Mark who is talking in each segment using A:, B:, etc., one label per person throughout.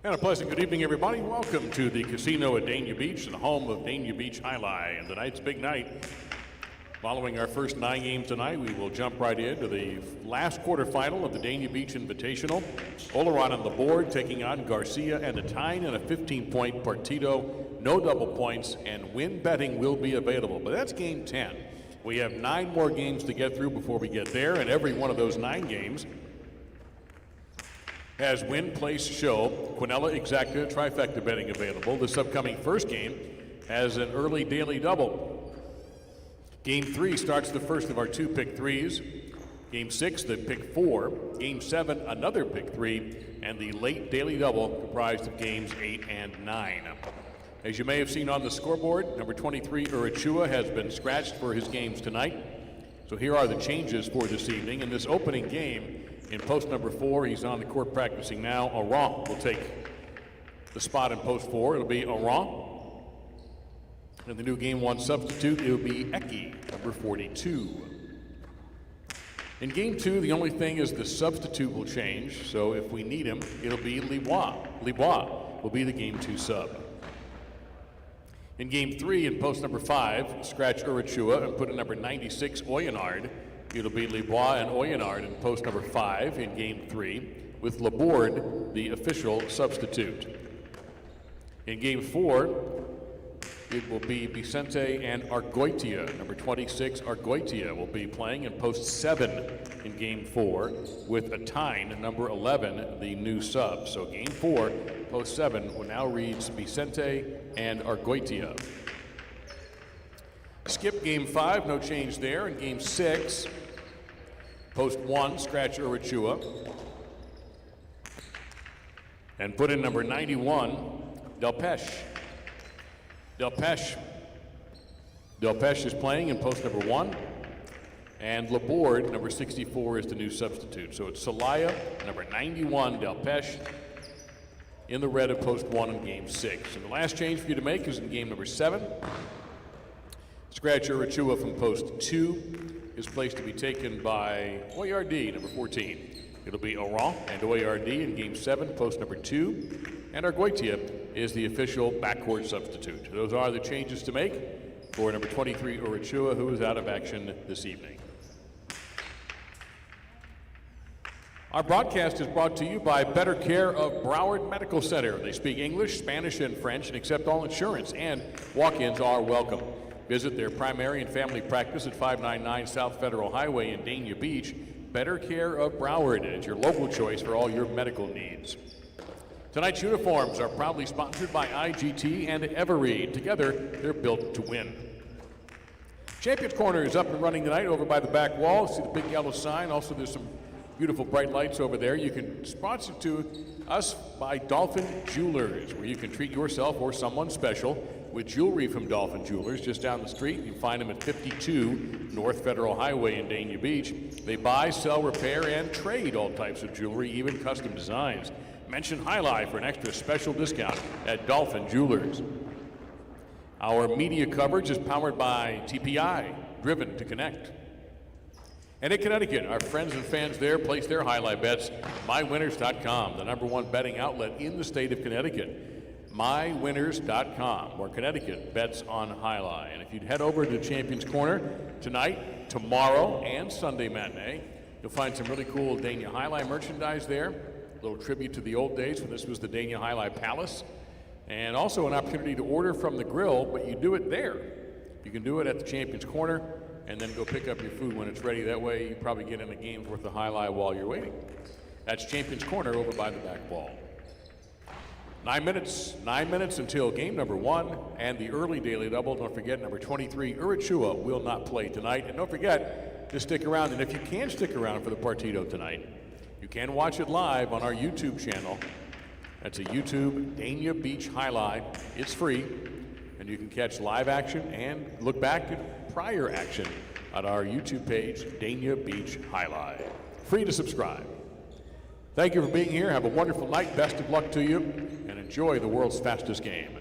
A: And a pleasant good evening, everybody. Welcome to the casino at Dania Beach, the home of Dania Beach Highlight. And tonight's big night. Following our first 9 games tonight, we will jump right into the last quarterfinal of the Dania Beach Invitational. Oleron on the board, taking on Garcia and a 9 and a 15-point partidito. No double points, and win betting will be available. But that's game 10. We have 9 more games to get through before we get there, and every one of those 9 games has win, place, show, Quinella Exacta trifecta betting available. This upcoming first game has an early daily double. Game 3 starts the first of our 2 pick 3s. Game 6, the pick 4. Game 7, another pick 3. And the late daily double comprised of games 8 and 9. As you may have seen on the scoreboard, number 23, Urachua, has been scratched for his games tonight. So here are the changes for this evening. In this opening game, in post number 4, he's on the court practicing now. Aron will take the spot in post 4. It'll be Aron. And the new game 1 substitute, it'll be Eki, number 42. In game 2, the only thing is the substitute will change. So if we need him, it'll be Libois. Libois will be the game 2 sub. In game 3, in post number 5, scratch Urachua and put in number 96, Oyenard. It'll be Libois and Oyenard in post number 5 in game 3, with Laborde the official substitute. In game 4, it will be Vicente and Argoitia. Number 26, Argoitia, will be playing in post 7 in game 4, with Atine, number 11, the new sub. So game 4, post 7, will now reads Vicente and Argoitia. Skip game 5, no change there. In game 6, post 1, scratch Urachua. And put in number 91, Delpeche. Delpeche is playing in post number 1. And Laborde, number 64, is the new substitute. So it's Celaya, number 91, Delpeche, in the red of post 1 in game 6. And the last change for you to make is in game number 7. Scratch Urachua from post 2 is placed to be taken by Oyardi, number 14. It'll be Aron and Oyardi in game 7, post number 2. And Argoitia is the official backcourt substitute. Those are the changes to make for number 23, Urachua, who is out of action this evening. Our broadcast is brought to you by Better Care of Broward Medical Center. They speak English, Spanish, and French and accept all insurance, and walk-ins are welcome. Visit their primary and family practice at 599 South Federal Highway in Dania Beach. Better Care of Broward is your local choice for all your medical needs. Tonight's uniforms are proudly sponsored by IGT and Everead. Together, they're built to win. Champions Corner is up and running tonight over by the back wall. See the big yellow sign. Also, there's some beautiful bright lights over there. You can sponsor to us by Dolphin Jewelers, where you can treat yourself or someone special with jewelry from Dolphin Jewelers just down the street. You can find them at 52 North Federal Highway in Dania Beach. They buy, sell, repair, and trade all types of jewelry, even custom designs. Mention Highlight for an extra special discount at Dolphin Jewelers. Our media coverage is powered by TPI, driven to connect. And in Connecticut, our friends and fans there place their highlight bets. MyWinners.com, the #1 betting outlet in the state of Connecticut. MyWinners.com, where Connecticut bets on highlight. And if you'd head over to Champions Corner tonight, tomorrow, and Sunday matinee, you'll find some really cool Dania Highlight merchandise there. A little tribute to the old days when this was the Dania Highlight Palace. And also an opportunity to order from the grill, but you do it there. You can do it at the Champions Corner and then go pick up your food when it's ready. That way you probably get in a game's worth of highlight while you're waiting. That's Champions Corner over by the back wall. 9 minutes until game number 1 and the early daily double. Don't forget, number 23, Urachua, will not play tonight. And don't forget to stick around. And if you can stick around for the partito tonight, you can watch it live on our YouTube channel. That's a YouTube Dania Beach Highlight. It's free, and you can catch live action and look back at prior action on our YouTube page, Dania Beach Highlight. Free to subscribe. Thank you for being here. Have a wonderful night. Best of luck to you, and enjoy the world's fastest game.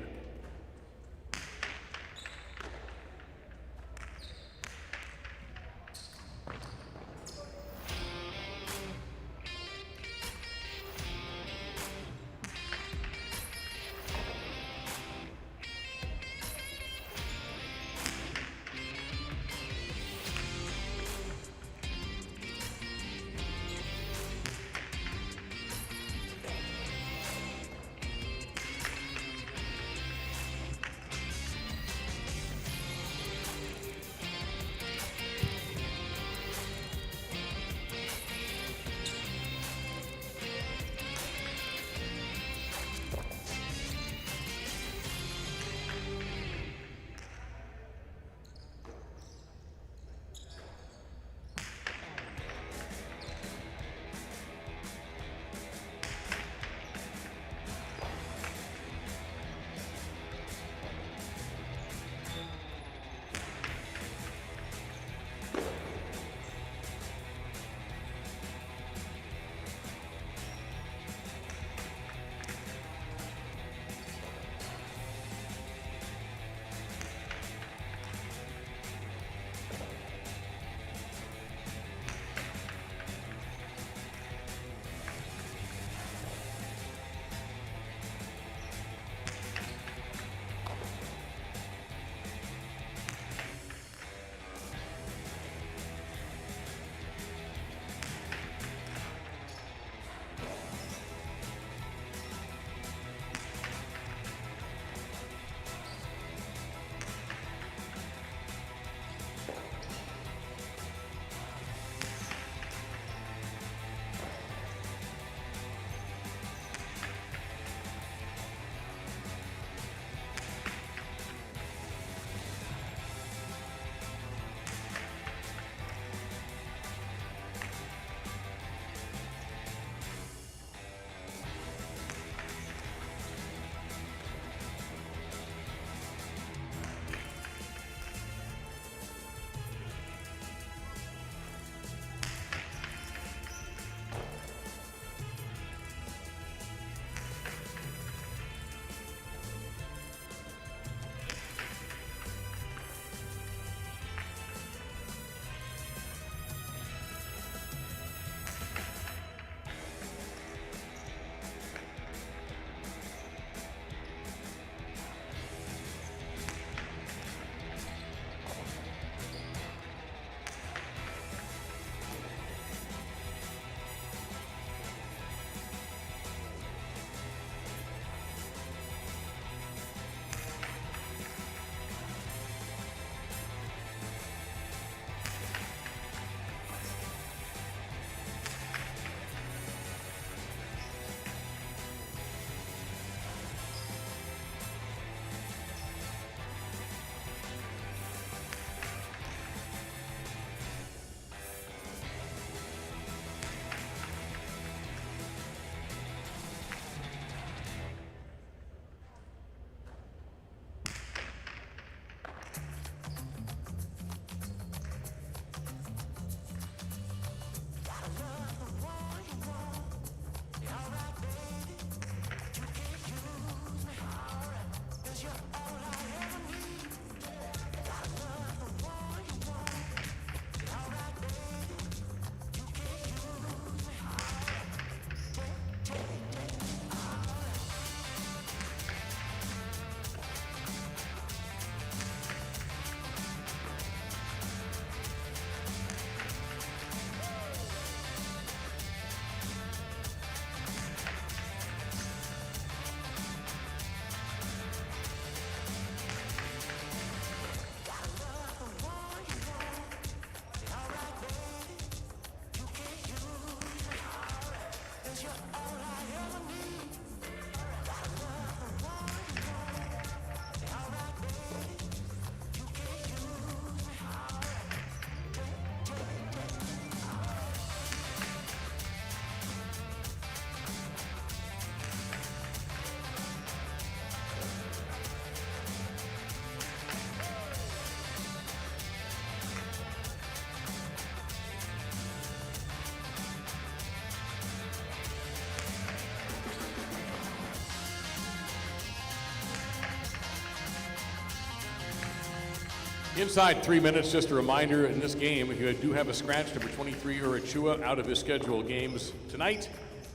A: Inside 3 minutes, just a reminder in this game, if you do have a scratch, number 23, Urachua, out of his scheduled games tonight.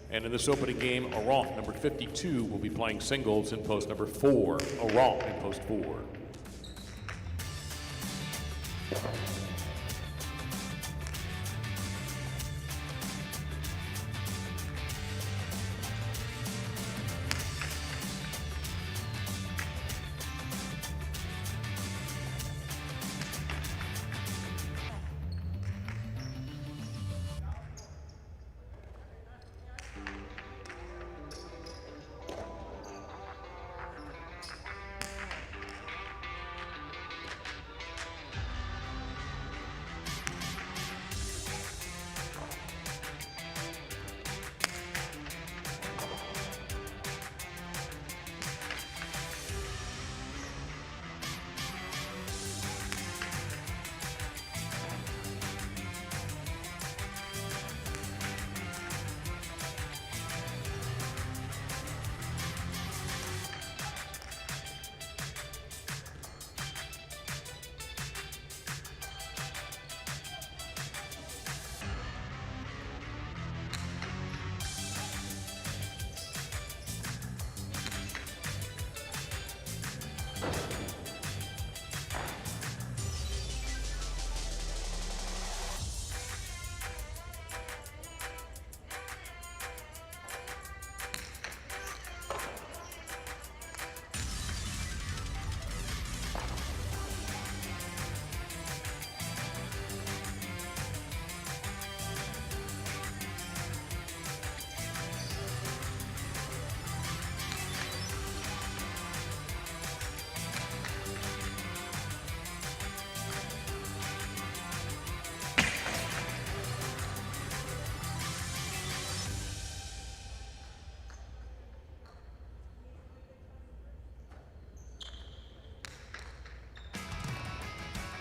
A: And in this opening game, Aron, number 52, will be playing singles in post number 4. Aron in post 4.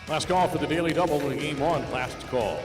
A: Last call for the daily double in game 1. Last call.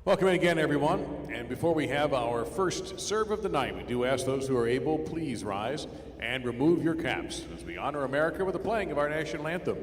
A: Welcome in again, everyone. And before we have our first serve of the night, we do ask those who are able, please rise and remove your caps as we honor America with the playing of our national anthem.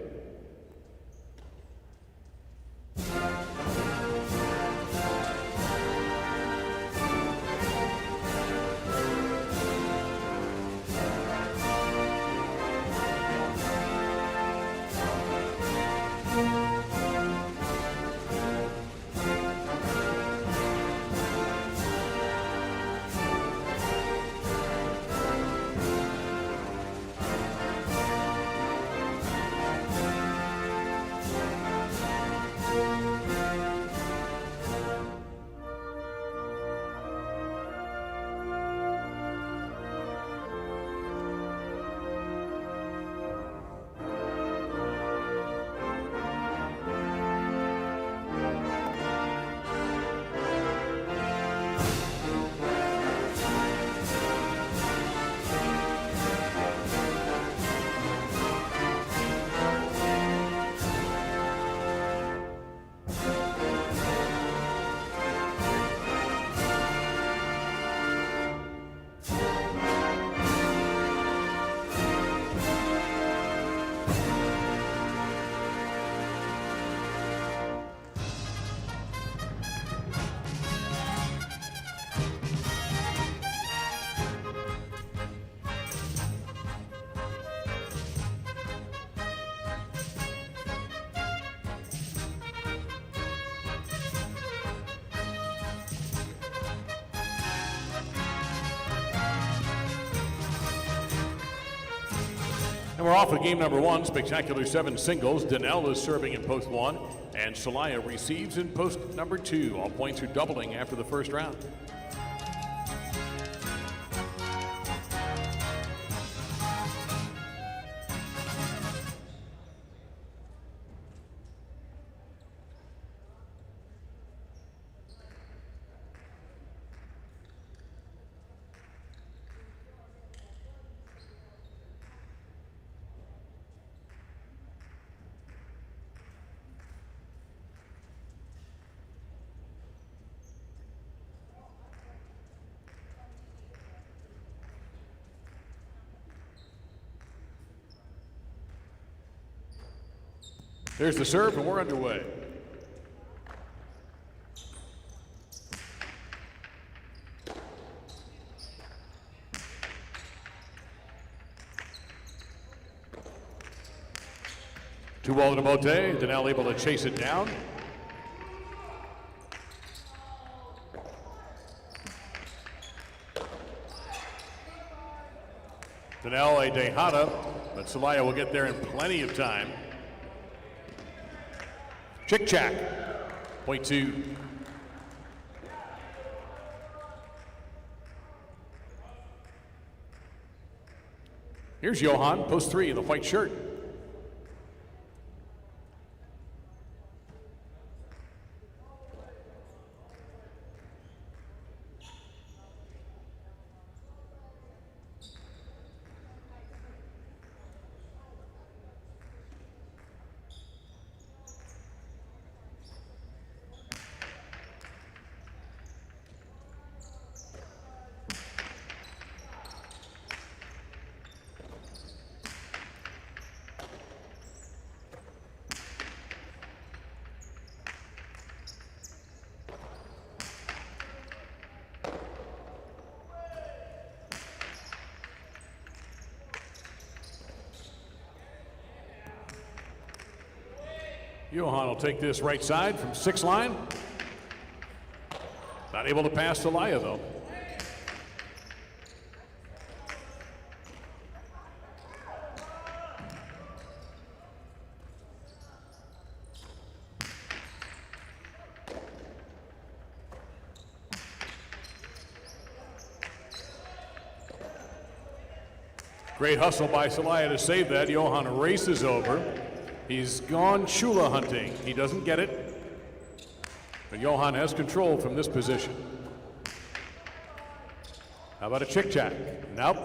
A: we're off with game number one, spectacular 7 singles. Donnell is serving in post 1, and Celaya receives in post number 2. All points are doubling after the first round. There's the serve, and we're underway. Two ball to Mote. Donnell able to chase it down. Donnell a Dejada, but Celaya will get there in plenty of time. Chick-chack, point 2. Here's Johan, post 3 in the white shirt. Johan will take this right side from 6 line. Not able to pass Celaya though. Great hustle by Celaya to save that. Johan races over. He's gone Chula hunting. He doesn't get it. But Johan has control from this position. How about a chick-chack? Nope.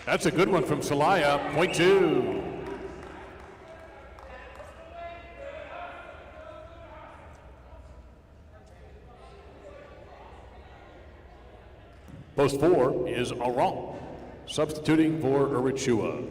A: That's a good one from Celaya. Point 2. Post 4 is Aron, substituting for Urichua.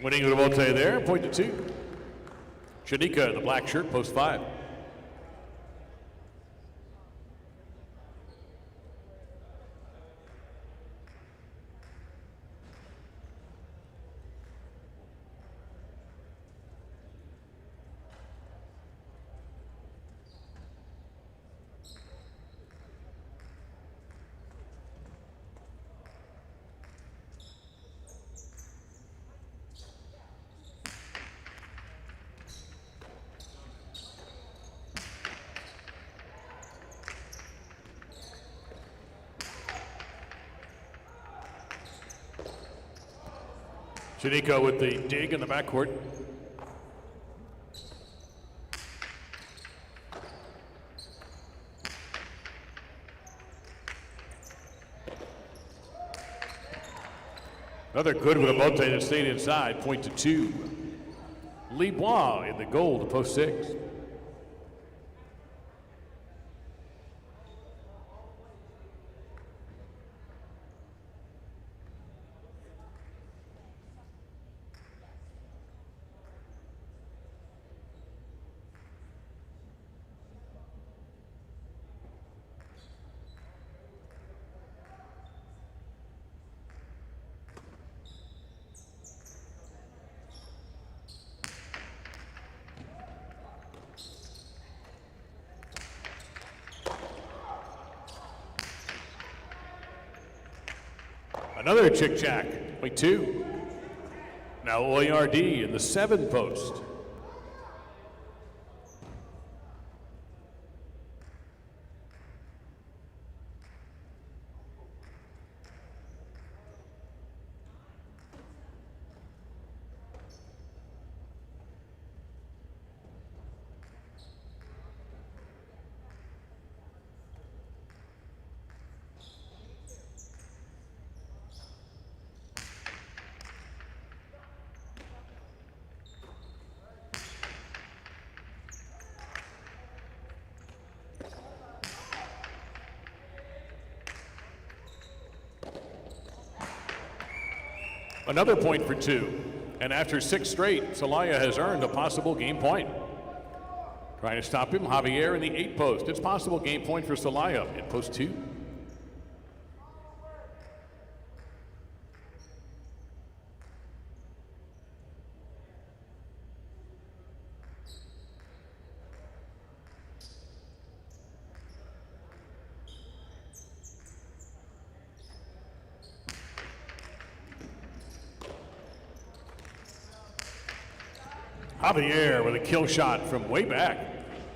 A: Winning Urabote there, point to 2. Shanika in the black shirt, post 5. Shanika with the dig in the backcourt. Another good with a multi that stayed inside, point to 2. Libois in the goal to post 6. Another chick-chack, point 2. Now Oyard in the 7 post. Another point for 2. And after 6 straight, Celaya has earned a possible game point. Trying to stop him, Javier in the 8 post. It's possible game point for Celaya in post 2. Javier with a kill shot from way back.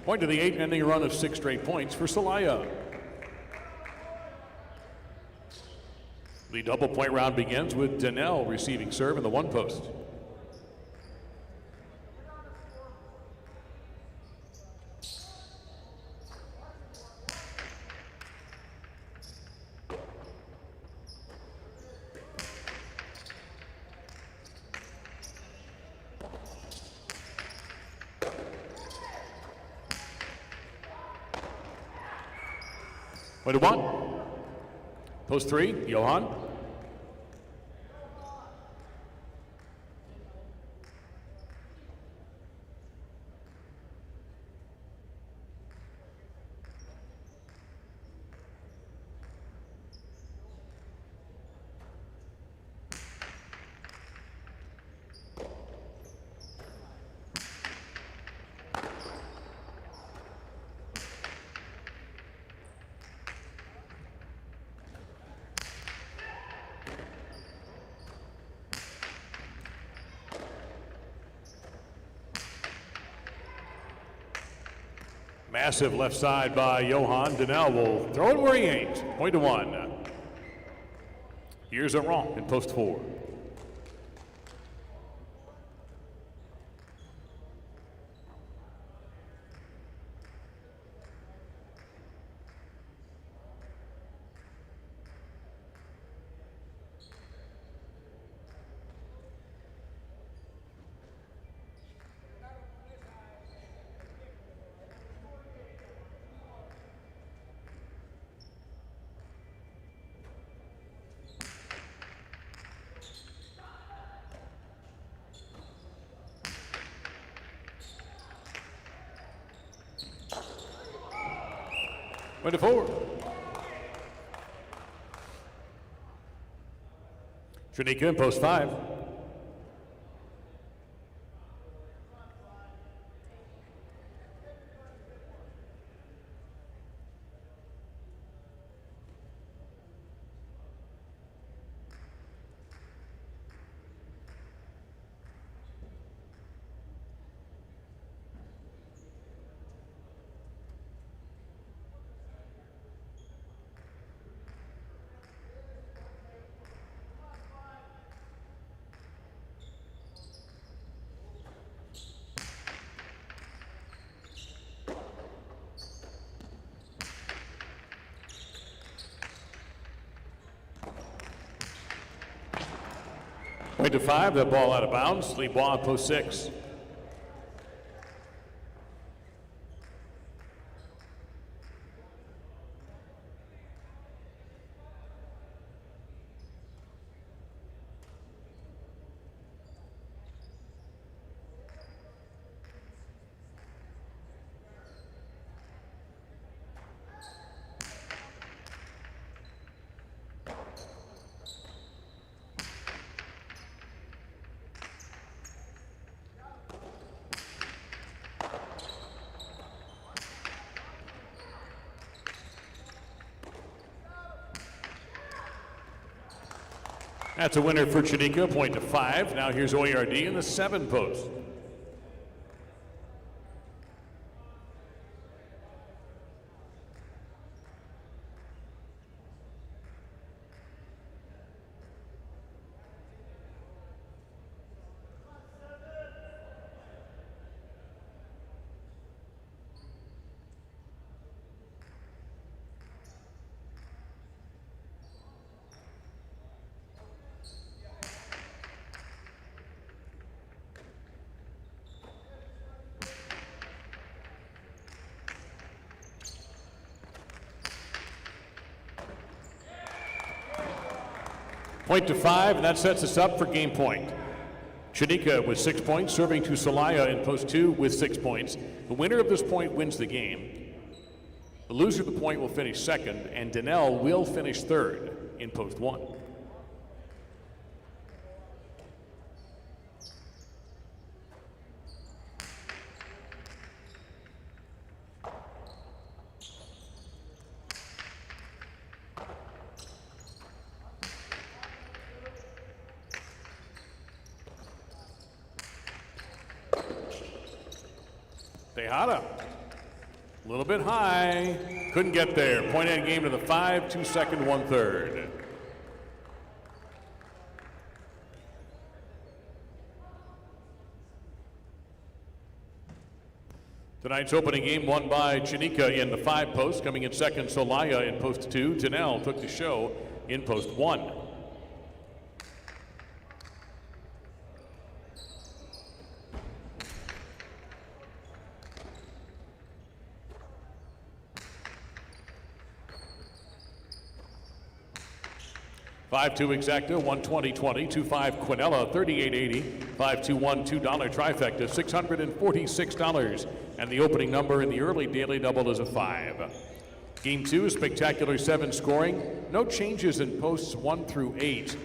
A: Point to the 8, ending a run of 6 straight points for Celaya. The double point round begins with Donnell receiving serve in the 1 post. Point to 1. Post 3, Johan. Massive left side by Johan. Donnell will throw it where he aims. Point to 1. Here's a wrong in post 4. Point to 4. Tranika in post 5. Point to 5, that ball out of bounds. Lebois, post 6. That's a winner for Chanika, point to 5. Now here's Oyardee in the 7 post. Point to 5, and that sets us up for game point. Chanika with 6 points, serving to Celaya in post 2 with 6 points. The winner of this point wins the game. The loser of the point will finish second, and Donnell will finish third in post 1. Tejada, a little bit high, couldn't get there. Point end game to the 5, 2 second, 1/3. Tonight's opening game won by Chanika in the 5 post. Coming in second, Celaya in post 2. Donnell took the show in post 1. $5-2 exacta, 120-20, 2-5 Quinella, 38.80, 5-2-1 $2 trifecta, $646, and the opening number in the early daily double is a 5. Game 2, spectacular 7 scoring, no changes in posts 1 through 8.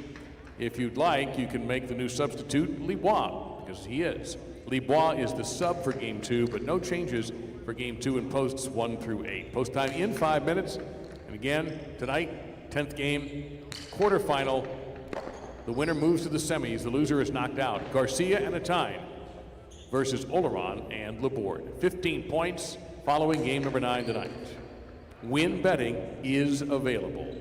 A: If you'd like, you can make the new substitute Lebois, because he is. Lebois is the sub for game 2, but no changes for game 2 in posts 1 through 8. Post time in 5 minutes, and again, tonight, 10th game, quarterfinal. The winner moves to the semis. The loser is knocked out. Garcia and Atine versus Oleron and Laborde. 15 points following game number 9 tonight. Win betting is available.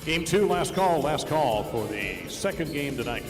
A: Game 2, last call for the second game tonight.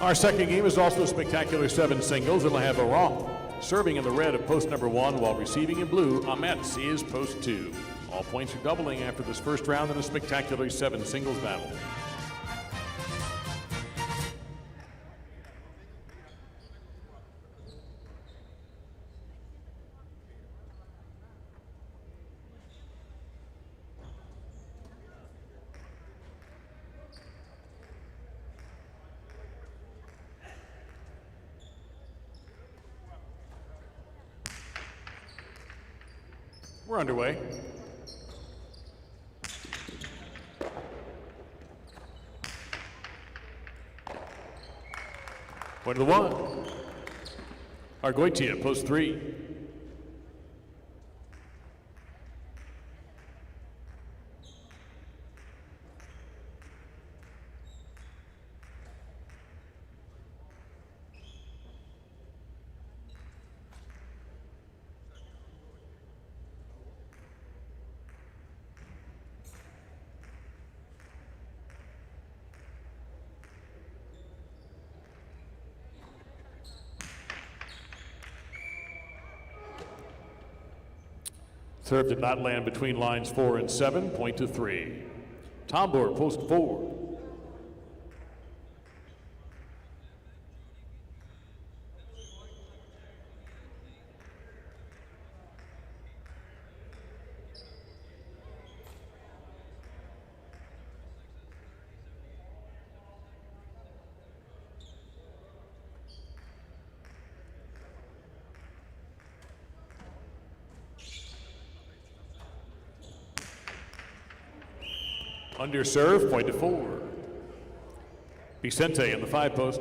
A: Our second game is also a spectacular 7 singles. It'll have Iran serving in the red of post number 1 while receiving in blue. Ametz is post 2. All points are doubling after this first round in a spectacular 7 singles battle. We're underway. Point to the 1. Argoitia, post 3. Serve did not land between lines 4 and 7, point to 3. Tombor, post 4. Under serve, point to 4. Vicente in the 5 post.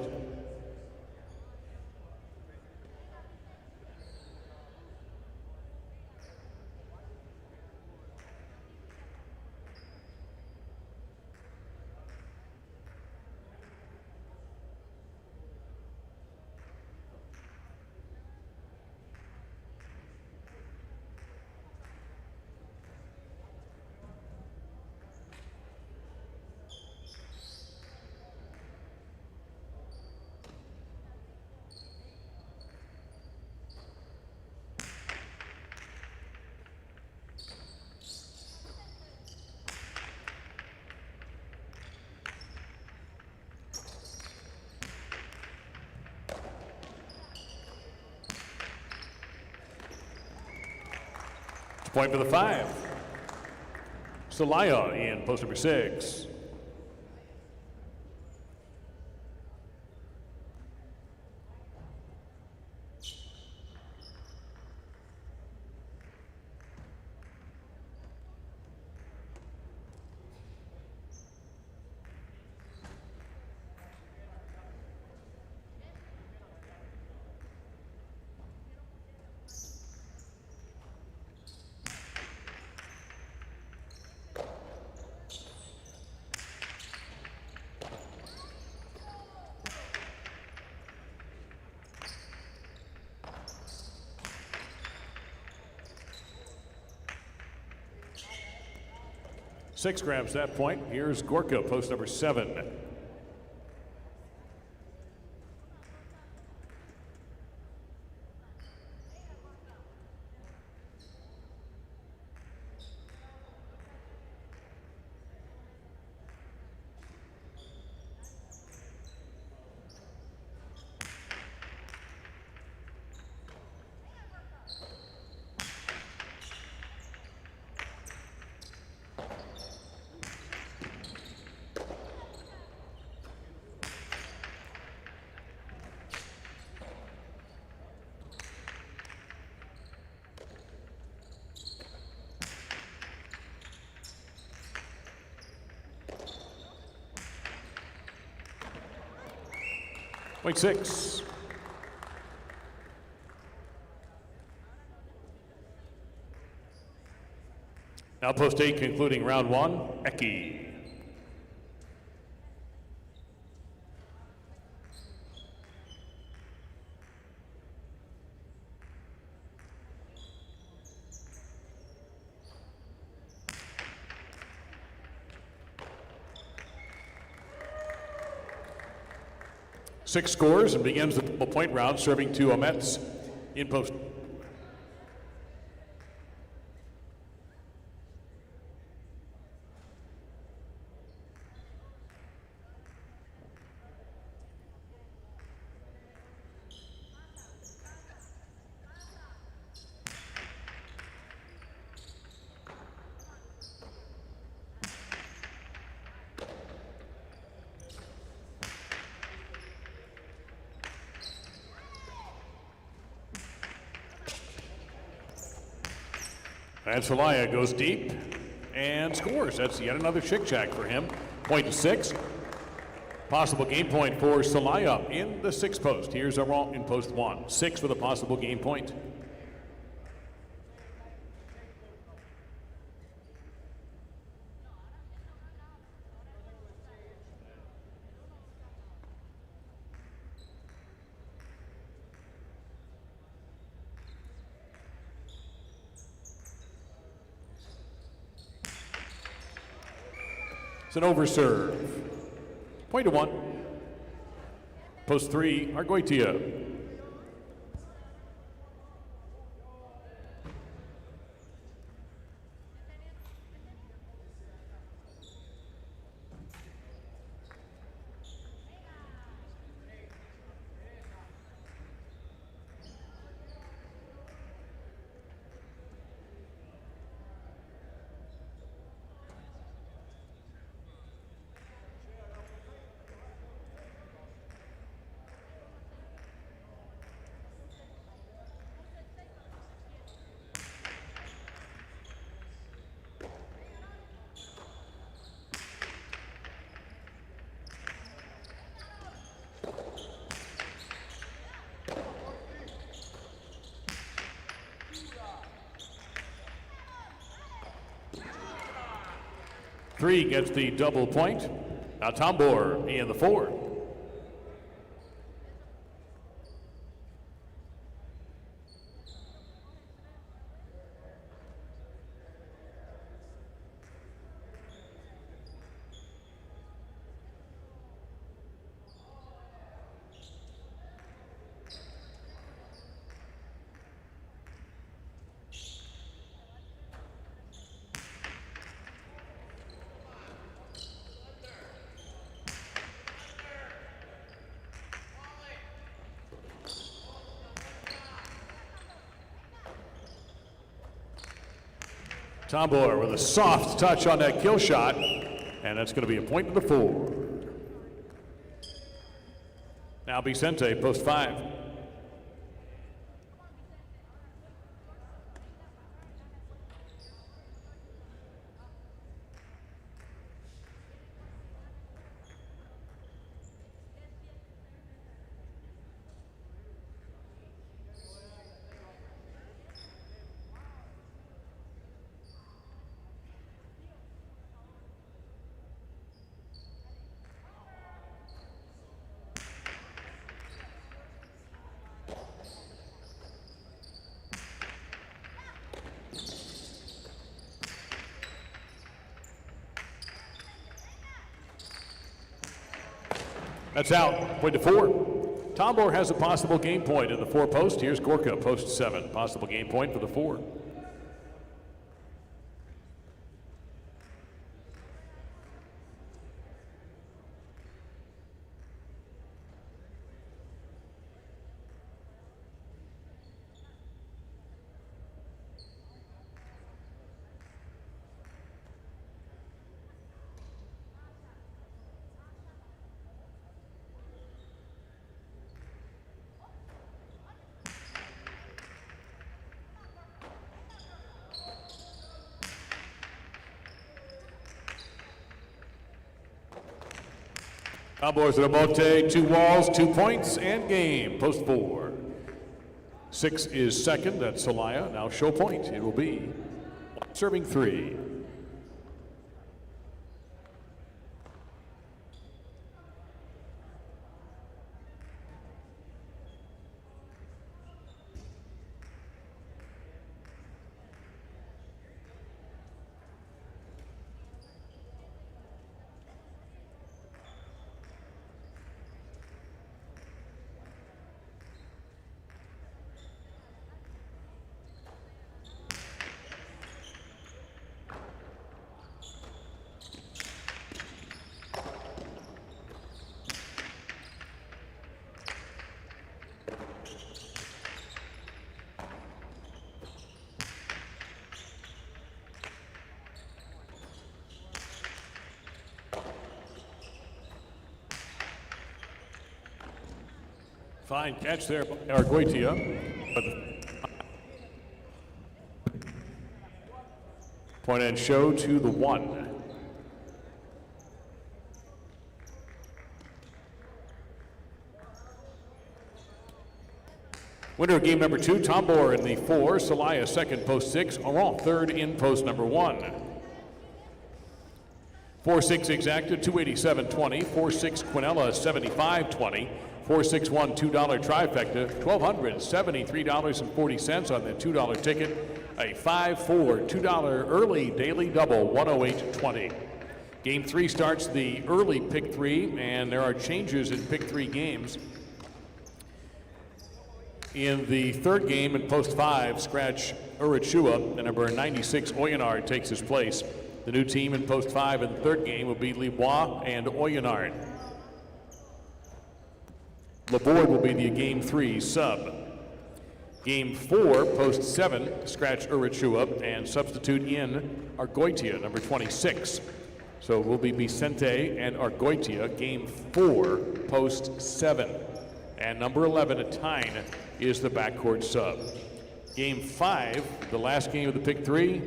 A: Point for the 5. Celaya in post number 6. 6 grabs that point. Here's Gorka, post number 7. Point 6. Now post 8 concluding round 1, Eki. Six scores and begins the double point round, serving to Omets in post. And Celaya goes deep and scores. That's yet another chick-chack for him. Point to 6. Possible game point for Celaya in the 6th post. Here's a roll in post 1. 6 with a possible game point. It's an overserve. Point to 1. Post 3, Argoitia. Three gets the double point. Now Tombor in the 4. Tombor with a soft touch on that kill shot, and that's going to be a point to the 4. Now Vicente, post 5. That's out. Point to 4. Tombor has a possible game point in the 4 post. Here's Gorka, post 7. Possible game point for the 4. Cowboys at Amote, 2 walls, 2 points, and game. Post 4. 6 is second. That's Celaya. Now show point. It will be serving 3. Fine catch there by Arguitia. Point and show to the 1. Winner of game number 2, Tombor in the 4, Celaya second, post 6, Oran third in post number 1. 4-6 exacted, 287.20. 4-6 Quinella, 75.20. 461 $2 trifecta, $1,273.40 on the $2 ticket. A 5-4 $2 early daily double, 108.20. Game 3 starts the early pick 3, and there are changes in pick 3 games. In the 3rd game in post 5, scratch Urichua, the number 96 Oyonard takes his place. The new team in post 5 in the 3rd game will be Libois and Oyonard. Laborde will be the game 3 sub. Game 4, post 7, scratch Urichua and substitute in Arguitia, number 26. So it will be Vicente and Arguitia, game 4, post 7. And number 11, Atine, is the backcourt sub. Game 5, the last game of the pick 3,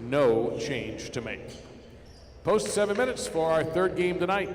A: no change to make. Post 7 minutes for our 3rd game tonight.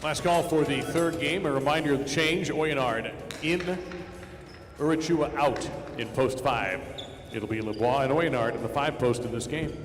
A: Last call for the third game. A reminder of the change. Oyenard in, Urichua out in post 5. It'll be Lebois and Oyenard in the 5 post in this game.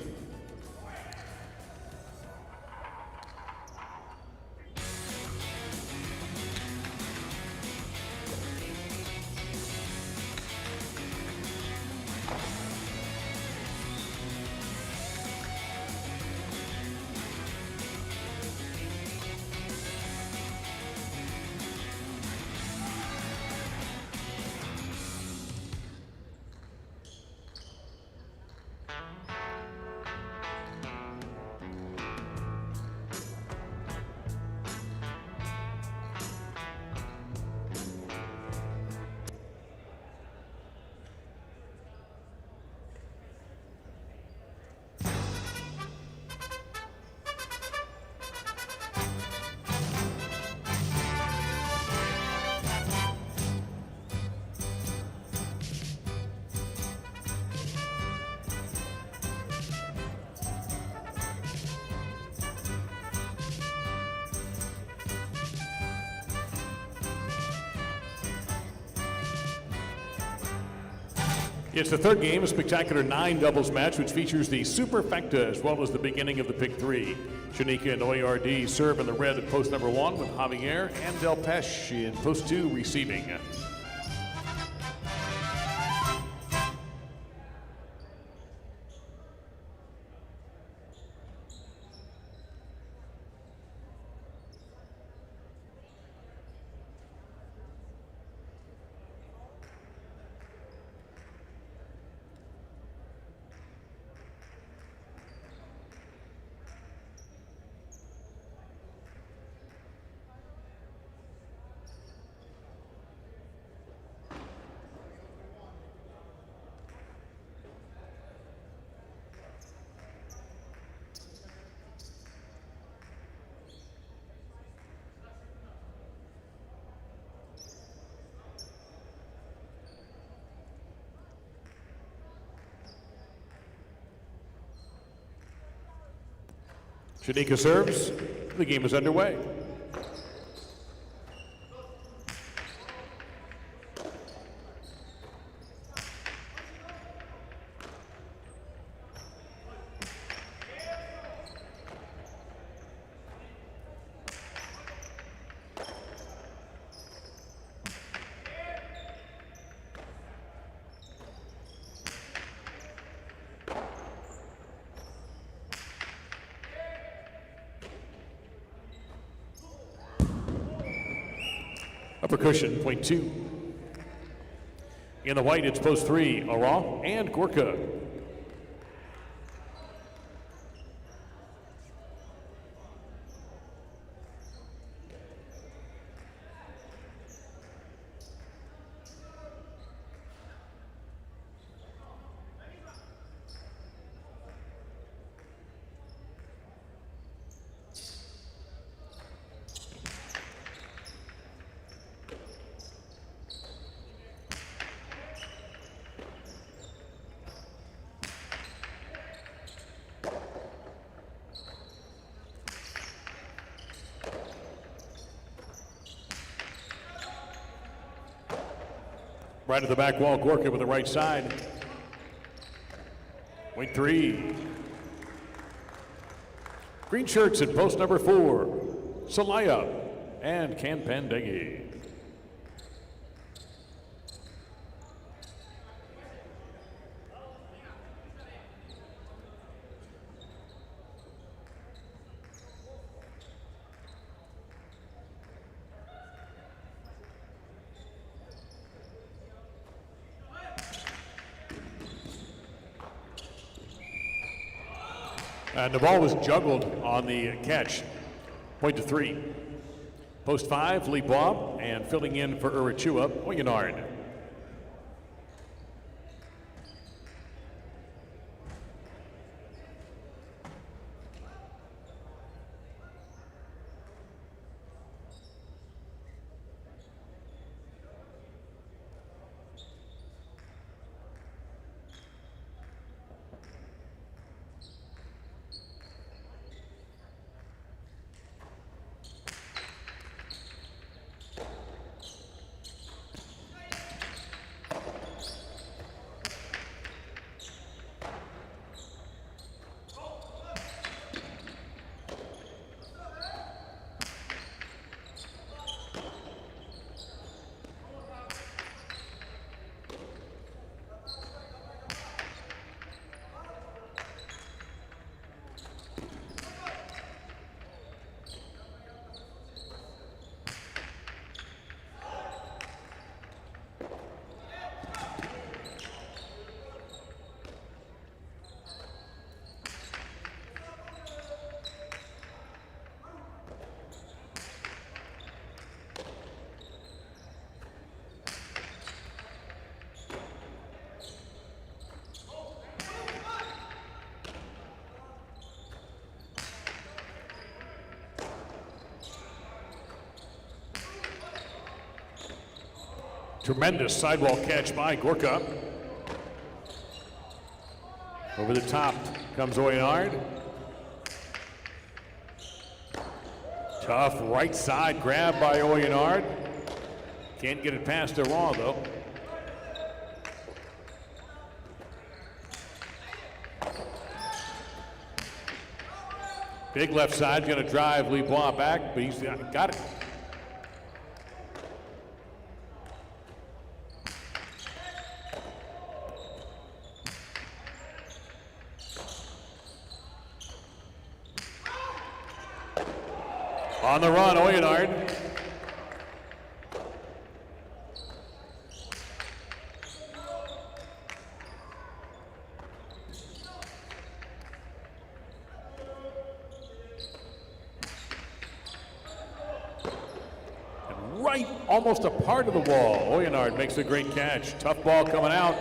A: It's the third game, a spectacular 9 doubles match, which features the superfecta as well as the beginning of the pick 3. Shanika and Oyard serve in the red at post number 1 with Javier and Del Pesh in post 2 receiving. Shanika serves. The game is underway. Upper cushion, point 2. In the white, it's post 3, Ara and Gorka. Right at the back wall, Gorka with the right side. Point 3. Green shirts at post number 4, Salaya and Kanpandegi. And the ball was juggled on the catch. Point to 3. Post 5, Lee Bob, and filling in for Urichua, Oyenard. Tremendous sidewall catch by Gorka. Over the top comes Oyenard. Tough right side grab by Oyenard. Can't get it past Iran though. Big left side, gonna drive Lebois back, but he's got it. On the run, Oyenard. And right, almost a part of the wall. Oyenard makes a great catch. Tough ball coming out.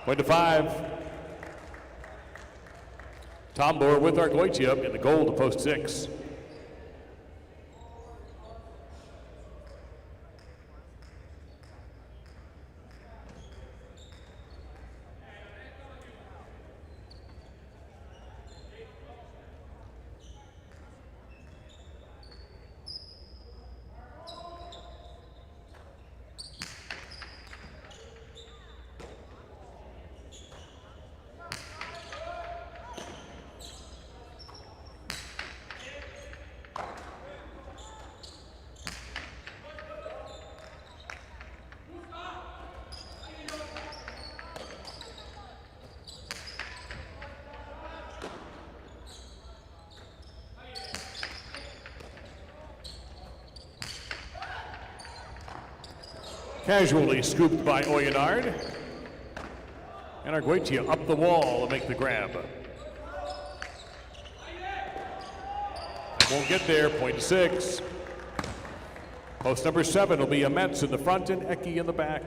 A: Point to 5. Tombor with Argoitia in the goal to post 6. Casually scooped by Oyenard. And Argoitia up the wall to make the grab. Won't get there, point to 6. Post number 7 will be Metz in the front and Eki in the back.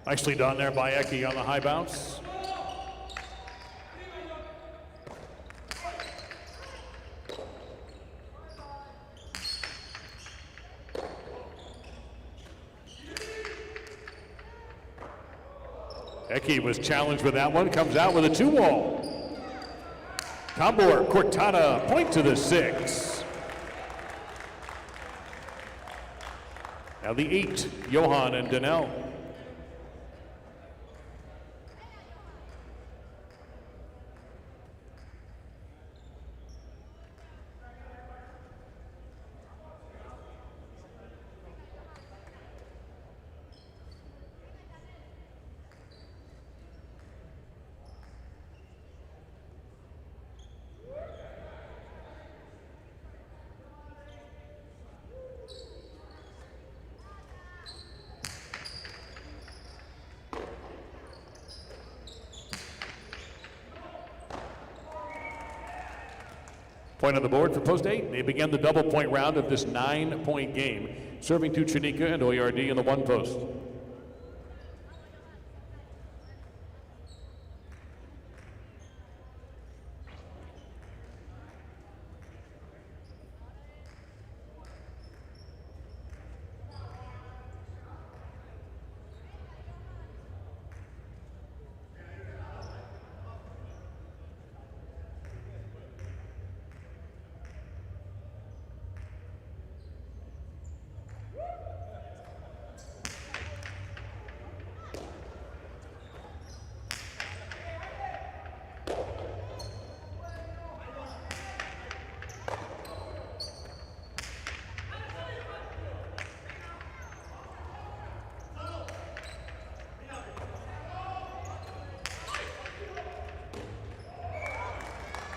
A: Nicely done there by Eki on the high bounce. Eki was challenged with that one, comes out with a 2-wall. Tombor, Cortana, point to the 6. Now the 8, Johan and Donnell. Point on the board for post 8. They began the double point round of this 9-point game, serving to Chanika and Oyardi in the 1 post.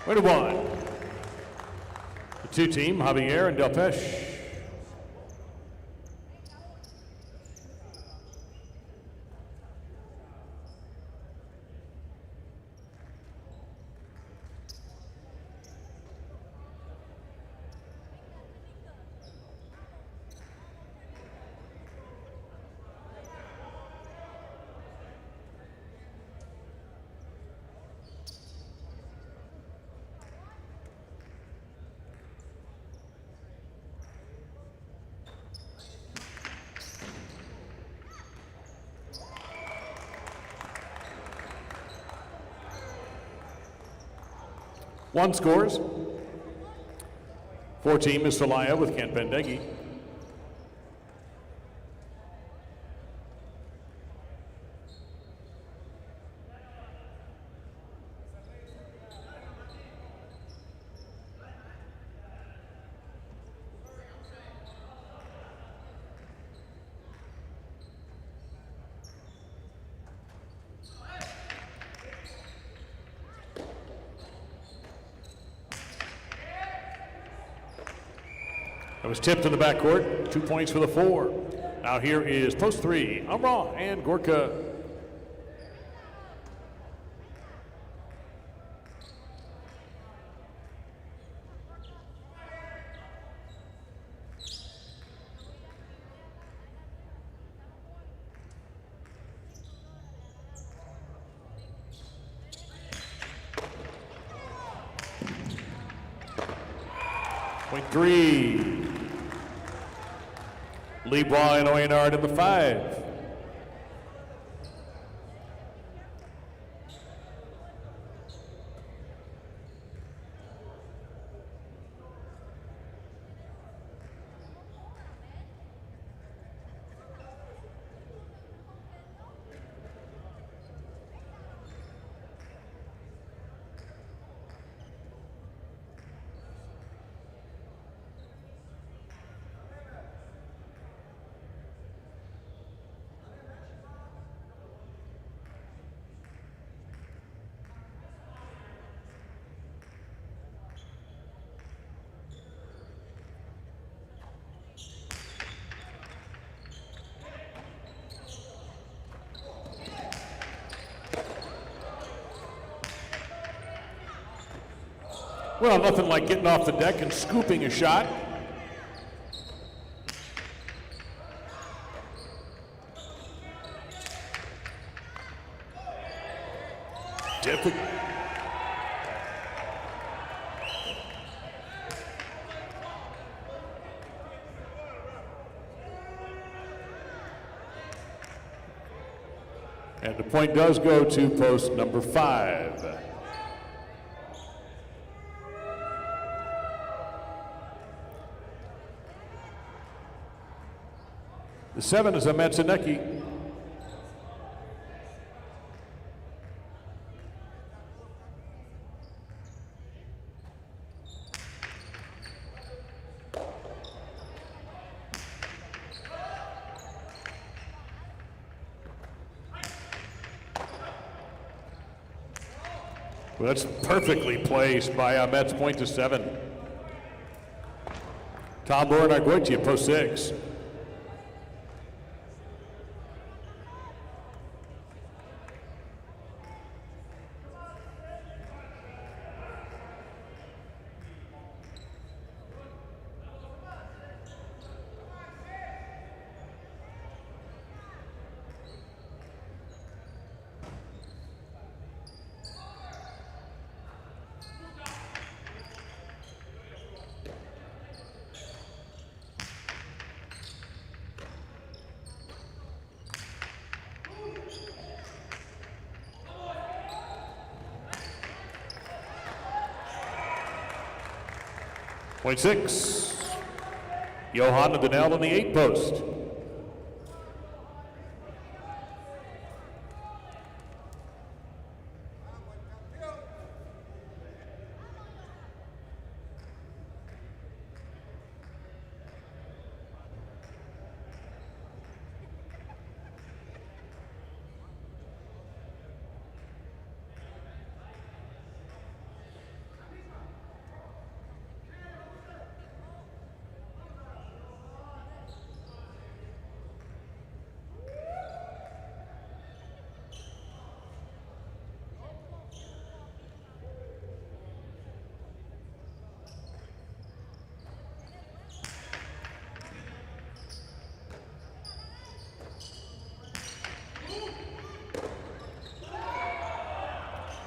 A: Way to one. The two team, Javier and Delpeche. One scores. For team is Celaya with Kent Bendegi. That was tipped in the backcourt. 2 points for the four. Now here is post three, Amra and Gorka. Point three. Leroy and Oyenard in the five. Well, nothing like getting off the deck and scooping a shot. Difficult. And the point does go to post number 5. The 7 is Ahmed Seneki. Well, that's perfectly placed by Ahmed's point to 7. Tambor and Argoitia, post 6. Point 6, Johan Donnell in the 8 post.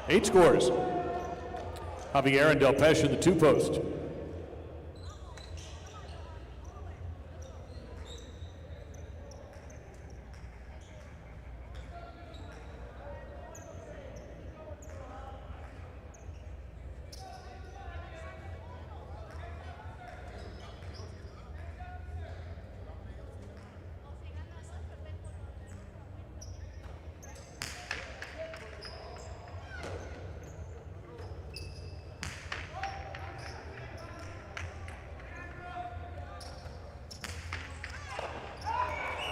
A: 8 scores. Javier and Del Pesh in the 2 post.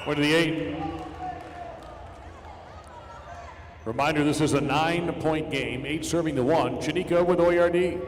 A: Point to the 8. Reminder, this is a 9-point game, 8 serving the 1. Janika with OARD.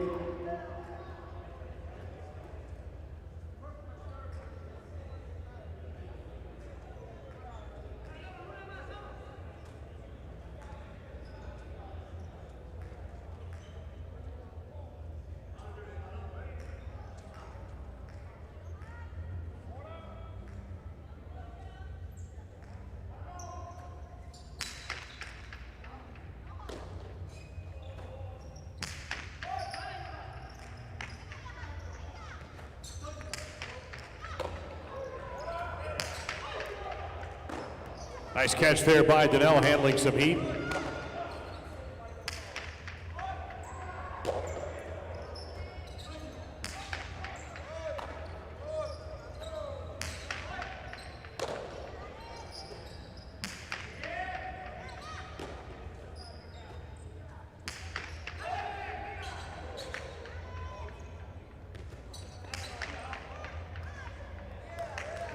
A: Nice catch there by Donnell, handling some heat.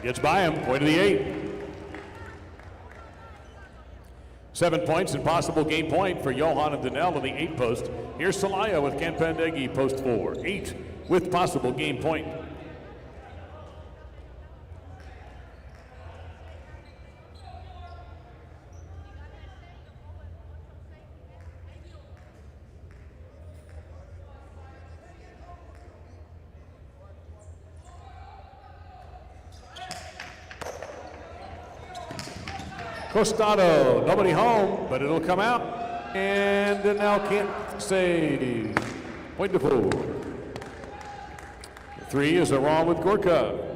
A: Gets by him, point to the 8. 7 points and possible game point for Johan and Donnell in the 8 post. Here's Celaya with Campendegui, post 4. 8 with possible game point. Costado, nobody home, but it'll come out. And now can't save. Point to 4. 3 is a wrong with Gorka.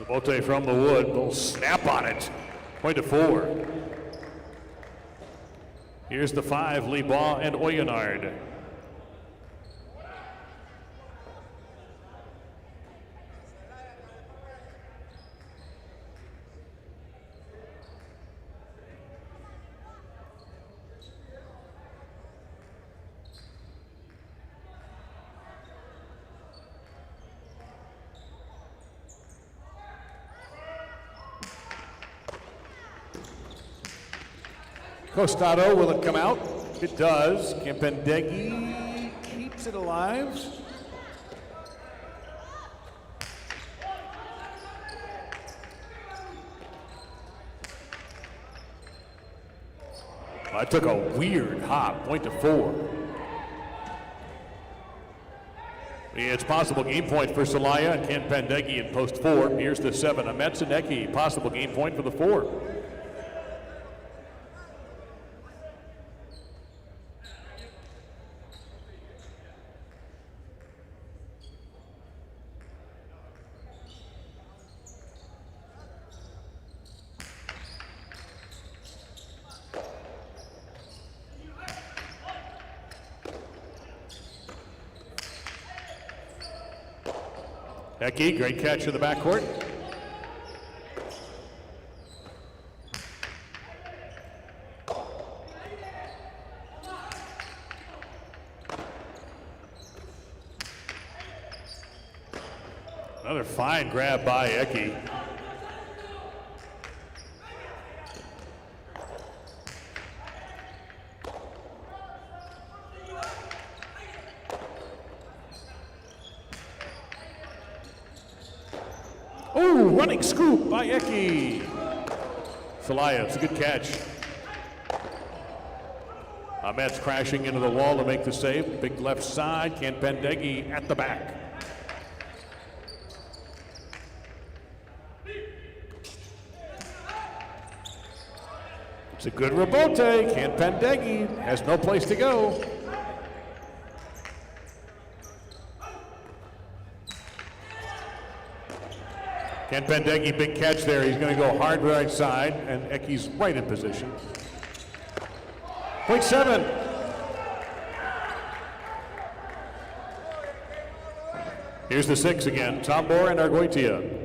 A: Bote from the wood, will snap on it. Point to 4. Here's the 5, Libois and Oyonard. Costado, will it come out? It does. Campendegui keeps it alive. I took a weird hop, point to 4. It's possible game point for Celaya and Campendegui in post 4. Here's the 7, Ametsaneki, possible game point for the 4. Eki, great catch in the backcourt. Another fine grab by Eki. Oh, running scoop by Eki. Salaya, it's a good catch. Ahmed's crashing into the wall to make the save. Big left side, Kanpendegi at the back. It's a good rebote. Kanpendegi has no place to go. Kanpendegi, big catch there. He's going to go hard right side, and Eki's right in position. Point 7. Here's the 6 again. Tambor and Argoitia.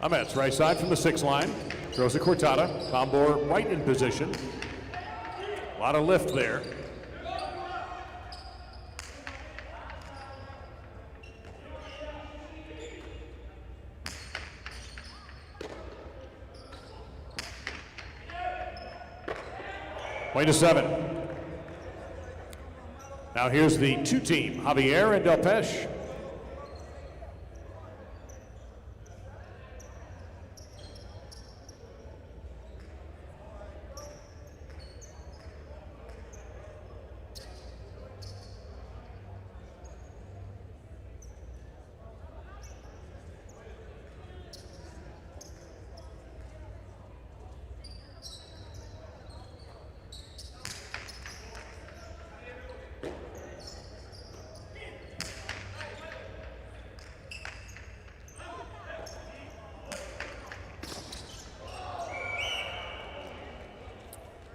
A: Ahmed's right side from the 6 line. Throws a cortada. Tambor right in position. A lot of lift there. Point to 7. Now here's the 2 team, Javier and Delpeche.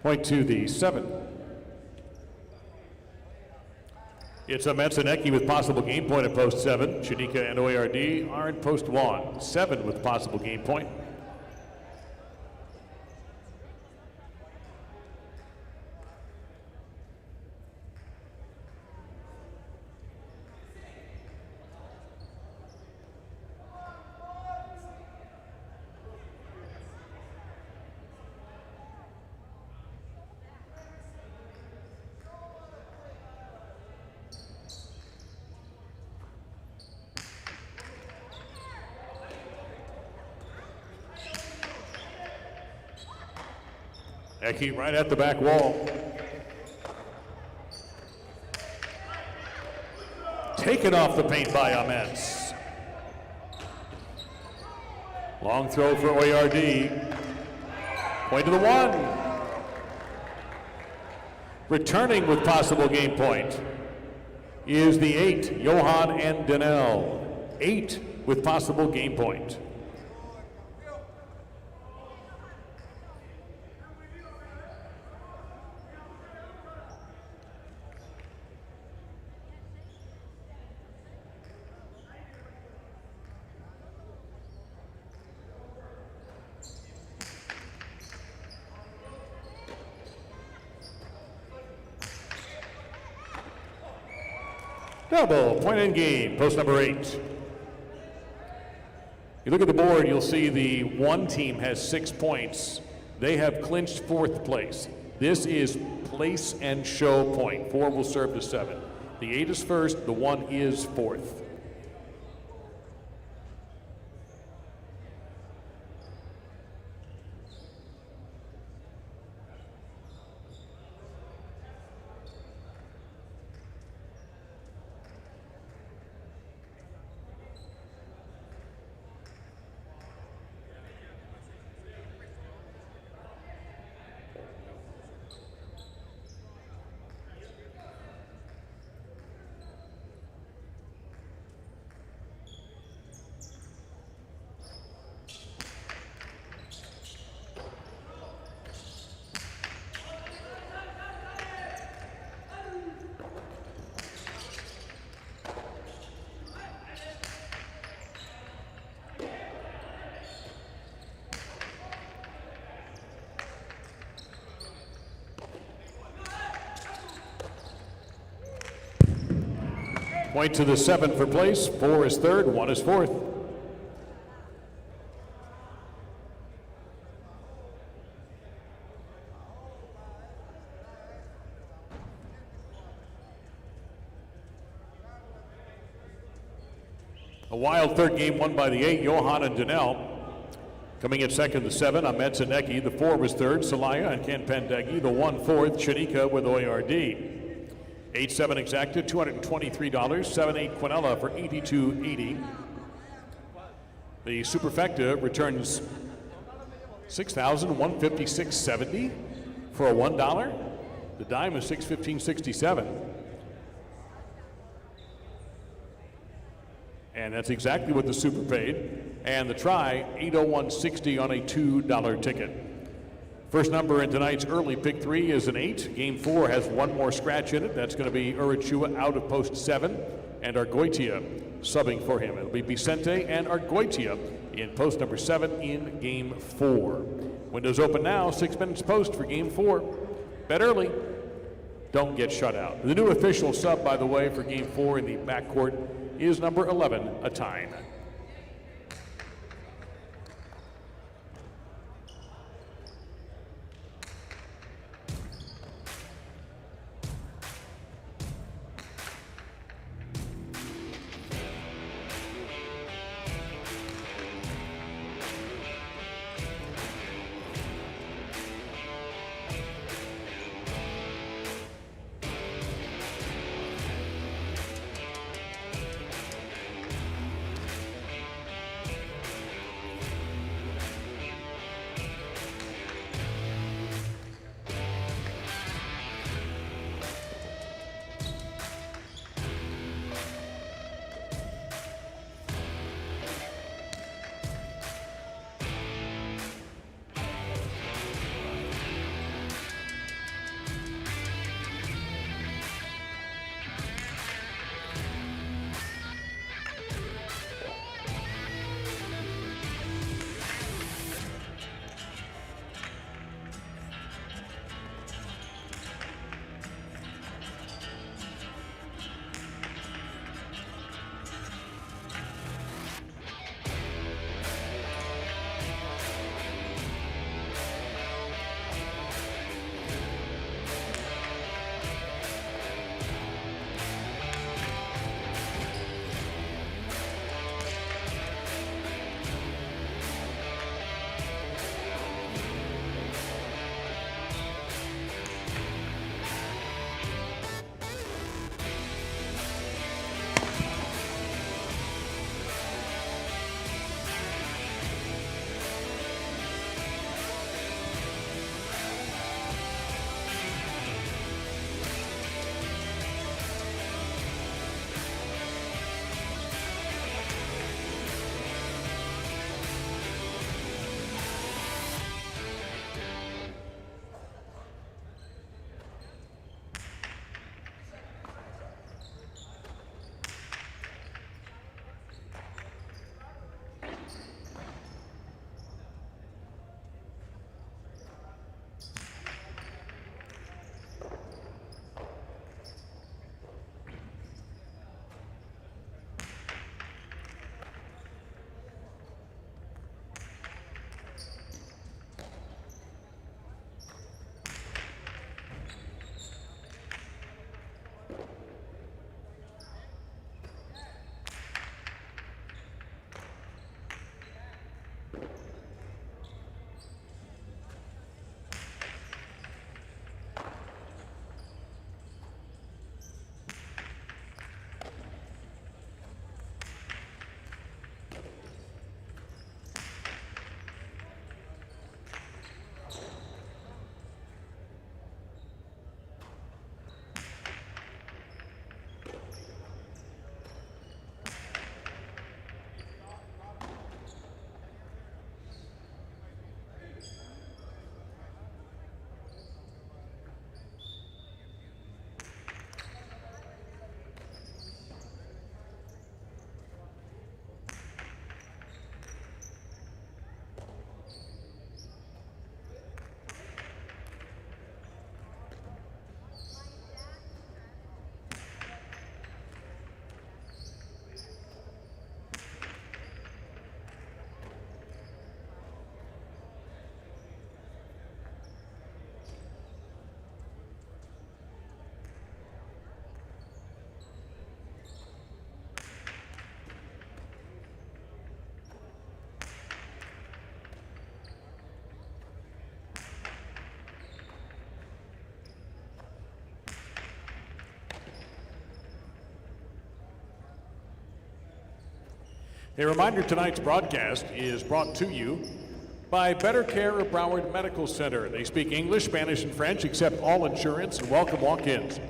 A: Point to the 7. It's Ahmed and Eki with possible game point at post 7. Shanika and OARD are in post 1. 7 with possible game point. Eki right at the back wall. Taken off the paint by Ahmed. Long throw for OARD. Point to the 1. Returning with possible game point is the 8, Johan and Danel. 8 with possible game point. Double point in game, post number 8. You look at the board, you'll see the 1 team has 6 points. They have clinched 4th place. This is place and show point. 4 will serve the 7. The 8 is first, the 1 is 4th. Point to the 7 for place. 4 is third, 1 is fourth. A wild third game won by the 8, Johan and Danell. Coming in second, the 7, Ahmed Zanecki. The 4 was third, Salaya and Ken Pendegi. The 1 fourth, Shanika with OARD. 8-7 exacted, $223. 7-8 Quinella for $82.80. The Superfecta returns $6,156.70 for a $1. The dime is $615.67. And that's exactly what the Super paid. And the try, $801.60 on a $2 ticket. First number in tonight's early pick 3 is an 8. Game 4 has one more scratch in it. That's going to be Urachua out of post 7 and Argoitia subbing for him. It'll be Vicente and Argoitia in post number 7 in game 4. Windows open now, 6 minutes post for game 4. Bet early, don't get shut out. The new official sub, by the way, for game 4 in the backcourt is number 11, Atine. A reminder, tonight's broadcast is brought to you by Better Care of Broward Medical Center. They speak English, Spanish, and French, accept all insurance, and welcome walk-ins.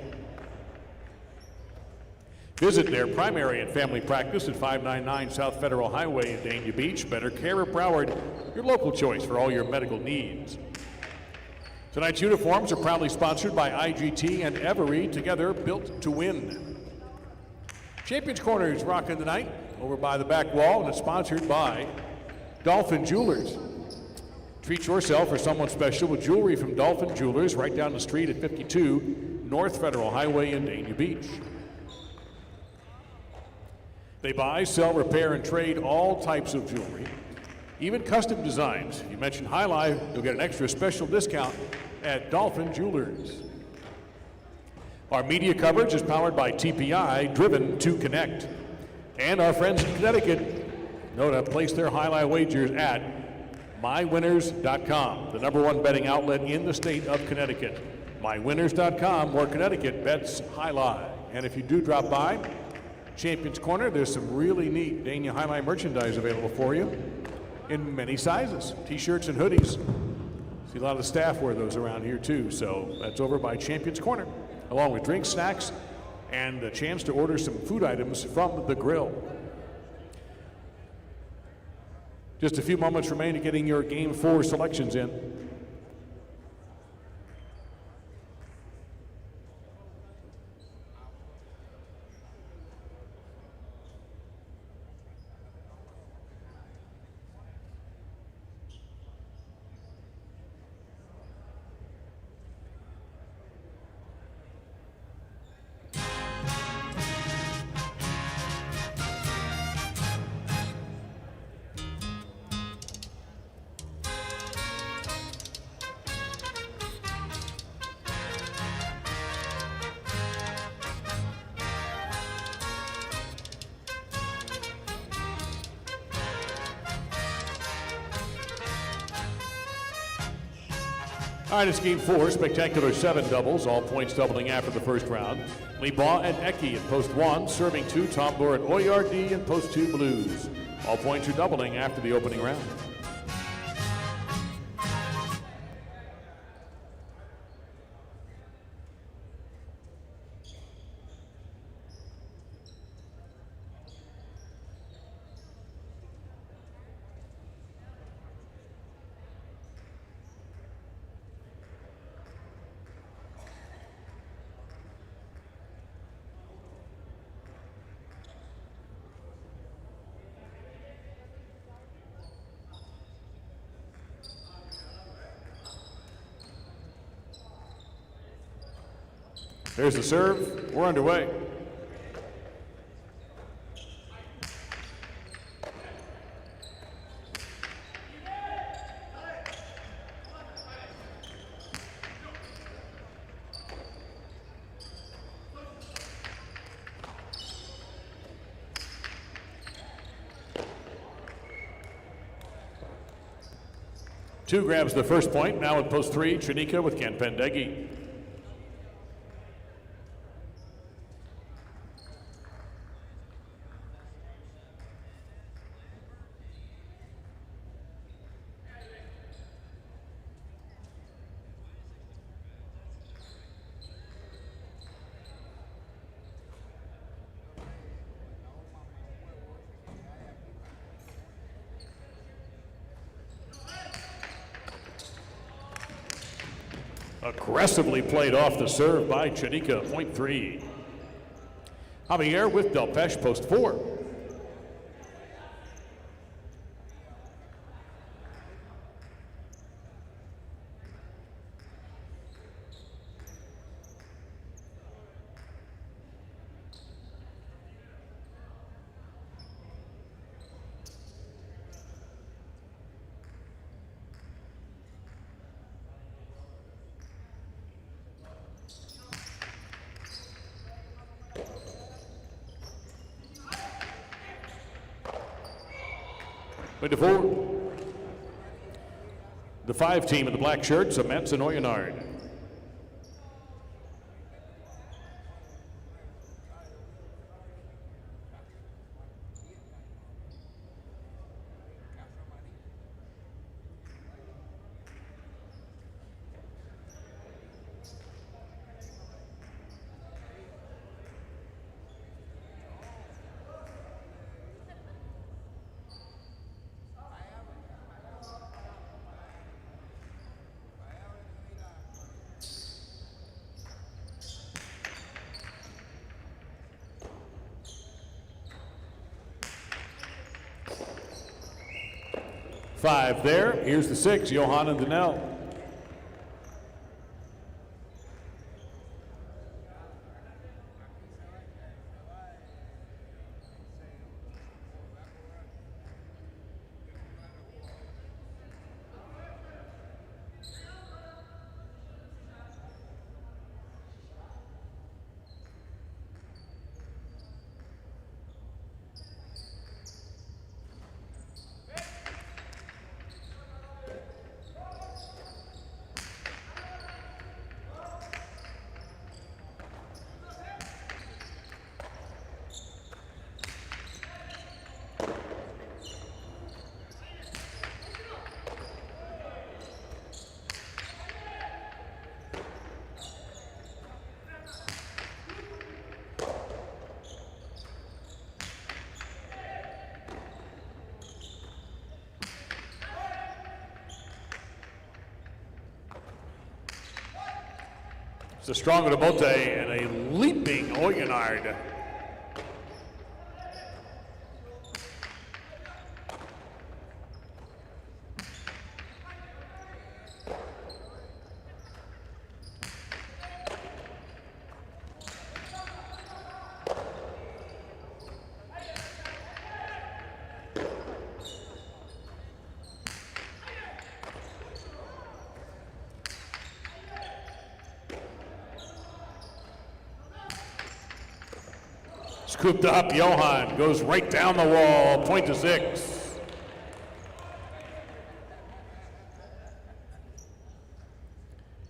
A: Visit their primary and family practice at 599 South Federal Highway in Dania Beach. Better Care of Broward, your local choice for all your medical needs. Tonight's uniforms are proudly sponsored by IGT and Every, together built to win. Champions Corner is rocking tonight over by the back wall, and it's sponsored by Dolphin Jewelers. Treat yourself or someone special with jewelry from Dolphin Jewelers right down the street at 52 North Federal Highway in Dania Beach. They buy, sell, repair, and trade all types of jewelry, even custom designs. If you mention High Life, you'll get an extra special discount at Dolphin Jewelers. Our media coverage is powered by TPI, driven to connect. And our friends in Connecticut know to place their High Life wagers at mywinners.com, the #1 betting outlet in the state of Connecticut. mywinners.com, where Connecticut bets High Life. And if you do drop by Champions Corner, there's some really neat Dania High Life merchandise available for you in many sizes, t-shirts and hoodies. See a lot of the staff wear those around here too, so that's over by Champions Corner, along with drinks, snacks, and a chance to order some food items from the grill. Just a few moments remain to getting your Game 4 selections in. All right, it's Game 4, spectacular 7 doubles, all points doubling after the first round. Libaugh and Ecke in post 1, serving 2, Tombler and Oyardi in post 2 Blues. All points are doubling after the opening round. There's the serve. We're underway. Two grabs the first point. Now in post 3, Chanika with Ken Pendeghi. Aggressively played off the serve by Chanika, point 3. Javier with Delpeche, post 4. To 4. The 5 team in the black shirts, Metz and Oyenard. 5 there. Here's the 6, Johan and Danell. It's a strong Bote and a leaping Oyonard. Scooped up, Johan goes right down the wall, point to 6.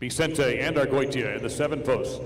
A: Vicente and Argoitia in the 7 post.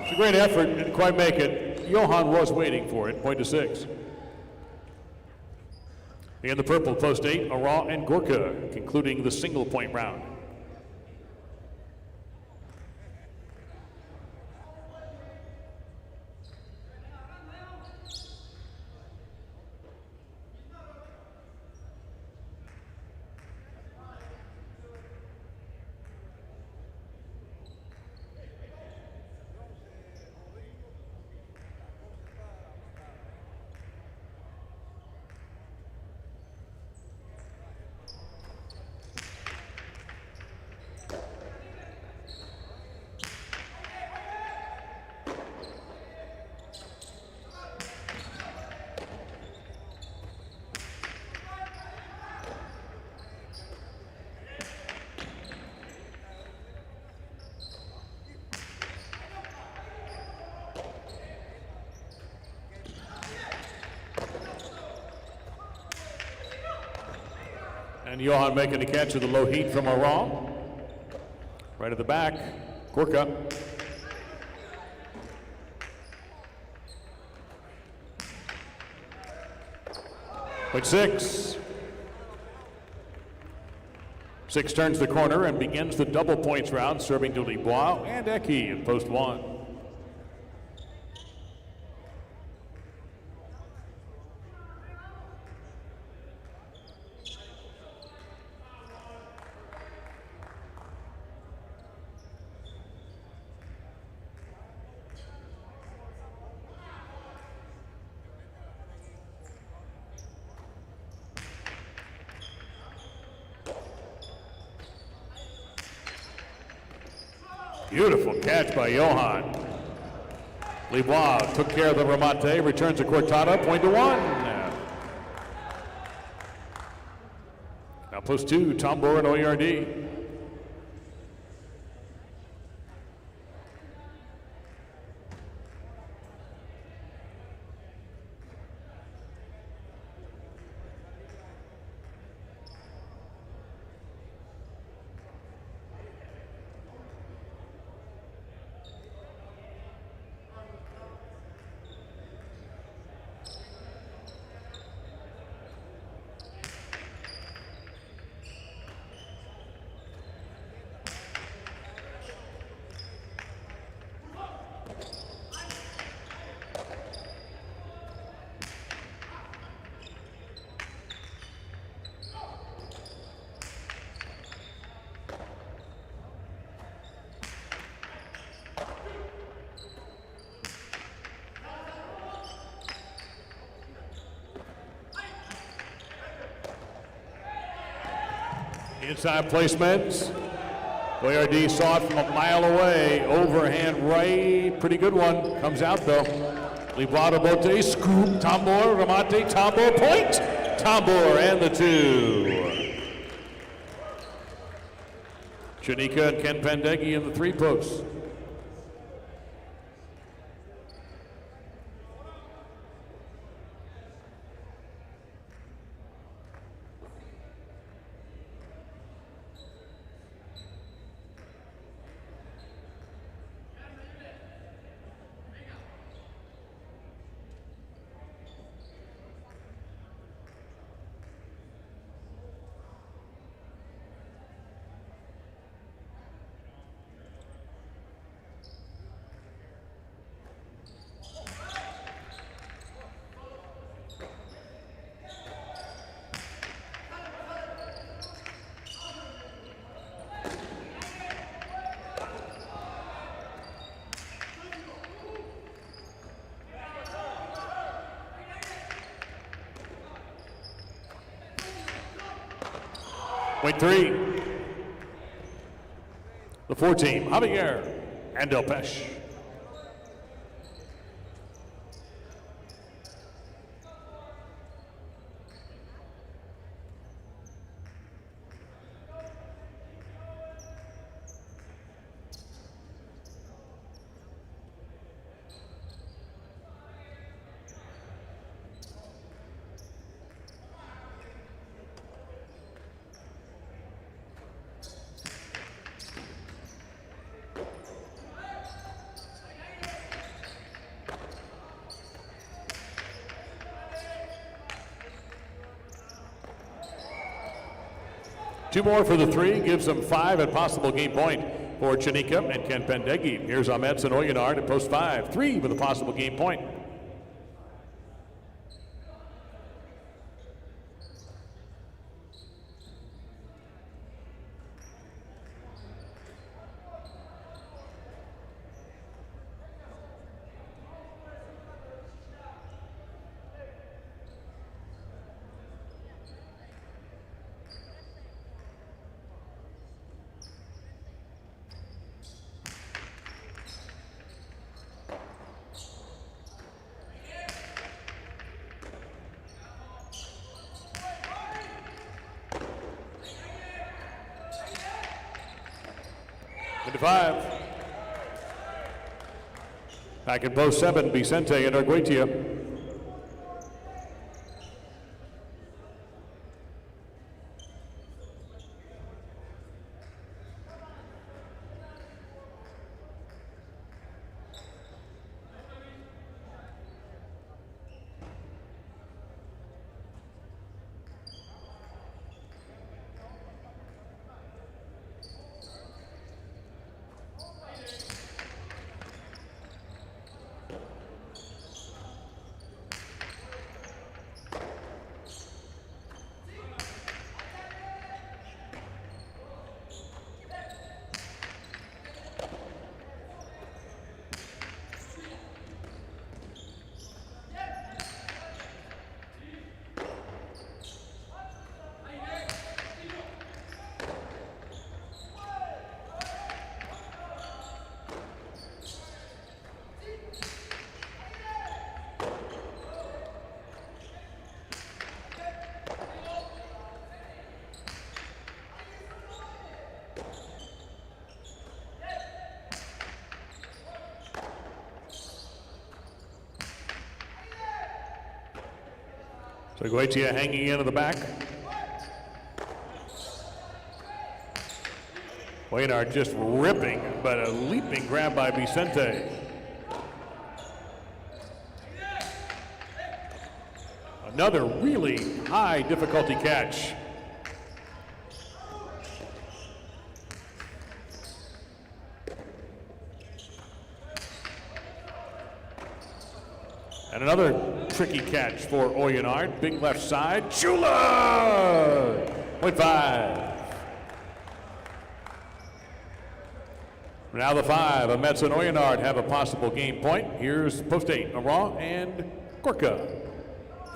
A: It's a great effort, didn't quite make it. Johan was waiting for it, point to 6. In the purple, post 8, Ara and Gorka, concluding the single point round. And Johan making the catch of the low heat from Ara. Right at the back, Gorka. Point 6. 6 turns the corner and begins the double points round, serving to Dubois and Eki in post 1. Beautiful catch by Johan. Lebois took care of the remate, returns to Cortada, point to one. Now +2, Tambor and Oyardi. Inside placement. Oyardi saw it from a mile away. Overhand right. Pretty good one. Comes out though. Lebois Bote, scoop. Tambor, remate, Tambor, point. Tambor and the two. Chanika and Ken Pendeghi in the 3 posts. Point 3. The 4 team, Javier and Delpeche. Two more for the 3, gives them 5 at possible game point for Chanika and Ken Pendeghi. Here's Ahmed Sanoyanard at post 5, 3 with a possible game point. Into 5. Back at post 7, Vicente and Arguetia. Begoitia hanging into the back. Waynard just ripping, but a leaping grab by Vicente. Another really high difficulty catch. And another tricky catch for Oyenard. Big left side. Chula! 0.5. Now the 5 of Metz and Oyenard have a possible game point. Here's post 8, Aran and Gorka.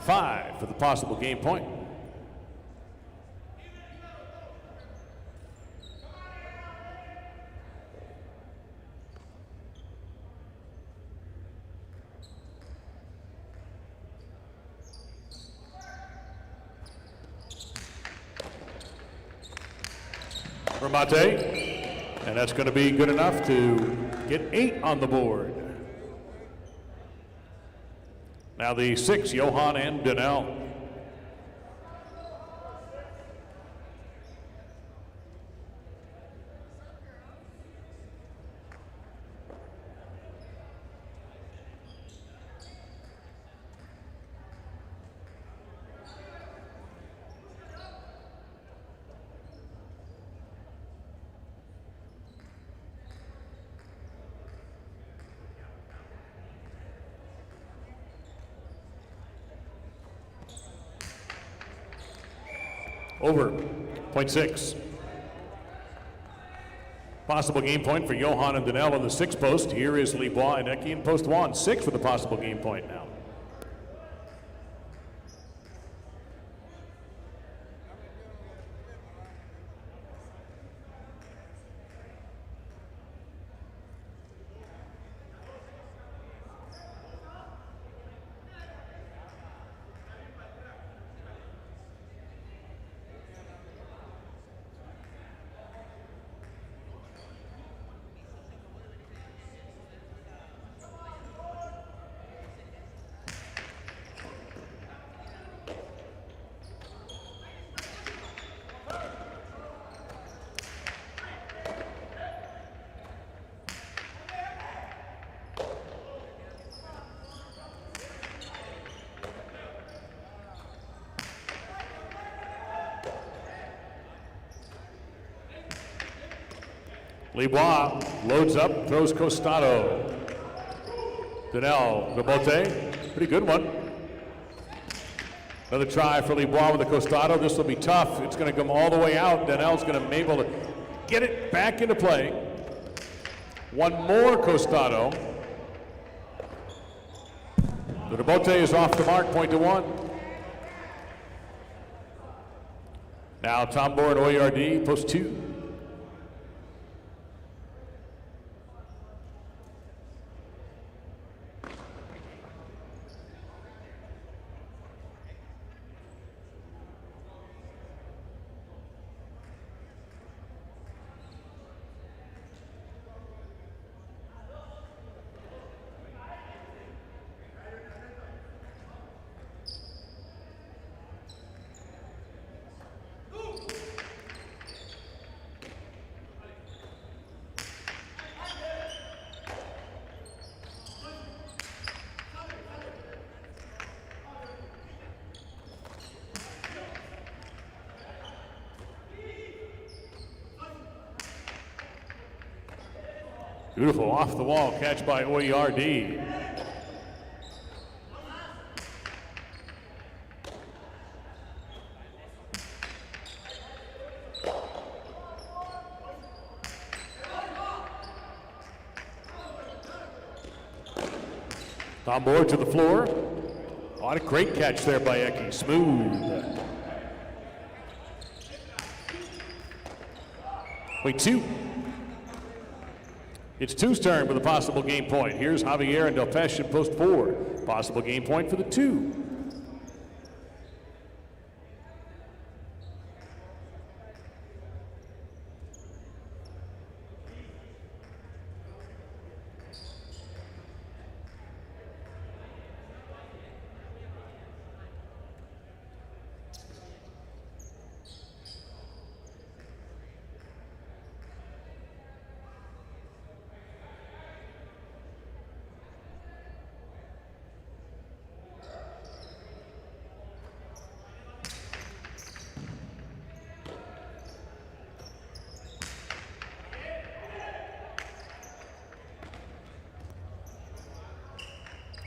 A: 5 for the possible game point. Ramate. And that's going to be good enough to get 8 on the board. Now the 6, Johan and Donnell. Over, 0.6. Possible game point for Johan and Donnell in the 6 post. Here is Lebois and Ecke in post 1. 6 for the possible game point now. Lebois loads up, throws Costado. Donnell, Rabote, pretty good one. Another try for Lebois with the Costado. This will be tough. It's going to come all the way out. Donnell's going to be able to get it back into play. One more Costado. The Rabote is off the mark, 0.1. Now Tombor and Oyard, post 2. Beautiful off the wall catch by Oyard. On board to the floor. What a great catch there by Ecke. Smooth. Wait, 2. It's 2's turn with a possible game point. Here's Javier and Delpeche in post 4. Possible game point for the 2.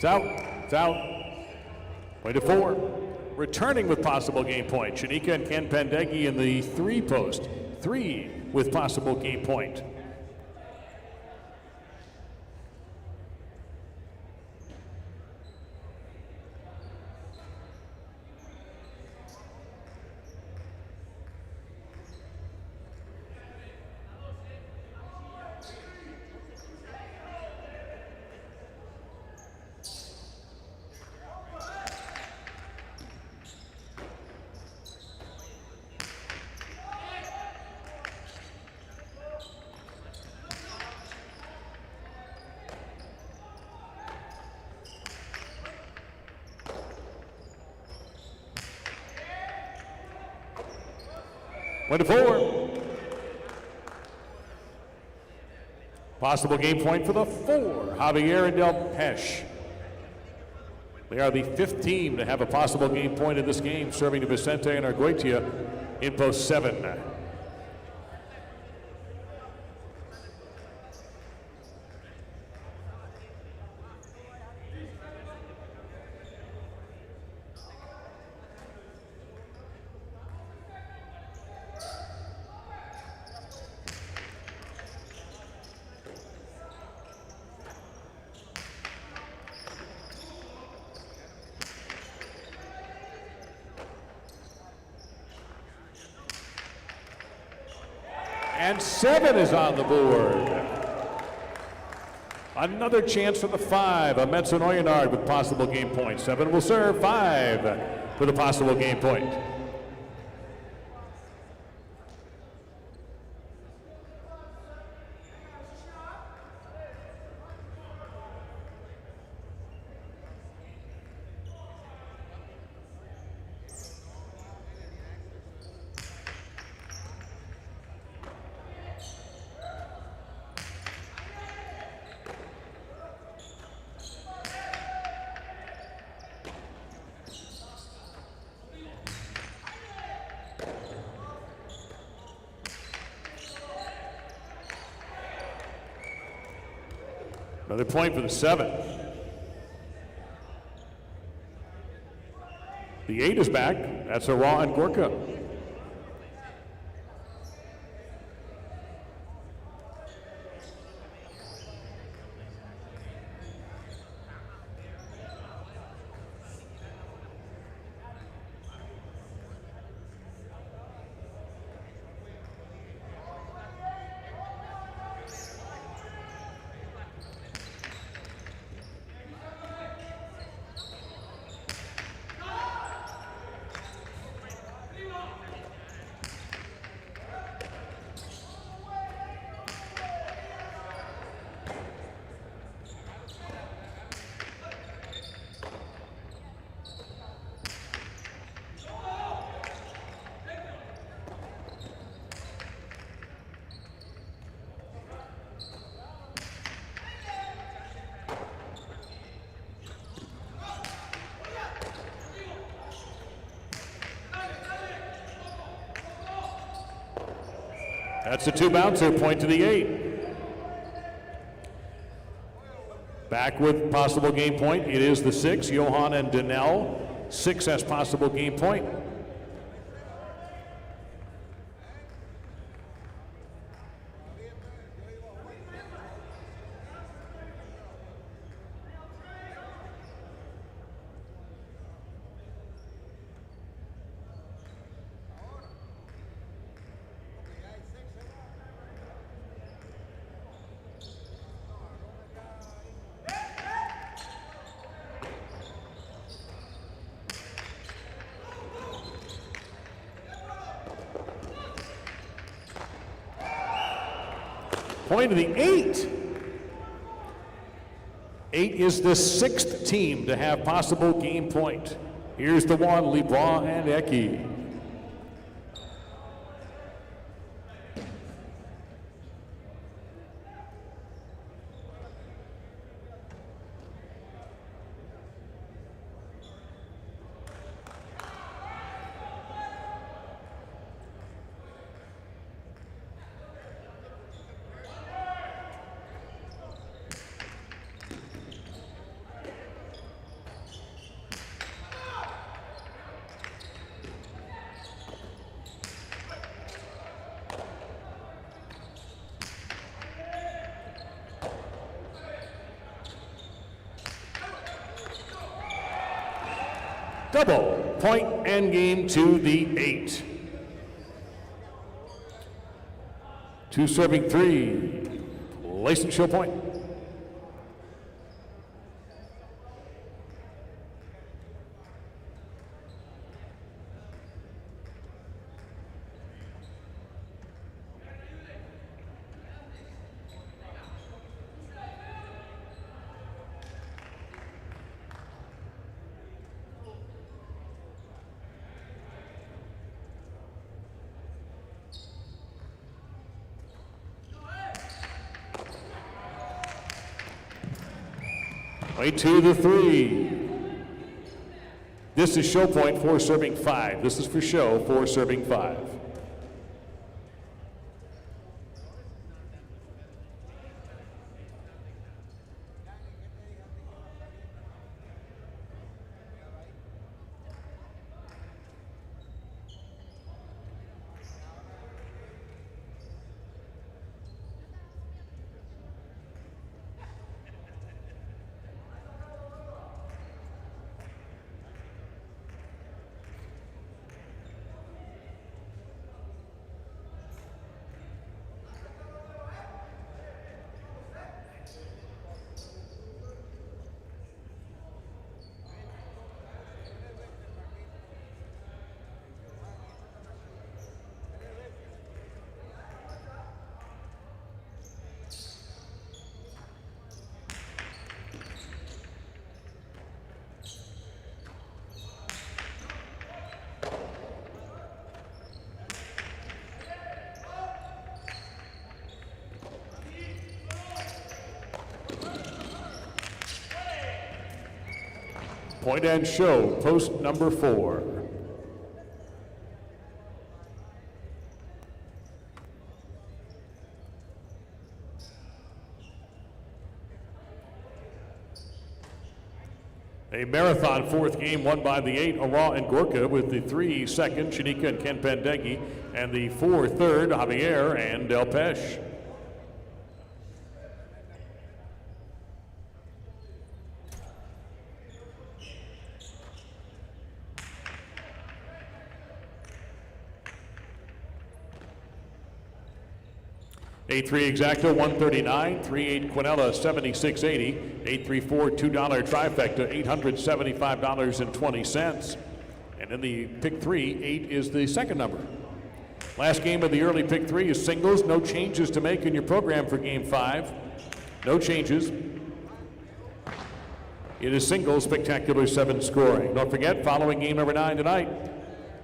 A: It's out. It's out. Point to 4. Returning with possible game point, Shanika and Ken Pendeggi in the 3 post. 3 with possible game point. Point to 4. Possible game point for the 4, Javier and Del Pesh. They are the 5th team to have a possible game point in this game, serving to Vicente and Arguetia in post 7. And 7 is on the board. Another chance for the 5, Metso Neuenard with possible game point. 7 will serve, 5 for the possible game point. Another point for the 7. The 8 is back. That's a Raw and Gorka. That's a 2 bouncer, point to the 8. Back with possible game point, it is the 6, Johan and Donnell. 6 has possible game point. Point to the 8. 8 is the 6th team to have possible game point. Here's the 1, LeBron and Eki. double. Point and game to the 8. 2 serving 3. Place and show point. Play to the 3. This is show point, 4 serving 5. This is for show, 4 serving 5. Point and show, post number 4. A marathon 4th game won by the 8, Aura and Gorka, with the 3 second, Shanika and Ken Pendeghi, and the 4 third, Javier and Del Pesh. A3 Exacta 139, 38 Quinella 76.80, 834 $2 trifecta $875.20. And in the pick 3, 8 is the second number. Last game of the early pick 3 is singles. No changes to make in your program for game 5. No changes. It is singles, spectacular 7 scoring. Don't forget, following game number 9 tonight,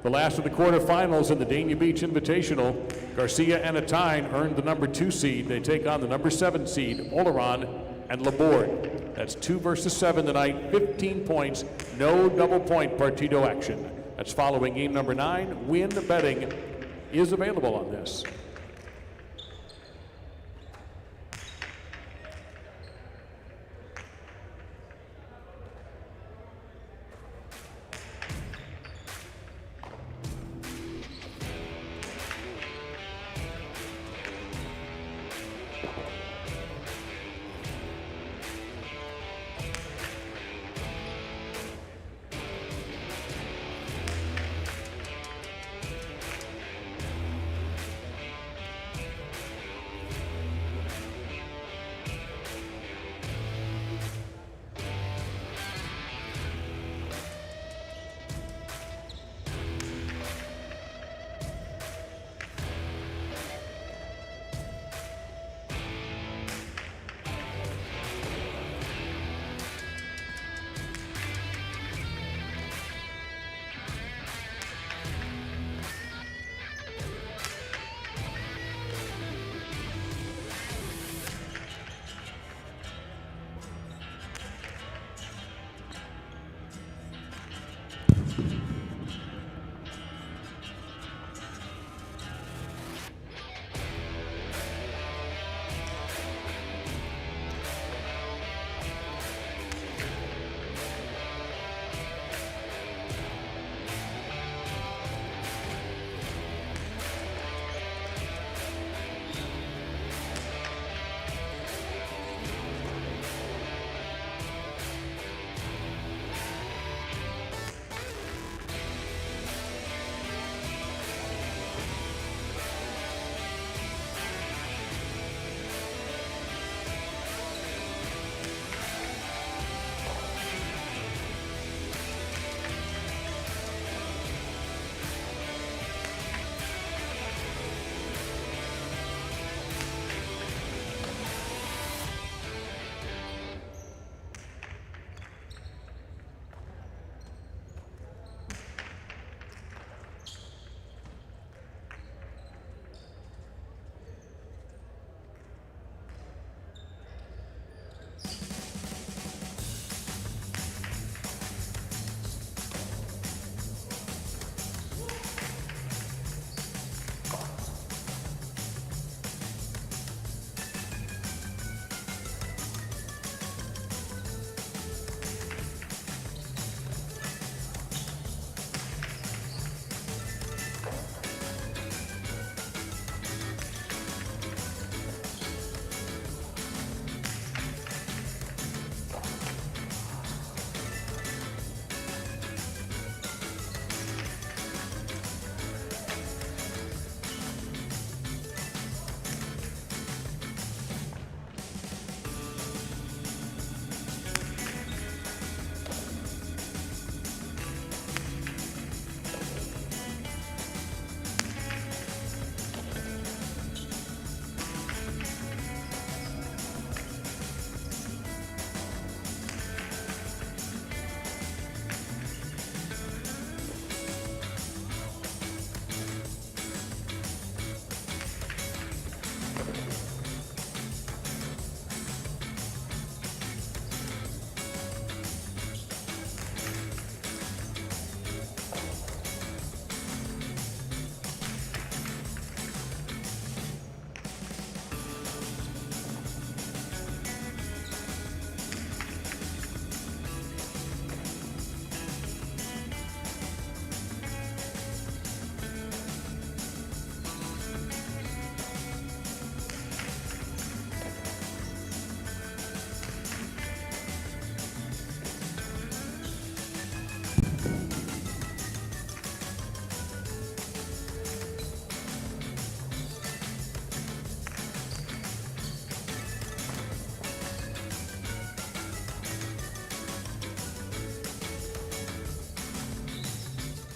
A: the last of the quarterfinals in the Dania Beach Invitational, Garcia and Atine earned the number 2 seed. They take on the number 7 seed, Oleron and Laborde. That's 2 versus 7 tonight, 15 points, no double point partidito action. That's following game number 9. Win betting is available on this.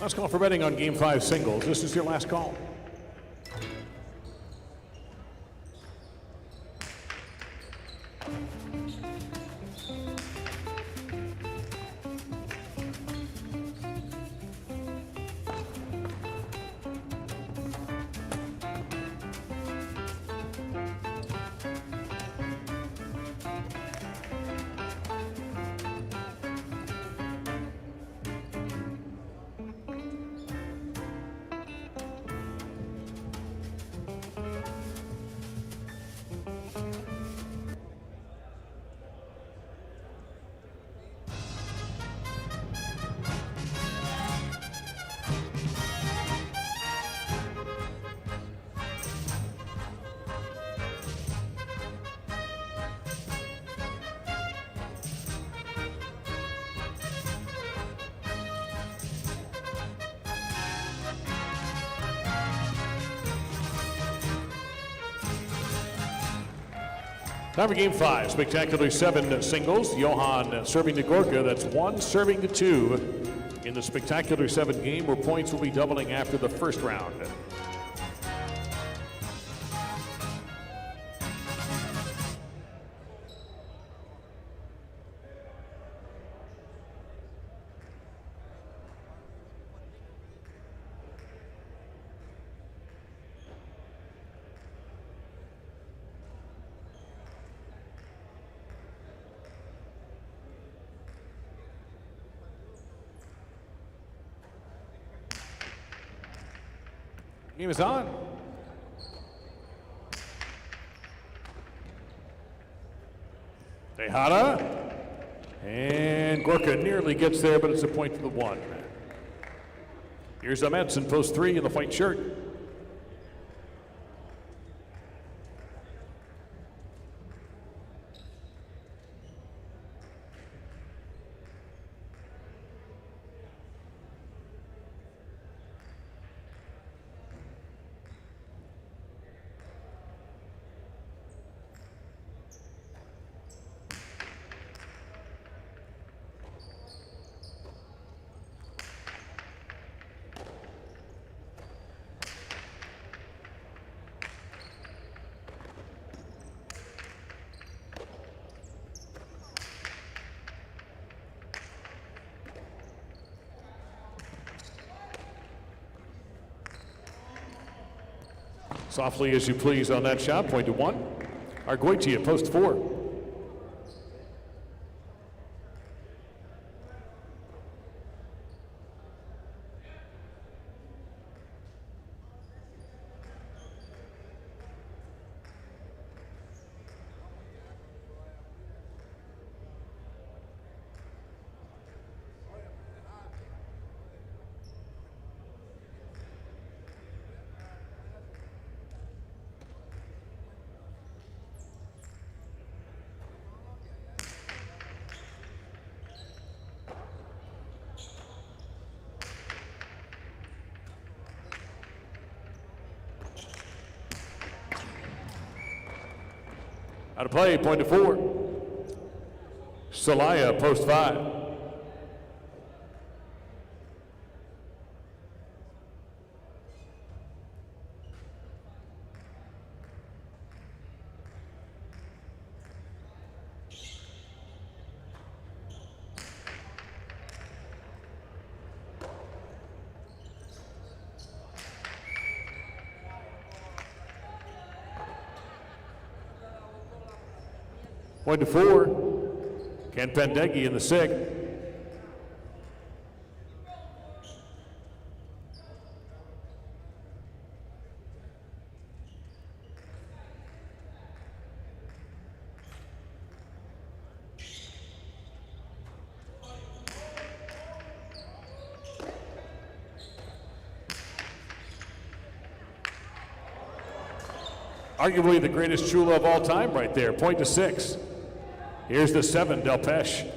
A: Last call for betting on Game 5 singles. This is your last call. Time for Game 5, spectacular 7 singles. Johan serving to Gorka, that's 1 serving to 2 in the spectacular 7 game, where points will be doubling after the first round. Game is on. Tejada. And Gorka nearly gets there, but it's a point to the 1. Here's Amets in post 3 in the white shirt. Softly as you please on that shot, point to 1. Arguitia, post 4. Out of play, point to 4. Celaya, post 5. Point to 4. Ken Pendeghi in the 6th. Arguably the greatest Chula of all time right there, point to 6. Here's the 7, Del Pesh.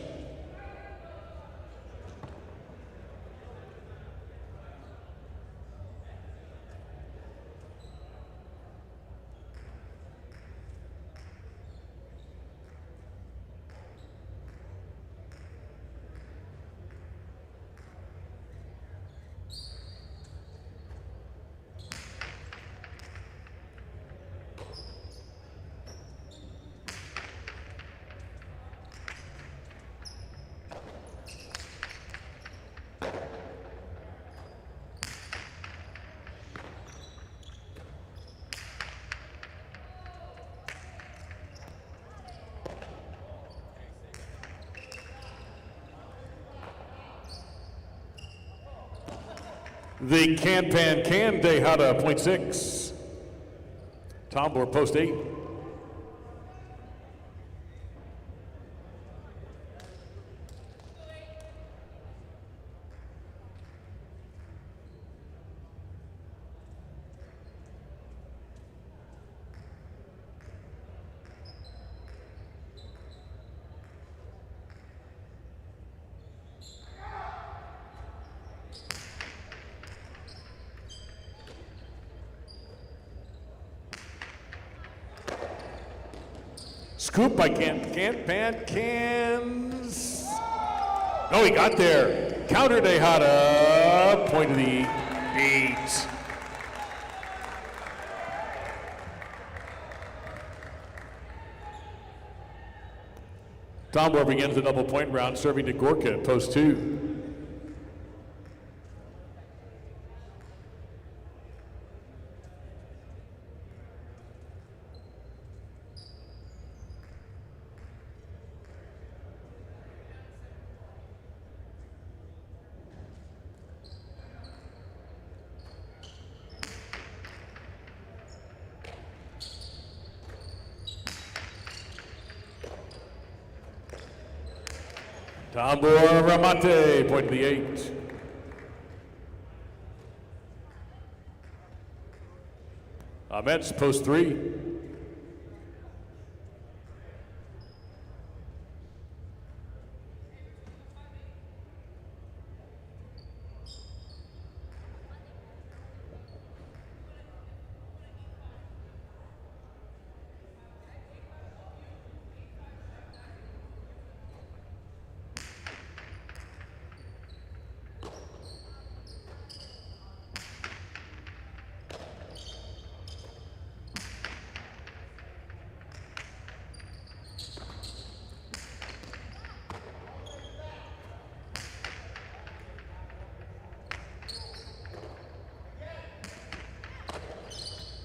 A: The Can Pan Can Tejada, .6. Tombor, post 8. Scoop by Can Pan Cans. Oh, he got there. Counter Tejada, point to the 8. Tombor begins the double point round, serving to Gorka at post 2. Tombor Ramate, point to the 8. Ahmet's post 3.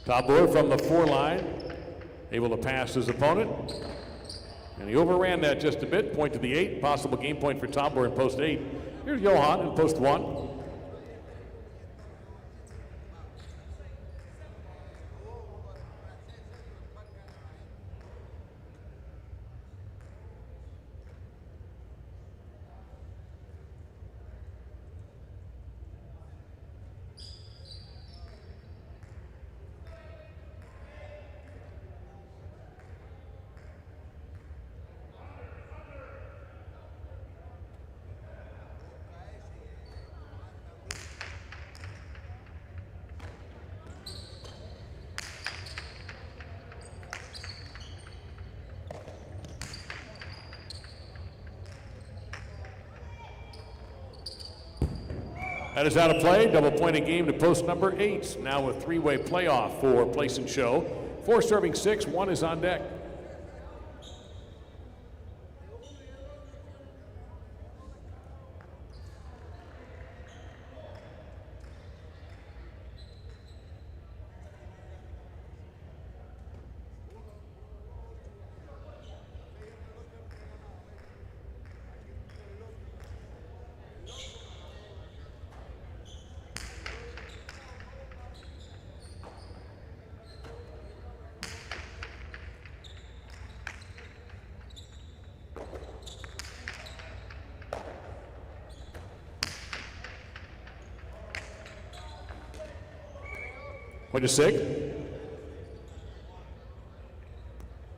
A: Tombor from the 4 line, able to pass his opponent. And he overran that just a bit, point to the 8. Possible game point for Tombor in post 8. Here's Johan in post 1. That is out of play. Double point game to post number 8. Now a 3-way playoff for place and show. 4 serving 6, 1 is on deck. Point to 6.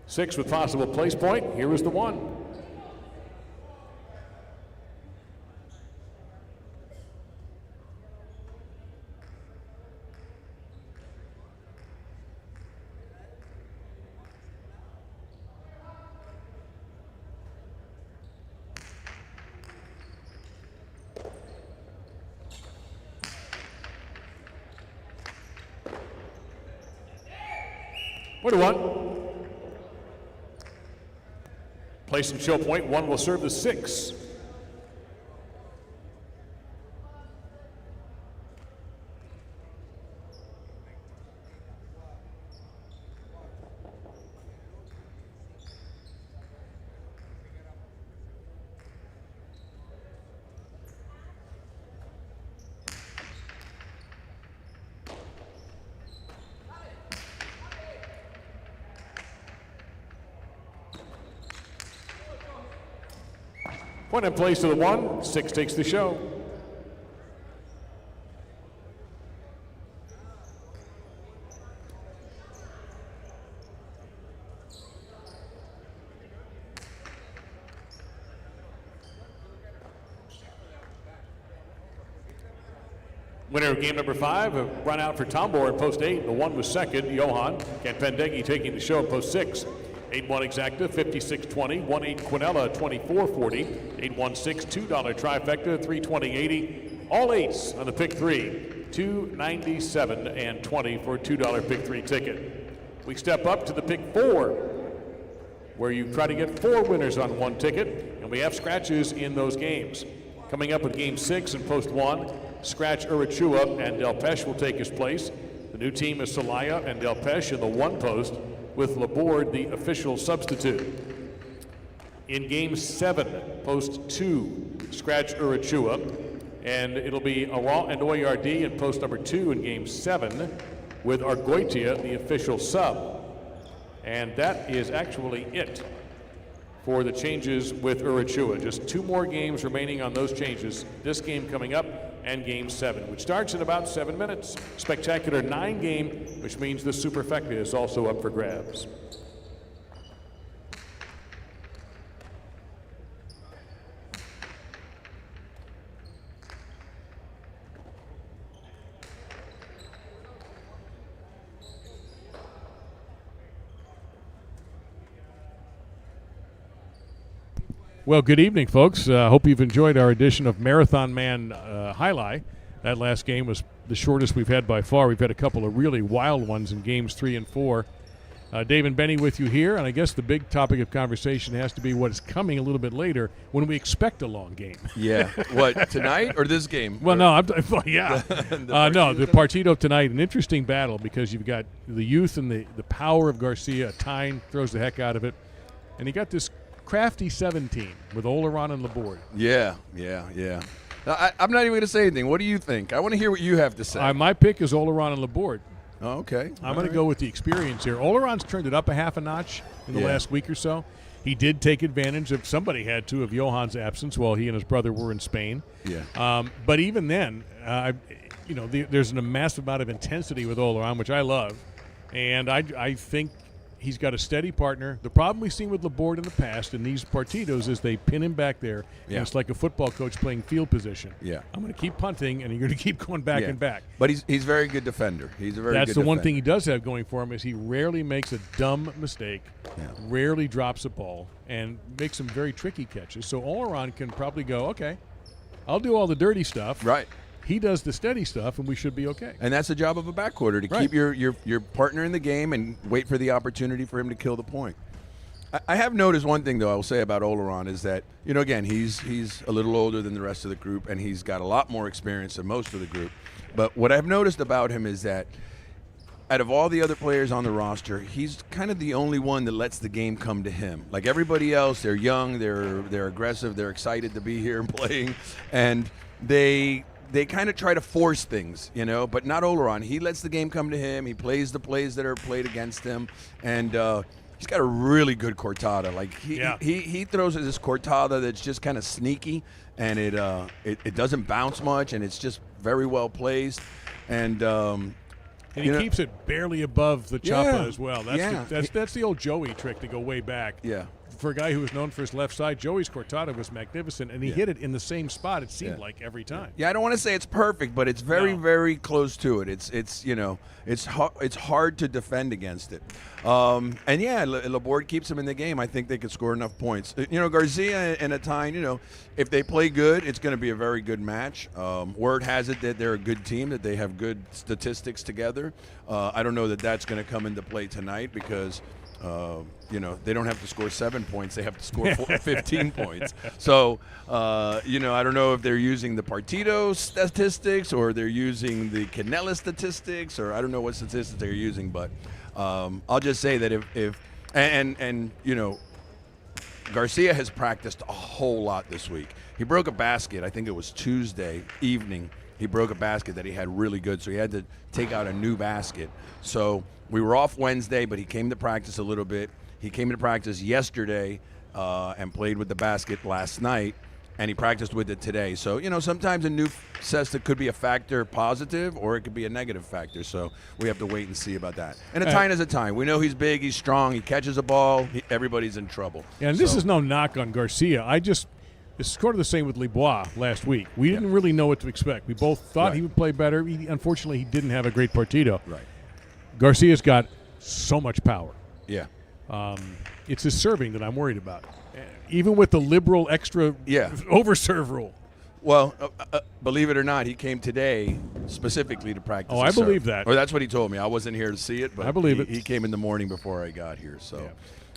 A: 6 with possible place point. Here is the 1. Point to 1. Place and show point. 1 will serve the 6. Point and place to the 1. 6 takes the show. Winner of game number 5, a run out for Tombor in post 8. The 1 was second, Johan. Canpendeghi taking the show in post 6. 8-1 exacta, 56-20. 1-8 Quinella, 24-40. 8-1-6, $2 trifecta, 320-80. All eights on the pick 3. $297 and 20 for a $2 pick 3 ticket. We step up to the pick 4, where you try to get 4 winners on 1 ticket, and we have scratches in those games. Coming up with game 6 in post 1, Scratch Urachua and Del Pesh will take his place. The new team is Celaya and Del Pesh in the 1 post, with Laborde the official substitute. In game 7, post 2, Scratch Urachua, and it'll be Aral and Oyardi in post number 2 in game 7, with Argoitia the official sub. And that is actually it for the changes with Urachua. Just 2 more games remaining on those changes. This game coming up and game 7, which starts in about 7 minutes. Spectacular 9 game, which means the superfecta is also up for grabs. Well, good evening, folks. Hope you've enjoyed our edition of Marathon Man Highlight. That last game was the shortest we've had by far. We've had a couple of really wild ones in games 3 and 4. Dave and Benny with you here, and I guess the big topic of conversation has to be what is coming a little bit later when we expect a long game.
B: Yeah. What, tonight or this game?
A: Well, no, yeah. The Partidito tonight, an interesting battle because you've got the youth and the power of Garcia. Tyne throws the heck out of it. And you got this crafty 17 with Oleron and Laborde.
B: Yeah. I'm not even going to say anything. What do you think? I want to hear what you have to say.
A: My pick is Oleron and Laborde.
B: Oh, okay.
A: I'm going to go with the experience here. Oleron's turned it up a half a notch in the last week or so. He did take advantage of, somebody had to, of Johan's absence while he and his brother were in Spain.
B: Yeah.
A: But even then, there's a massive amount of intensity with Oleron, which I love. And I think he's got a steady partner. The problem we've seen with Laborde in the past in these partidos is they pin him back there, and it's like a football coach playing field position.
B: Yeah.
A: I'm going to keep punting, and you're going to keep going back and back.
B: But he's a very good defender. He's a very good defender.
A: That's the one thing he does have going for him is he rarely makes a dumb mistake, rarely drops a ball, and makes some very tricky catches. So Oleron can probably go, okay, I'll do all the dirty stuff.
B: Right.
A: He does the steady stuff, and we should be okay.
B: And that's the job of a backquarter, to keep your partner in the game and wait for the opportunity for him to kill the point. I have noticed one thing, though, I will say about Oleron is that, again, he's a little older than the rest of the group, and he's got a lot more experience than most of the group. But what I've noticed about him is that out of all the other players on the roster, he's kind of the only one that lets the game come to him. Like everybody else, they're young, they're aggressive, they're excited to be here and playing, and they kind of try to force things, but not Oleron. He lets the game come to him. He plays the plays that are played against him, and he's got a really good cortada. Like he throws this cortada that's just kind of sneaky, and it doesn't bounce much, and it's just very well placed, and
A: he keeps it barely above the choppa as well. That's the old Joey trick to go way back.
B: Yeah.
A: For a guy who was known for his left side, Joey's cortada was magnificent, and he hit it in the same spot, it seemed like, every time.
B: Yeah, I don't want to say it's perfect, but it's very, very close to it. It's hard to defend against it. Laborde keeps him in the game. I think they could score enough points. Garcia and Tyne, if they play good, it's going to be a very good match. Word has it that they're a good team, that they have good statistics together. I don't know that that's going to come into play tonight because they don't have to score 7 points. They have to score 15 points. So, I don't know if they're using the Partidito statistics or they're using the Canella statistics, or I don't know what statistics they're using. But I'll just say that if Garcia has practiced a whole lot this week. He broke a basket. I think it was Tuesday evening. He broke a basket that he had really good, so he had to take out a new basket. So we were off Wednesday, but he came to practice a little bit. He came to practice yesterday and played with the basket last night. and he practiced with it today. So, sometimes a new cesta could be a factor positive or it could be a negative factor. So we have to wait and see about that. And a tine is a tine. We know he's big, he's strong, he catches a ball, everybody's in trouble.
C: Yeah, and this is no knock on Garcia. It's sort of the same with Lebois last week. We didn't really know what to expect. We both thought he would play better. Unfortunately, he didn't have a great partito.
B: Right.
C: Garcia's got so much power.
B: Yeah.
C: It's his serving that I'm worried about. Even with the liberal extra overserve rule.
B: Well, believe it or not, he came today specifically to practice.
C: Oh, I believe that.
B: Or that's what he told me. I wasn't here to see it, but
C: I believe it.
B: He came in the morning before I got here. So,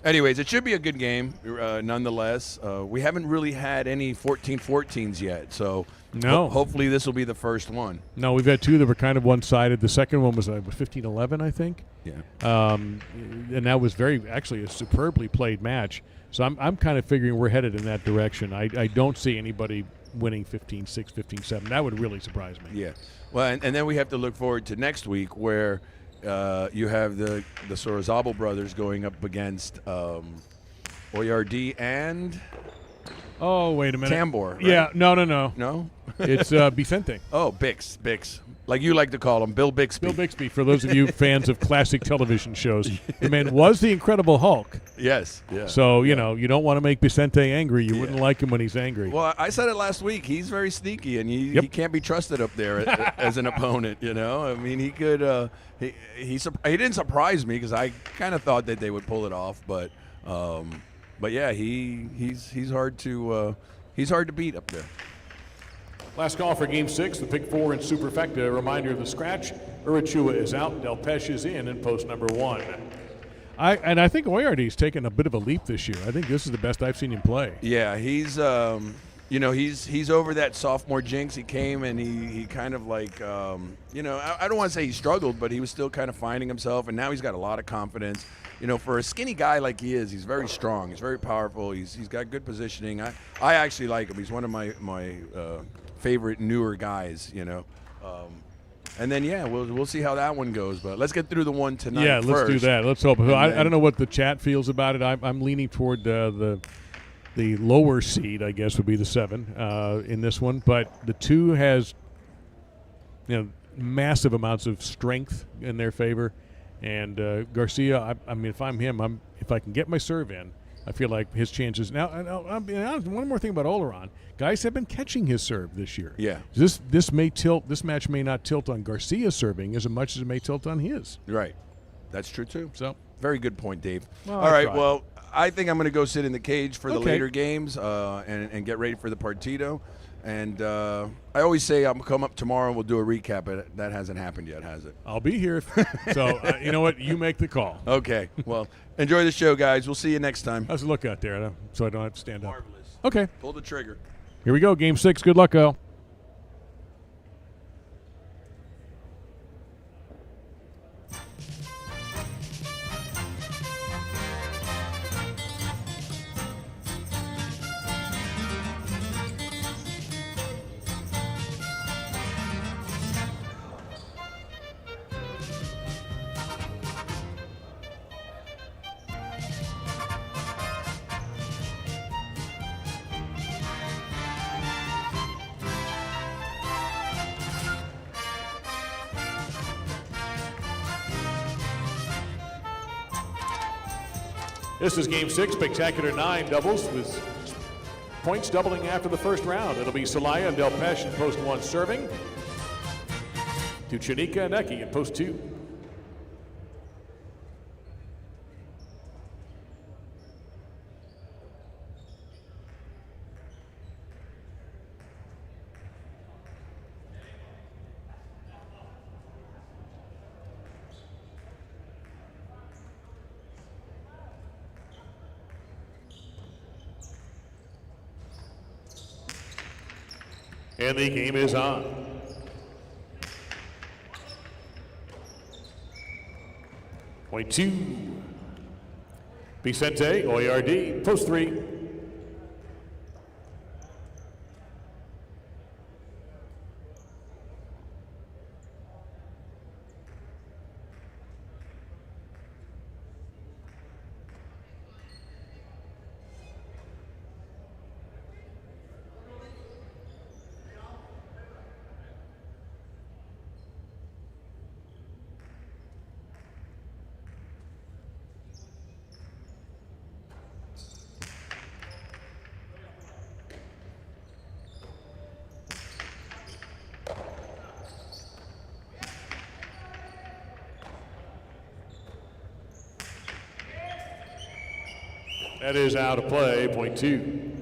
B: anyways, it should be a good game nonetheless. We haven't really had any 14-14s yet, so hopefully this will be the first one.
C: No, we've had two that were kind of one-sided. The second one was 15-11, I think.
B: Yeah.
C: And that was actually a superbly played match. So I'm kind of figuring we're headed in that direction. I don't see anybody winning 15-6, 15-7. That would really surprise me.
B: Yeah. Well, and then we have to look forward to next week where you have the Sorozabal brothers going up against Oyardi and
C: wait a minute.
B: Tambor. Right?
C: Yeah, no.
B: No?
C: It's Vicente.
B: Oh, Bix. Like you like to call him, Bill Bixby.
C: Bill Bixby, for those of you fans of classic television shows. The man was the Incredible Hulk.
B: Yes. Yeah.
C: So, you don't want to make Vicente angry. You wouldn't like him when he's angry.
B: Well, I said it last week. He's very sneaky, and he can't be trusted up there as an opponent, I mean, he could he didn't surprise me because I kind of thought that they would pull it off, but yeah, he's hard to beat up there.
A: Last call for Game 6, the pick 4 in Superfecta. A reminder of the scratch. Urachua is out, Del Pesh is in post number 1.
C: I think Oyardi's taken a bit of a leap this year. I think this is the best I've seen him play.
B: Yeah, he's he's over that sophomore jinx. He came and he kind of like I don't want to say he struggled, but he was still kind of finding himself, and now he's got a lot of confidence. For a skinny guy like he is, he's very strong. He's very powerful. He's got good positioning. I actually like him. He's one of my favorite newer guys, and then we'll see how that one goes. But let's get through the one tonight.
C: Yeah, let's
B: first.
C: do that. Let's hope. I don't know what the chat feels about it. I'm leaning toward the lower seed, I guess, would be the 7 in this one. But the 2 has massive amounts of strength in their favor, and Garcia. I mean, if I'm him, if I can get my serve in, I feel like his chances. Now, one more thing about Oleron. Guys have been catching his serve this year.
B: Yeah.
C: This may tilt. This match may not tilt on Garcia serving as much as it may tilt on his.
B: Right. That's true, too.
C: So,
B: very good point, Dave.
C: Well,
B: all right, well, I think I'm going to go sit in the cage for the
C: Okay.
B: later games and get ready for the partito. And I always say I'm come up tomorrow and we'll do a recap, but that hasn't happened yet, has it?
C: I'll be here. So, you know what? You make the call.
B: Okay. Well, enjoy the show, guys. We'll see you next time.
C: How's the look out there, so I don't have to stand up?
B: Marvelous.
C: Okay.
B: Pull the trigger.
C: Here we go. Game 6. Good luck, Al.
A: This is Game 6, spectacular 9 doubles with points doubling after the first round. It'll be Celaya and Del Pesh in post 1 serving to Chanika and Eki in post 2. And the game is on. Point 2. Vicente Oyardi, post 3. That is out of play, point two.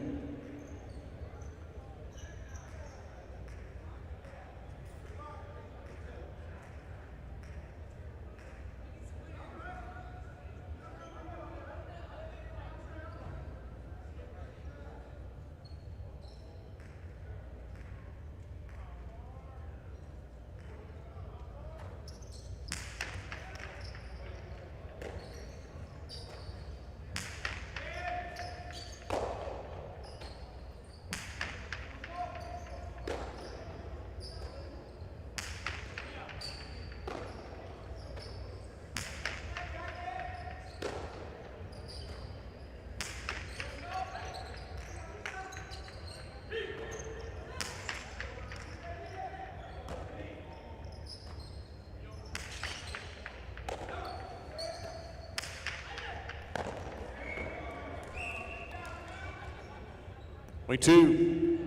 A: Point two.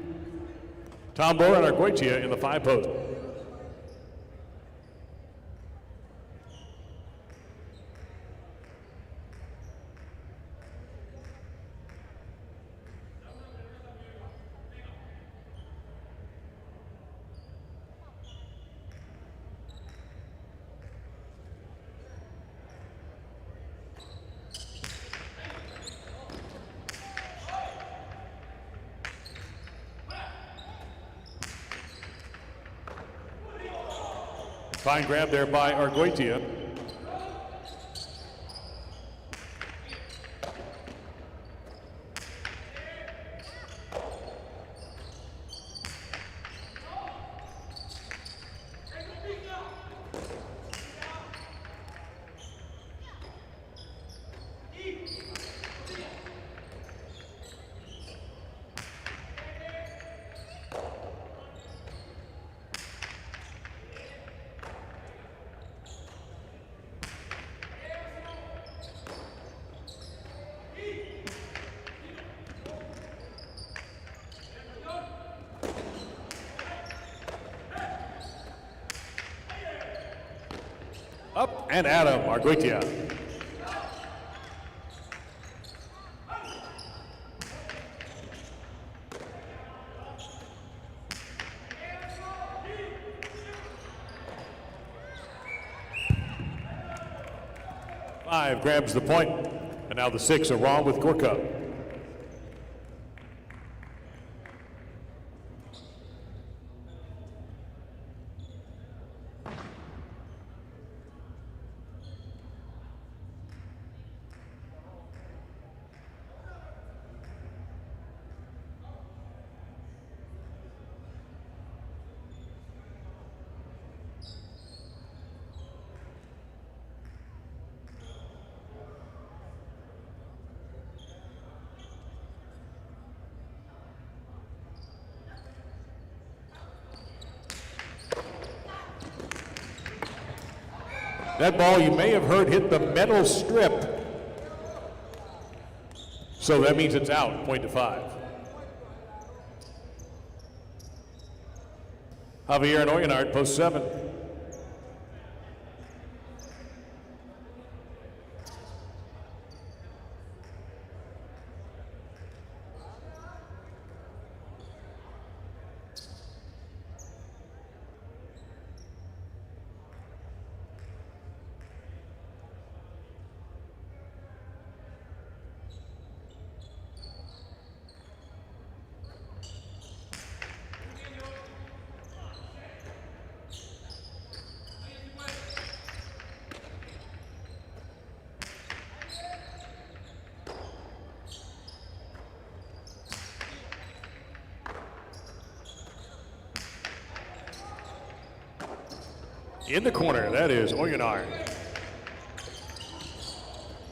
A: Tom Bohr and Arguitia in the 5 post. Fine grab there by Arguitia. Up and Adam Arguitia. Five grabs the point, and now the 6 are wrong with Gorka. That ball you may have heard hit the metal strip. So that means it's out, point to 5. Javier and Oyonard, post 7. In the corner, that is Oyonard.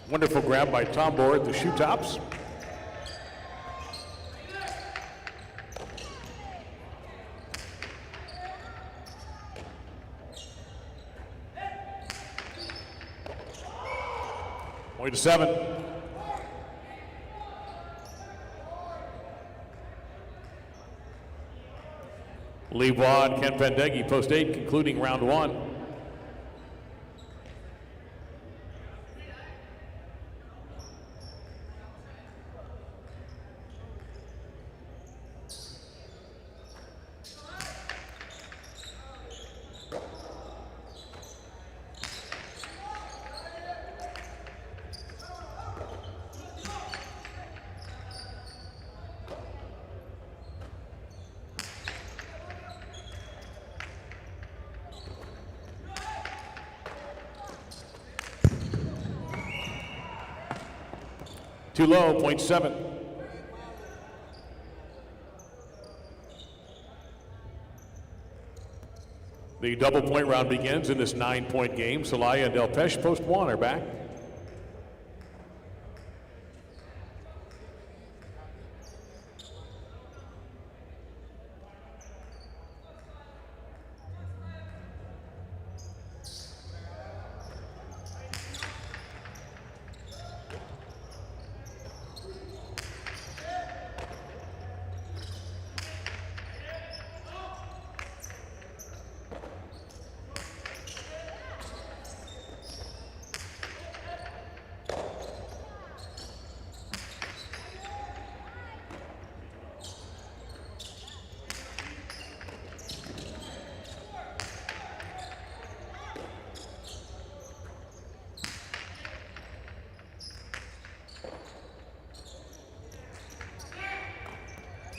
A: Wonderful grab by Tom Bohr at the shoe tops. Point to 7. Lee Bois, Ken Pendeghi, post 8, concluding round 1. Too low, point 7. The double point round begins in this 9-point game. Celaya and Del Pesh post 1 are back.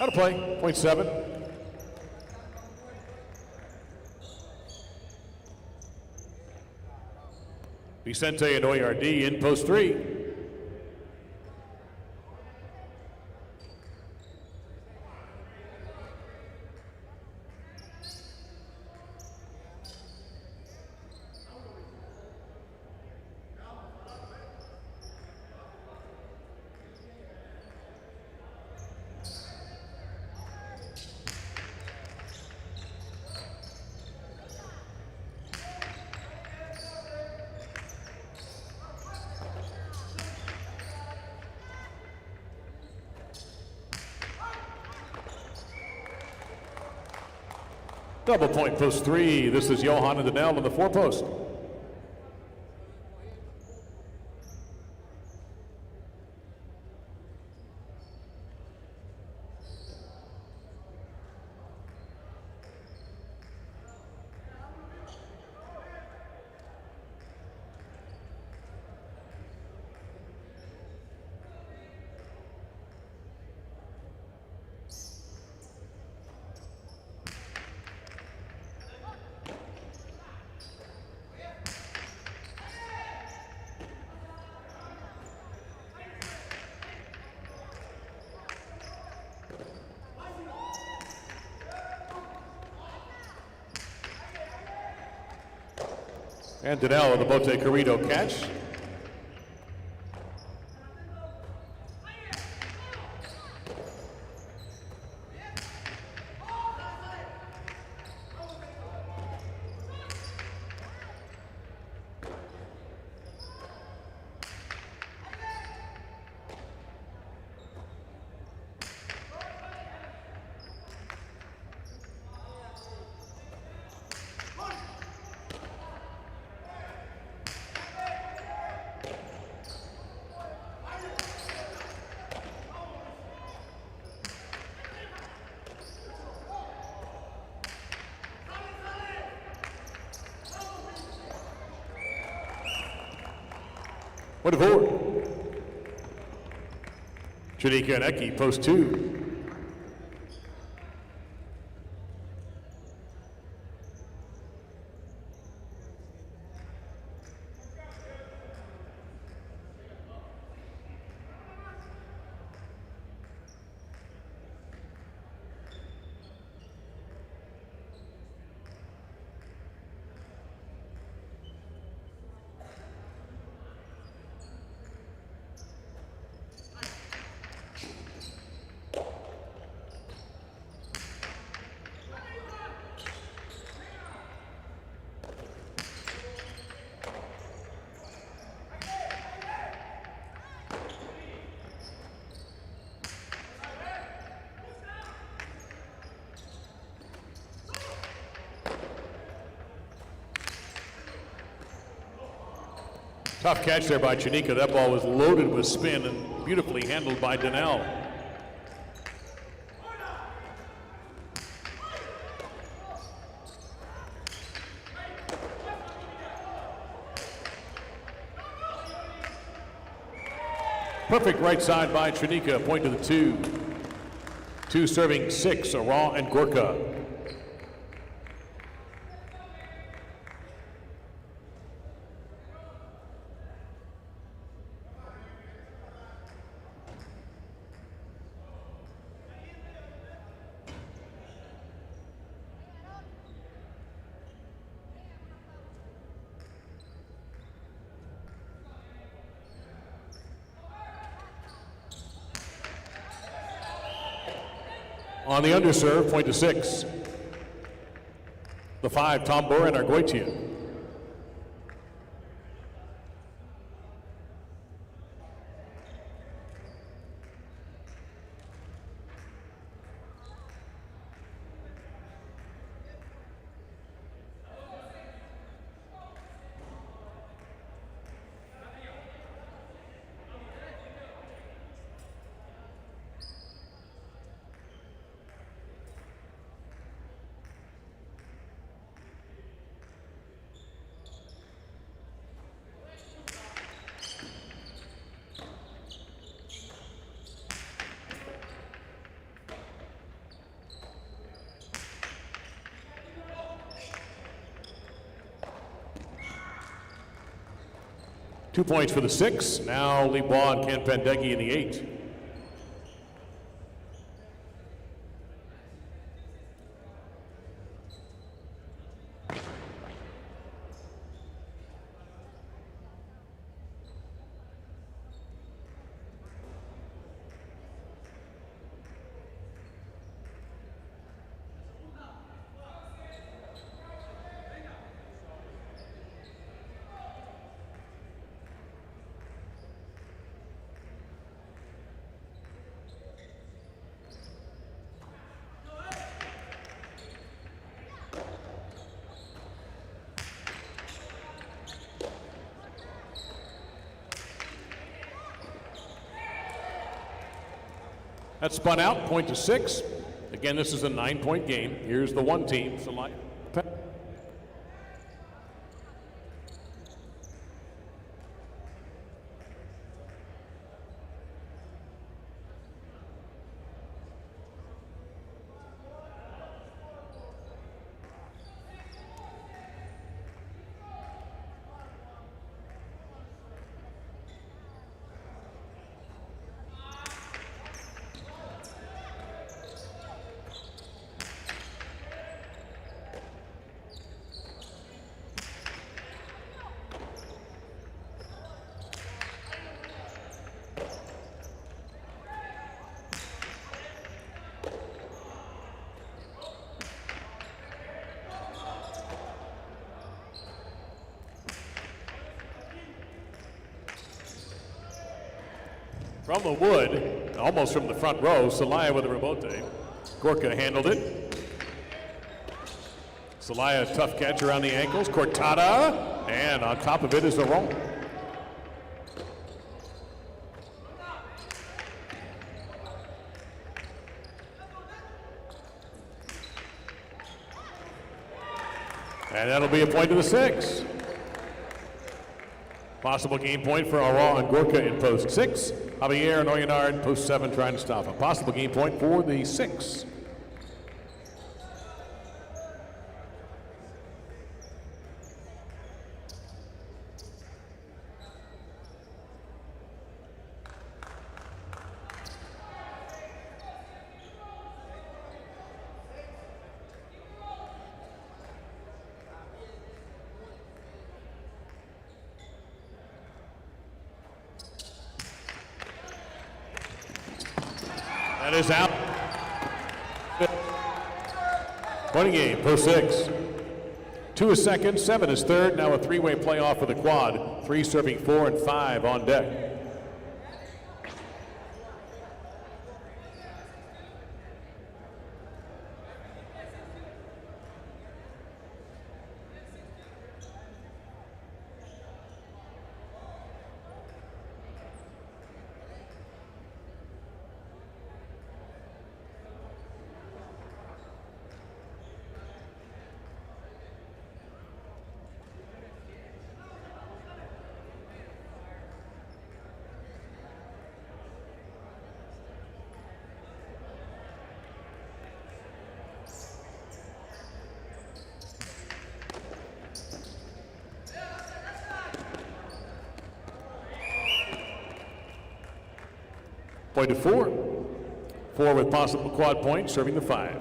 A: Out of play, point 7. Vicente and Oyardi in post 3. Double point post 3. This is Johan and Danell on the 4 post. And Danell with the Bote Carrito catch. What a forward. Janika and Eki, post 2. Tough catch there by Chanika. That ball was loaded with spin and beautifully handled by Danell. Perfect right side by Chanika. Point to the 2. 2 serving 6, Raw and Gorka. On the underserve, point to 6. The 5, Tom Burr and Argoitia. Two points for the 6. Now Lee Bois and Ken Pendeggi in the 8. That's spun out, point to 6. Again, this is a 9-point game. Here's the 1 team. From the wood, almost from the front row, Celaya with a rebote. Gorka handled it. Celaya, tough catch around the ankles. Cortada, and on top of it is the roll. And that'll be a point to the 6. Possible game point for Aura and Gorka in post 6. Javier and Oyenard post 7 trying to stop him. Possible game point for the 6. That is out. Point game, post 6. 2 is second, 7 is third. Now a 3-way playoff for the quad. 3 serving 4 and 5 on deck. Point to 4. 4 with possible quad point, serving the 5.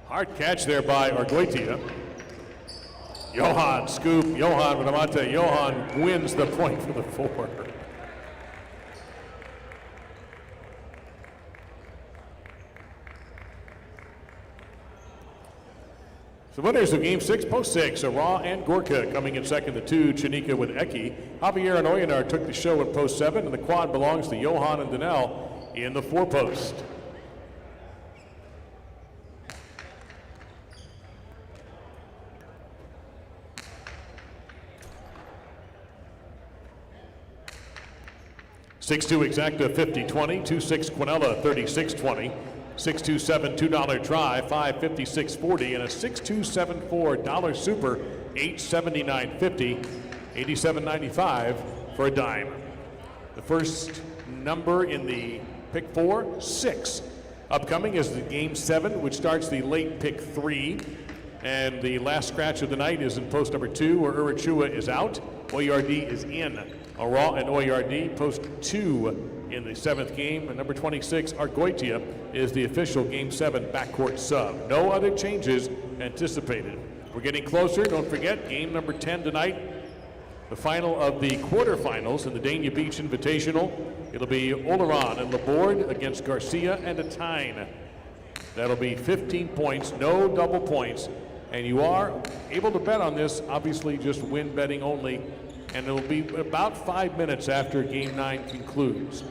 A: Hard catch there by Arguitia. Johan scoop. Johan Vinamante. Johan wins the point for the 4. The winners of Game 6, Post 6, Ara and Gorka coming in second, the 2, Chanika with Eki. Javier and Oyanar took the show in Post 7, and the quad belongs to Johan and Donnell in the 4-post. (6-2 exacta 50-20, 2-6 Quinella 36-20. 6-2-7 $2 try 556.40 and a 6-2-7-4 dollar super 879.50 87.95 for a dime. The first number in the pick 4, 6. Upcoming is the Game 7, which starts the late pick 3, and the last scratch of the night is in post number 2, where Urachua is out. Oyard is in. Ara and Oyard, post 2 in the 7th game, and number 26, Arguitia, is the official Game 7 backcourt sub. No other changes anticipated. We're getting closer. Don't forget, game number 10 tonight, the final of the quarterfinals in the Dania Beach Invitational. It'll be Oleron and Laborde against Garcia and Atine. That'll be 15 points, no double points, and you are able to bet on this, obviously just win betting only, and it'll be about 5 minutes after Game 9 concludes.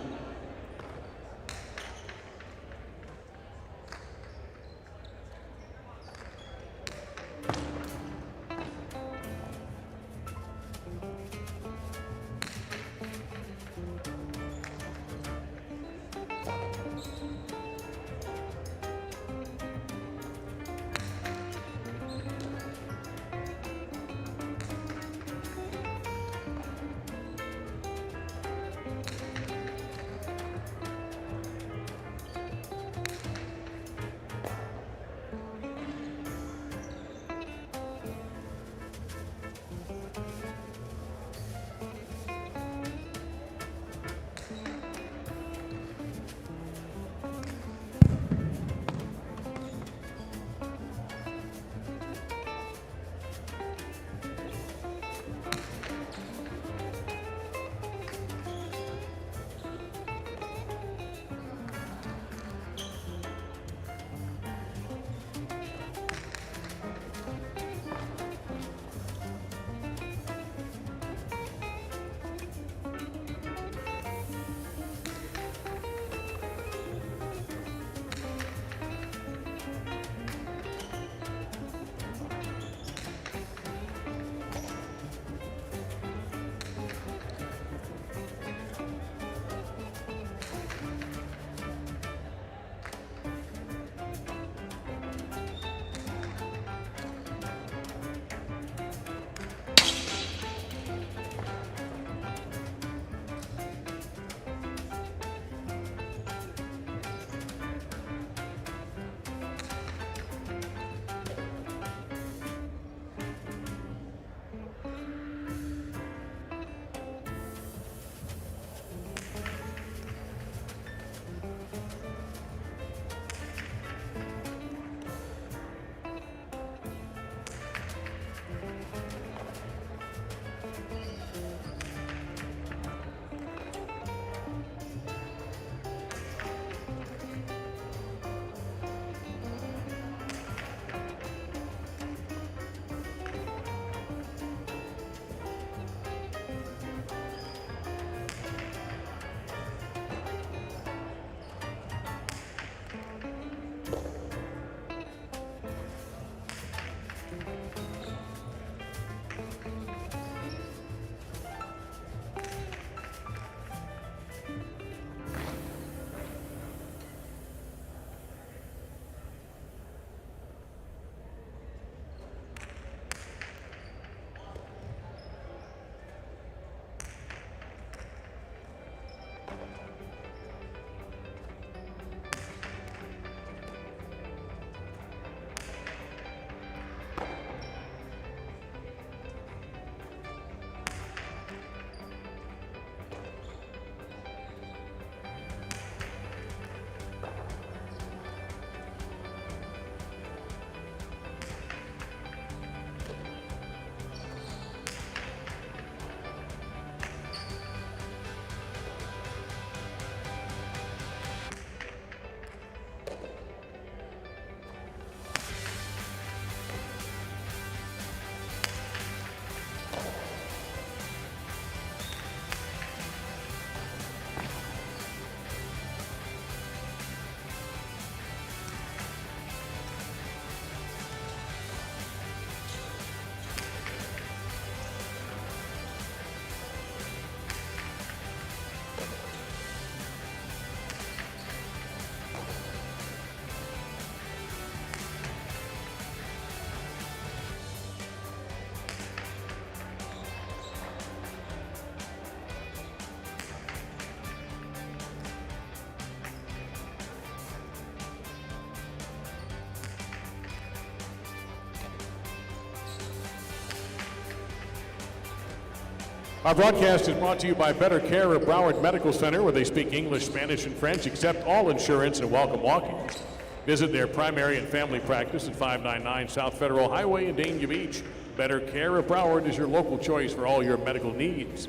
A: Our broadcast is brought to you by Better Care of Broward Medical Center, where they speak English, Spanish, and French, accept all insurance, and welcome walk-ins. Visit their primary and family practice at 599 South Federal Highway in Dania Beach. Better Care of Broward is your local choice for all your medical needs.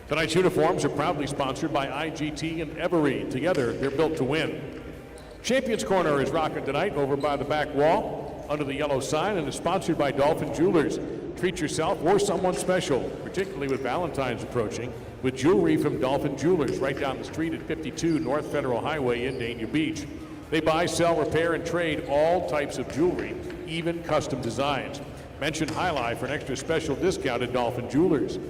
A: Tonight's uniforms are proudly sponsored by IGT and Every. Together, they're built to win. Champions Corner is rocking tonight over by the back wall under the yellow sign and is sponsored by Dolphin Jewelers. Treat yourself or someone special, particularly with Valentine's approaching, with jewelry from Dolphin Jewelers right down the street at 52 North Federal Highway in Dania Beach. They buy, sell, repair, and trade all types of jewelry, even custom designs. Mention Highlight for an extra special discount at Dolphin Jewelers.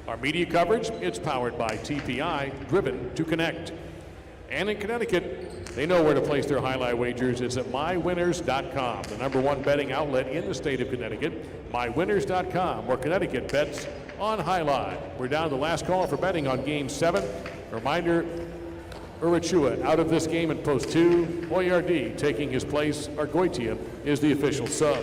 A: Our media coverage, it's powered by TPI, driven to connect. And in Connecticut, they know where to place their highlight wagers. It's at mywinners.com, the #1 betting outlet in the state of Connecticut. Mywinners.com, where Connecticut bets on highlight. We're down to the last call for betting on Game 7. Reminder, Urachua out of this game in Post 2. Oyard taking his place. Argoitia is the official sub.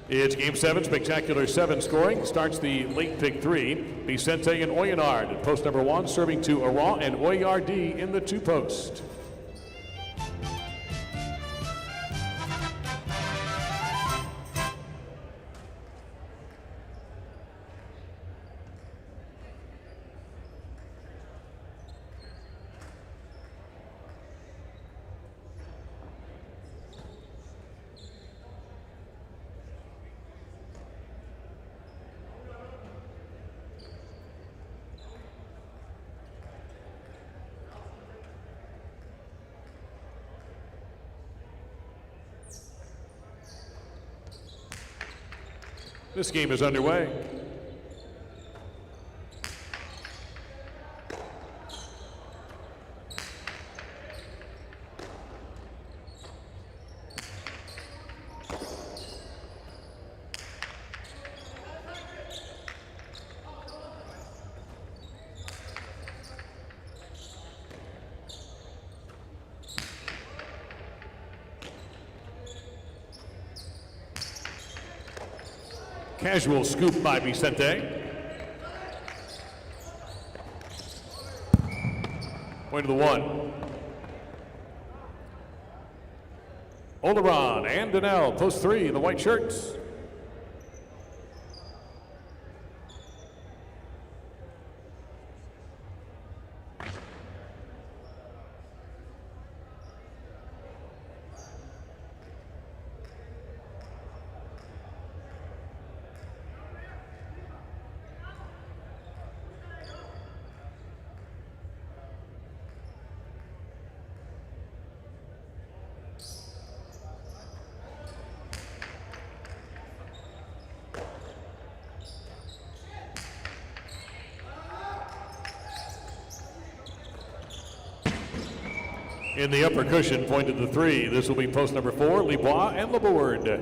A: It's Game 7, spectacular 7 scoring. Starts the late pick 3. Vicente and Oyenard at post #1, serving to Ara and Oyardi in the 2 post. This game is underway. Casual scoop by Vicente. Point to the 1. Oleron and Donnell, post 3, the white shirts. In the upper cushion, point to the 3. This will be post number 4, Libois and Laborde.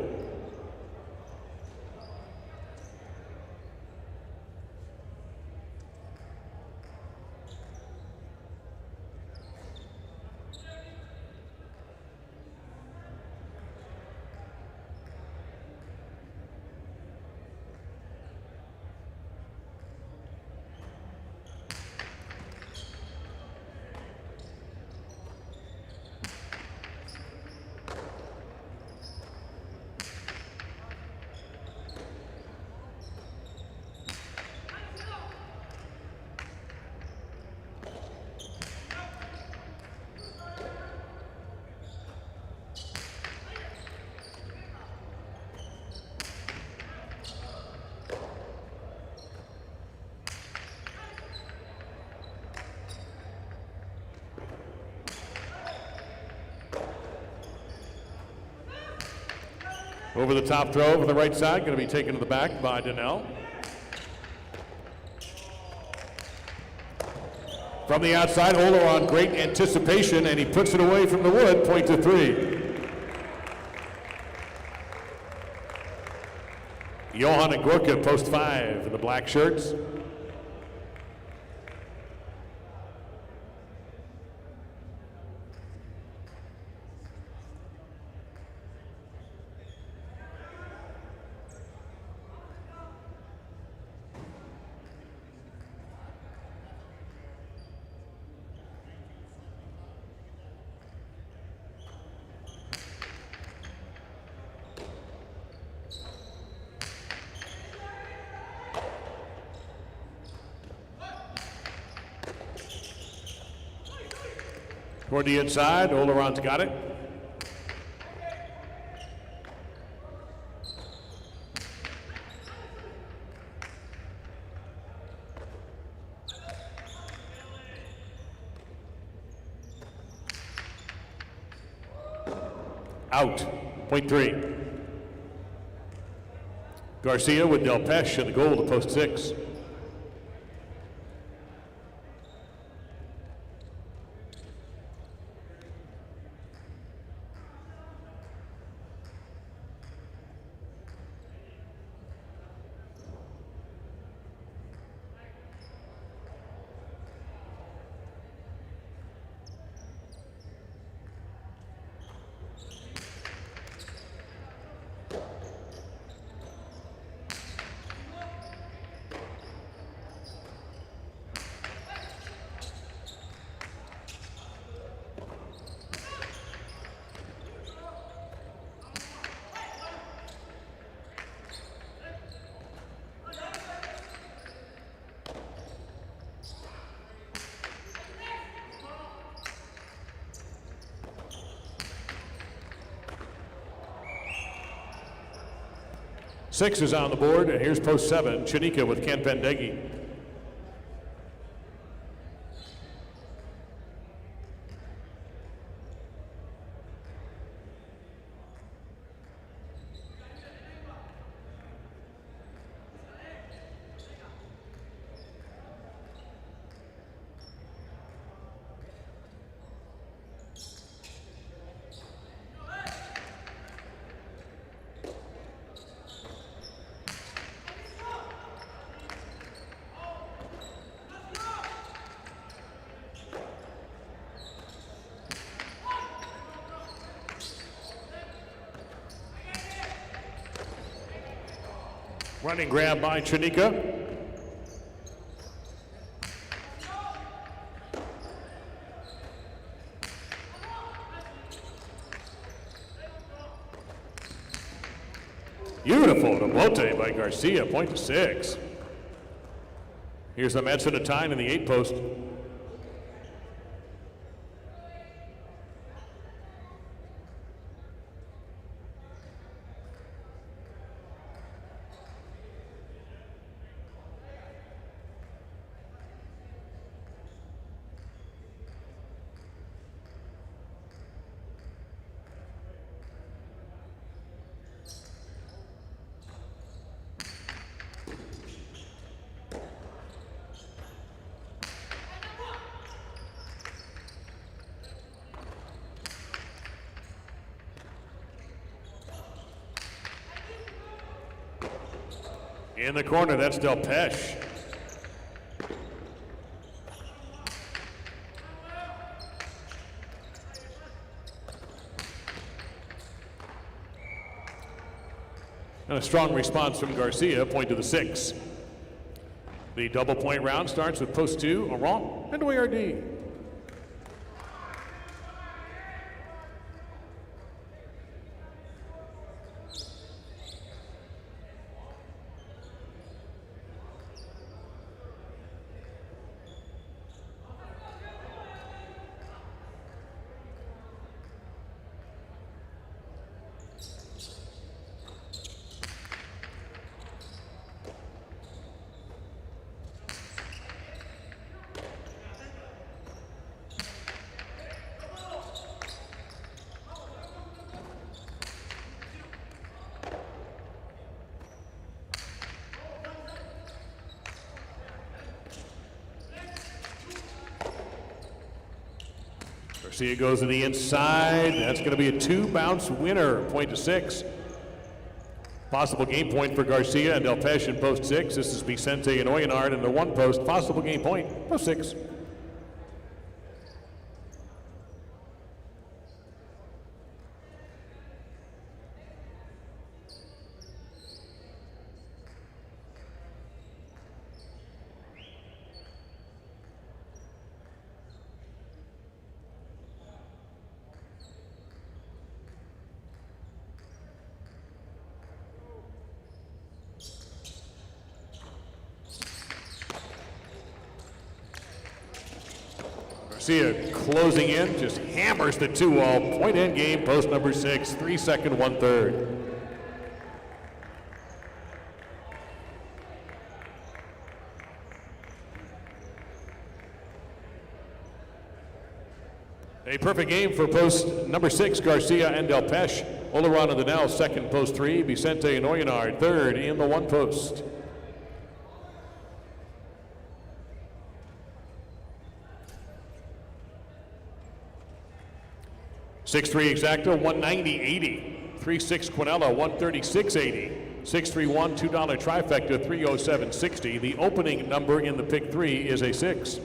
A: Over the top throw over the right side, going to be taken to the back by Donnell. From the outside, Oleron, great anticipation, and he puts it away from the wood, point to 3. Johan and Gorka, post 5 in the black shirts. Toward the inside, Oleron's got it. Out, point 3. Garcia with Del Peche in the goal to post 6. Six is on the board, and here's post 7, Chanika with Ken Pendeghi. Running grab by Chanika. Beautiful to Bote by Garcia, point to 6. Here's the Mets in a tie in the 8 post. In the corner, that's Del Pesh. And a strong response from Garcia, point to the 6. The double point round starts with post 2, Aron and OARD. Garcia goes to the inside. That's going to be a 2-bounce winner, point to 6. Possible game point for Garcia and Del Pesh in post 6. This is Vicente and Oyenard in the 1 post. Possible game point, post 6. Garcia closing in, just hammers the 2-all. Point end game, post number 6, 3-second, 1/3. A perfect game for post number 6, Garcia and Del Pesh. Oleron and Liddell, second, post 3. Vicente and Oyenard, third in the 1 post. 6'3" Exacta, 190.80. 3'6" Quinella, 136.80. 6'3" $2 trifecta, 307.60. The opening number in the pick 3 is a 6.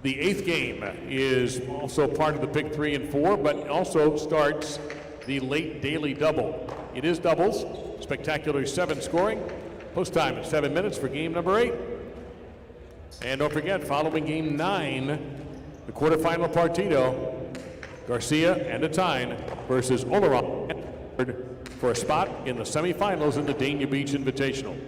A: The 8th game is also part of the pick 3 and 4, but also starts the late daily double. It is doubles, spectacular 7 scoring. Post time is 7 minutes for game number 8. And don't forget, following game 9, the quarterfinal partito, Garcia and Atine versus Oleron for a spot in the semifinals in the Dania Beach Invitational.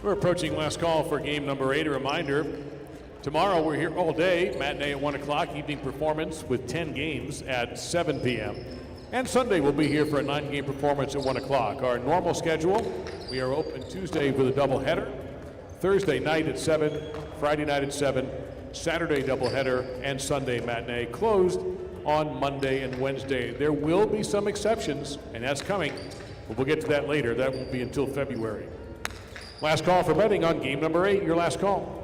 A: We're approaching last call for game number 8. A reminder, tomorrow we're here all day, matinee at 1 o'clock, evening performance with 10 games at 7 p.m. And Sunday we'll be here for a 9-game performance at 1 o'clock. Our normal schedule, we are open Tuesday with a doubleheader, Thursday night at 7, Friday night at 7, Saturday doubleheader, and Sunday matinee. Closed on Monday and Wednesday. There will be some exceptions, and that's coming, but we'll get to that later. That won't be until February. Last call for betting on game number 8. Your last call.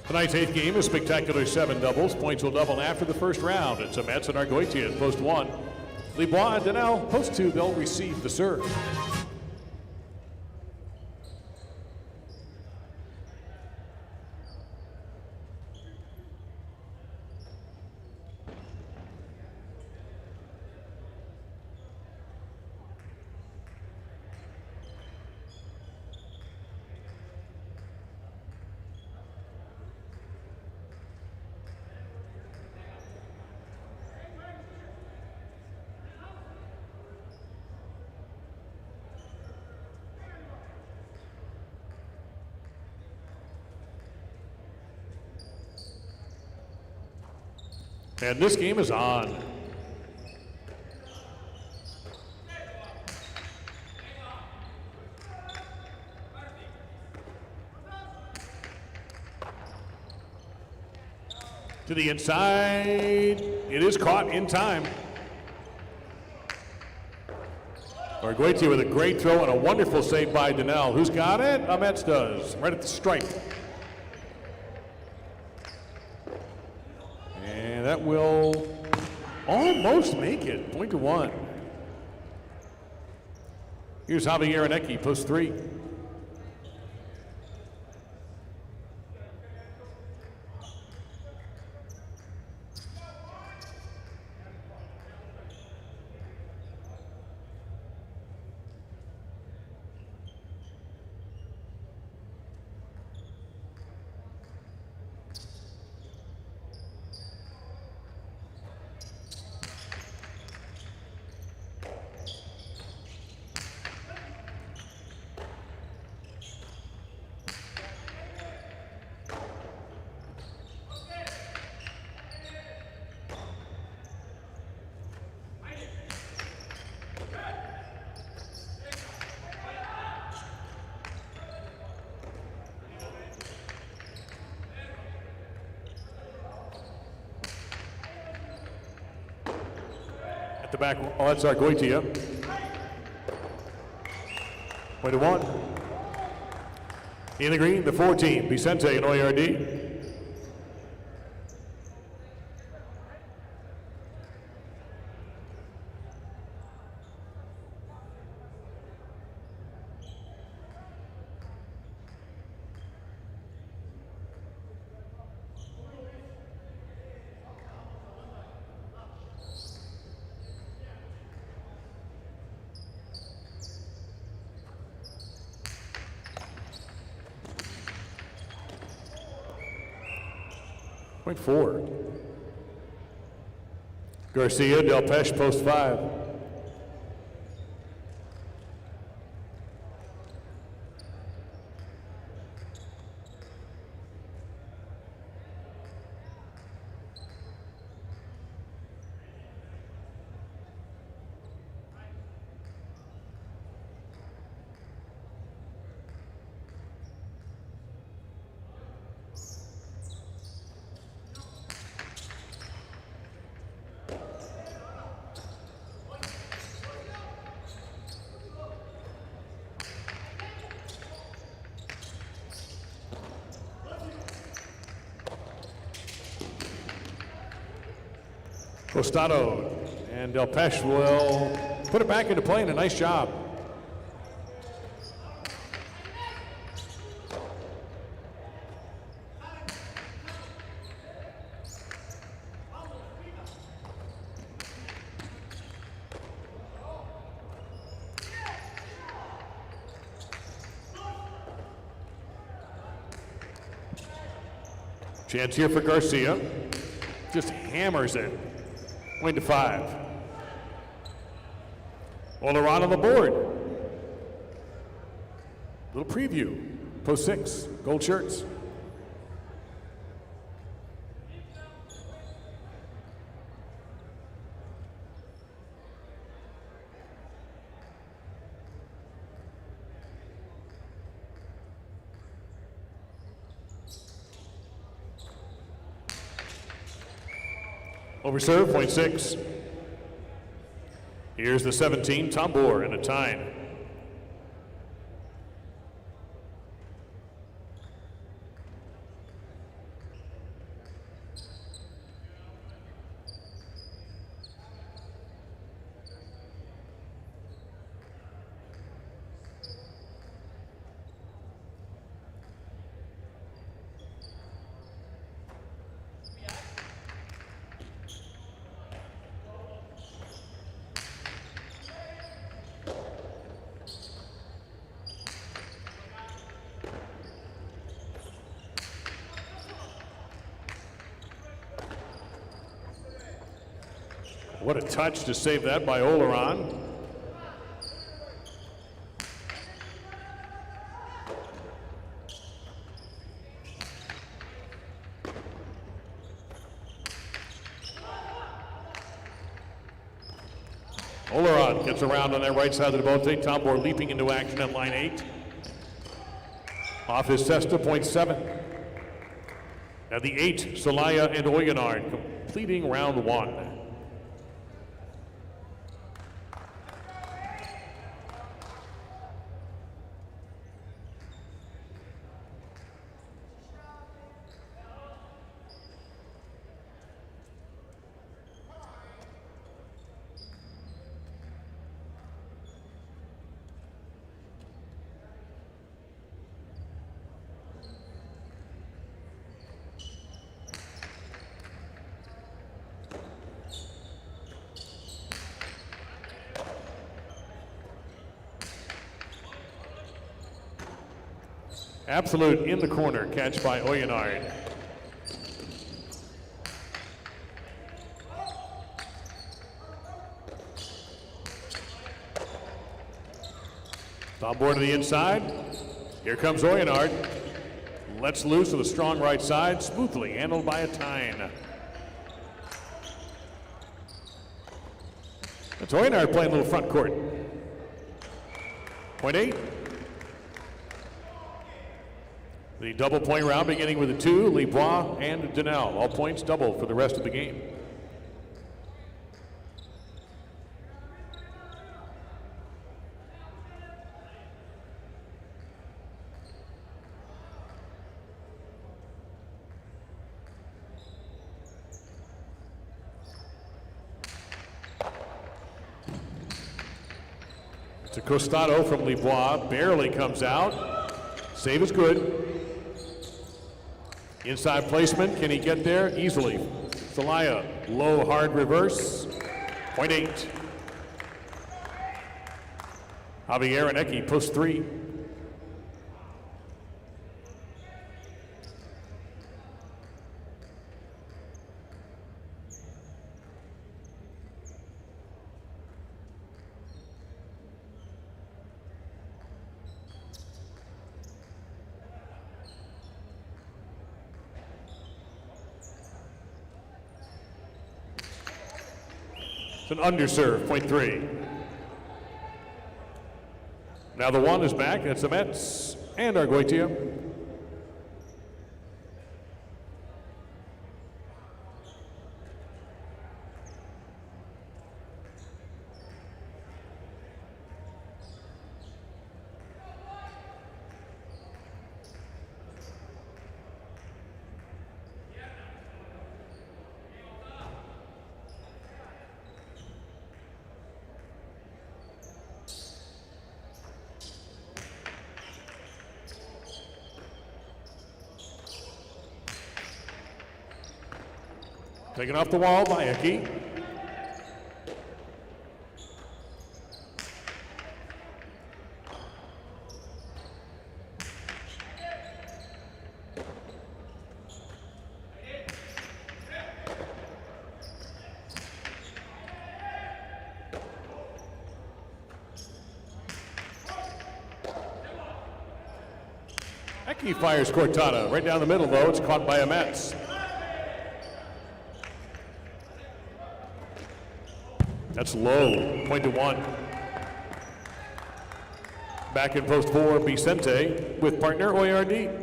A: Tonight's 8th game is spectacular 7 doubles. Points will double after the first round. It's Amets and Argoitia at post 1. Libois and Donnell, post 2, they'll receive the serve. And this game is on. To the inside. It is caught in time. Arguetti with a great throw and a wonderful save by Donnell. Who's got it? Amets does. Right at the stripe. And that will almost make it. 0-1. Here's Javier Anecki, post 3. At the back, oh, that's Arguetia. 0-1. In the green, the 14, Vicente and Oyardi. Point 4. Garcia, Del Pesh, post 5. Costado and Del Pesh will put it back into play, and a nice job. Chance here for Garcia. Just hammers it. Point to 5. Oleron on the board. Little preview. Post 6. Gold shirts. Over serve, point 6. Here's the 17, Tambor, and a time. What a touch to save that by Oleron. Oleron gets around on that right side of the boat. Tambor leaping into action at line 8. Off his cesta, point 7. At the 8, Celaya and Oyonard completing round 1. Absolute in the corner, catch by Oyonard. On board to the inside. Here comes Oyonard. Lets loose with a strong right side, smoothly handled by a Tyne. That's Oyonard playing a little front court. Point 8. The double point round beginning with a 2, Libois and Donnell. All points double for the rest of the game. It's a Costado from Libois, barely comes out. Save is good. Inside placement, can he get there? Easily. Celaya, low, hard reverse. Point 8. Javier and Eki, post 3. It's an underserve, point 3. Now the 1 is back. That's the Mets and Arguitia. Taken off the wall by Eki. Eki fires Cortana right down the middle, though. It's caught by a Mets. That's low, point to 1. Back in post 4, Vicente with partner Oyardi.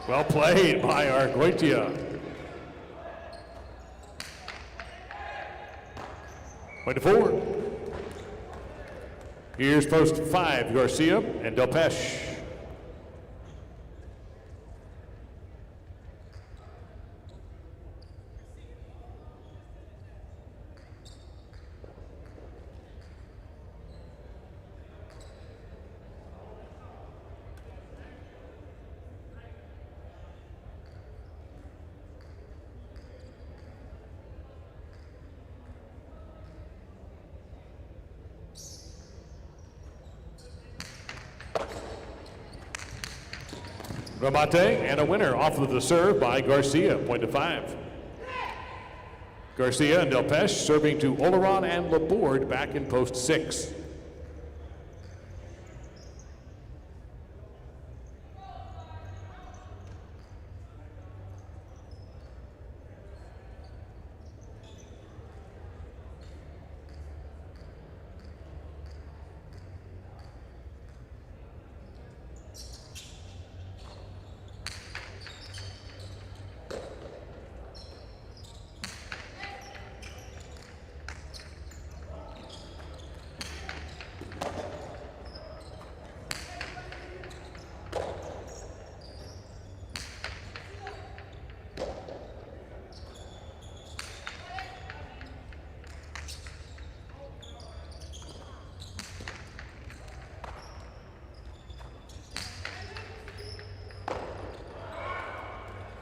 A: Well played by Arguitia. Point to 4. Here's post 5, Garcia and Delpeche. Ramate and a winner off of the serve by Garcia, point to 5. Garcia and Delpeche serving to Oleron and Laborde back in post 6.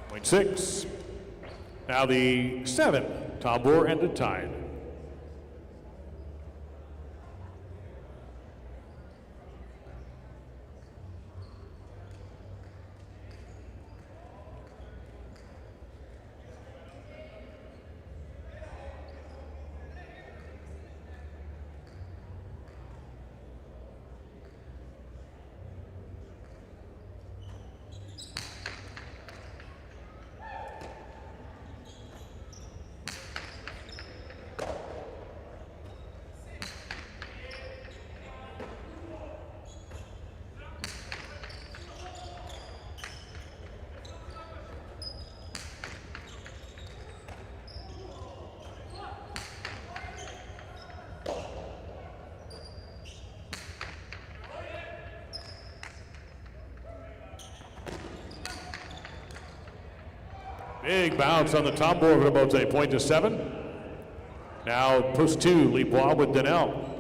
A: Point 6. Now the 7, Tambor and a Tide. Big bounce on the top board for Bote, point to 7. Now post 2, Libois with Donnell.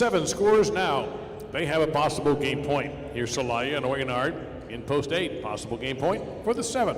A: Seven scores now. They have a possible game point. Here's Celaya and Oignard in post 8. Possible game point for the 7.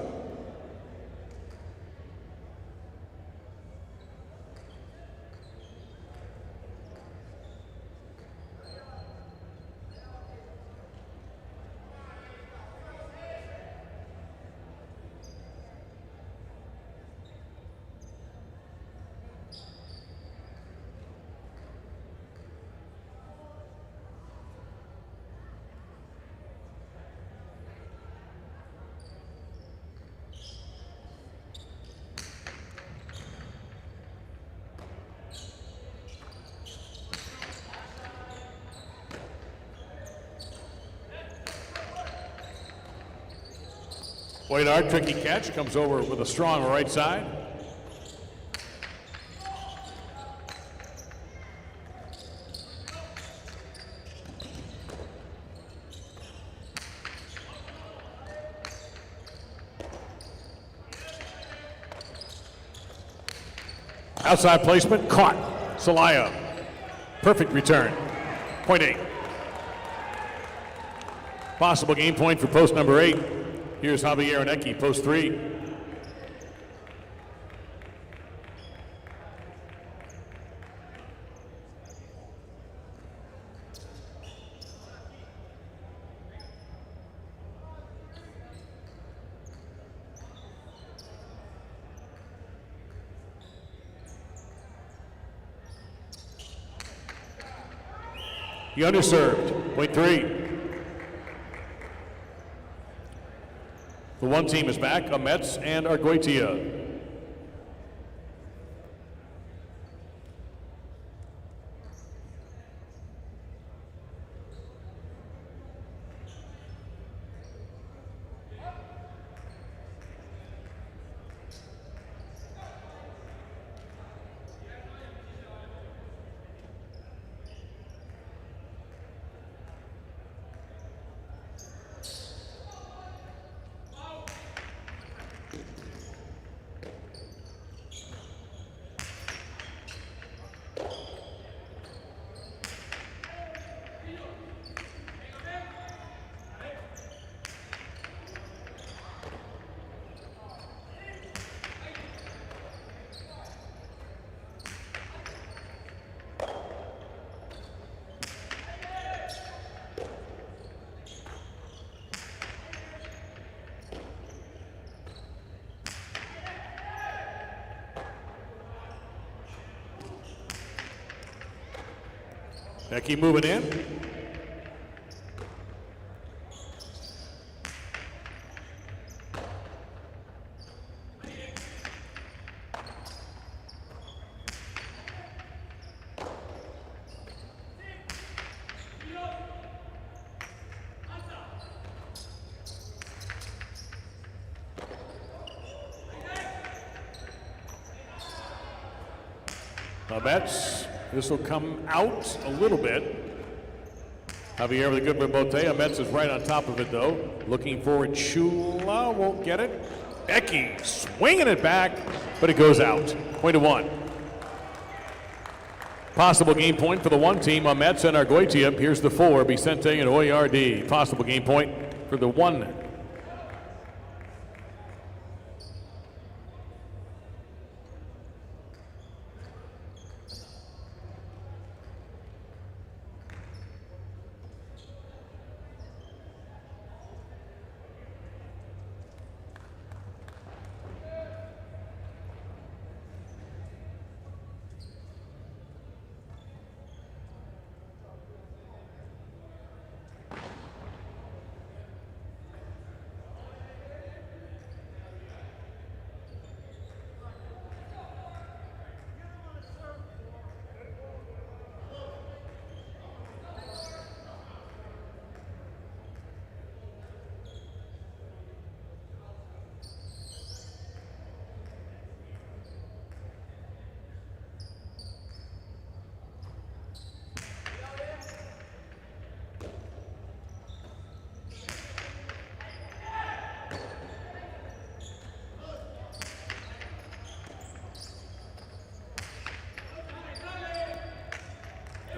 A: Oignard, tricky catch, comes over with a strong right side. Outside placement, caught. Celaya, perfect return. Point 8. Possible game point for post number 8. Here's Javier Anecki, post 3. He underserved, point 3. The one team is back, Amets and Arguetia. Becky moving in. Amets, this will come out a little bit. Javier with a good rebote. Amets is right on top of it though. Looking for Chula, won't get it. Becky swinging it back, but it goes out. Point to 1. Possible game point for the one team, Amets and Arguetia. Here's the 4, Vicente and Oyardi. Possible game point for the one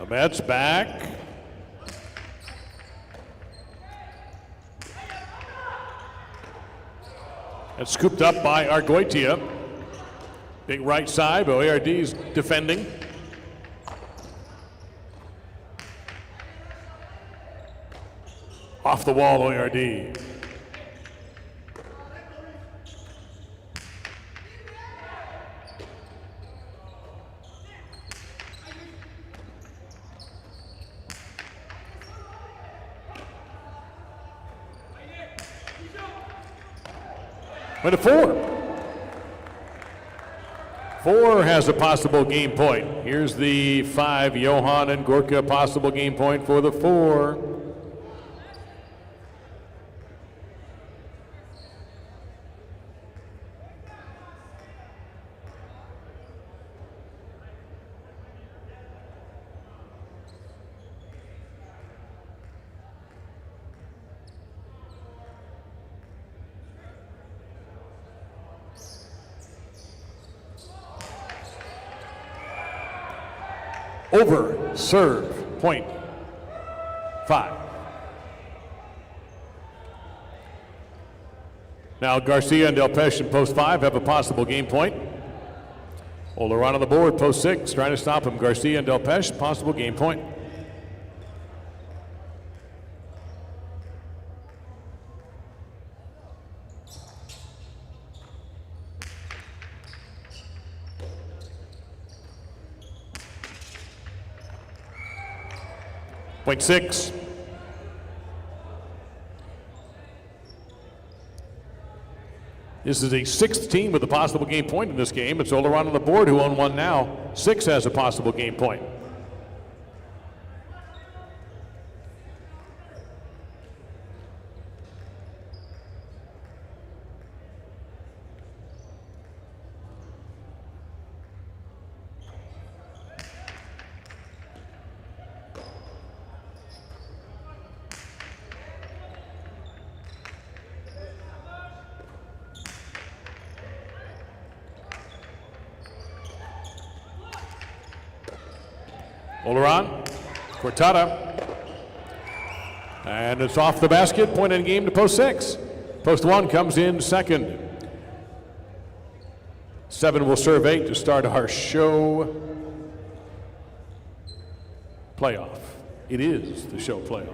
A: Mets back. And scooped up by Argoitia. Big right side, but OARD's defending. Off the wall, OARD. Went to 4. 4 has a possible game point. Here's the 5, Johan and Gorka, possible game point for the 4. Over, serve, point, 5. Now Garcia and Del Peche in post 5 have a possible game point. Oleron on the board, post 6, trying to stop him. Garcia and Del Peche, possible game point. Point 6. This is a 6th team with a possible game point in this game. It's Oleron on the board who own 1 now. 6 has a possible game point. Oleron, Cortada, and it's off the basket, point in game to post 6. Post 1 comes in second. 7 will serve 8 to start our show playoff. It is the show playoff.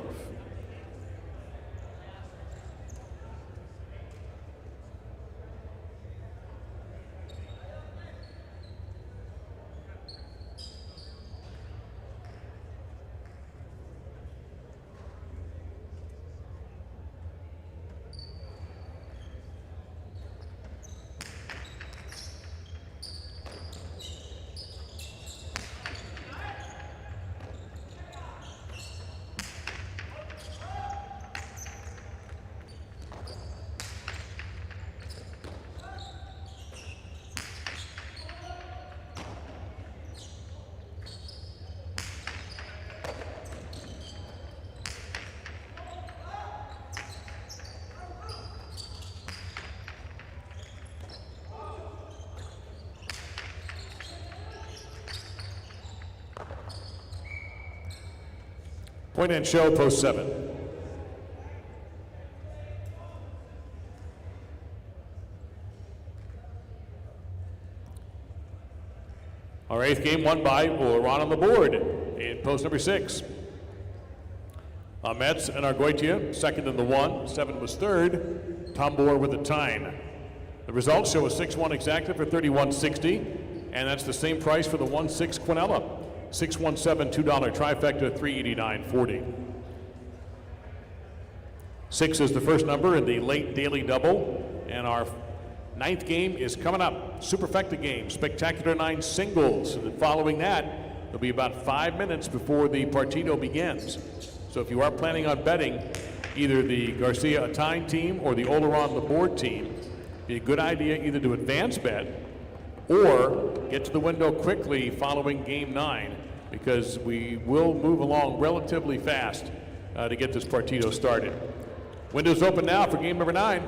A: Point and show, post 7. Our 8th game won by Oleron on the board in post number 6. Mets and Argoitia, second in the 1. 7 was third. Tombor with a tine. The results show a 6-1 exacta for $31.60, and that's the same price for the 1-6 Quinella. 617 $2 trifecta, $389.40. 6 is the first number in the late daily double, and our 9th game is coming up. Superfecta game, Spectacular 9 singles. And following that, there'll be about 5 minutes before the partidito begins. So if you are planning on betting either the Garcia Atine team or the Oleron the board team, it'd be a good idea either to advance bet or get to the window quickly following game 9, because we will move along relatively fast to get this partidito started. Windows open now for game number 9.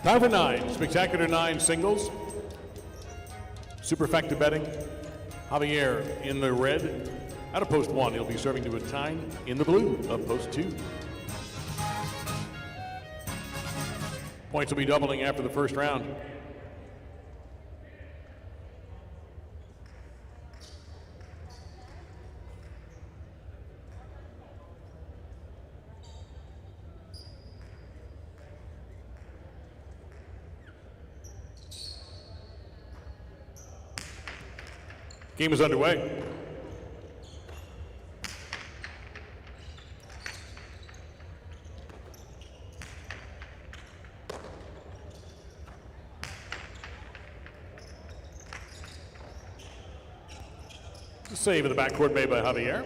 A: Time for 9. Spectacular 9 singles. Superfecta betting. Javier in the red out of post 1. He'll be serving to a Tyne in the blue of post 2. Points will be doubling after the first round. Game is underway. The save in the backcourt made by Javier.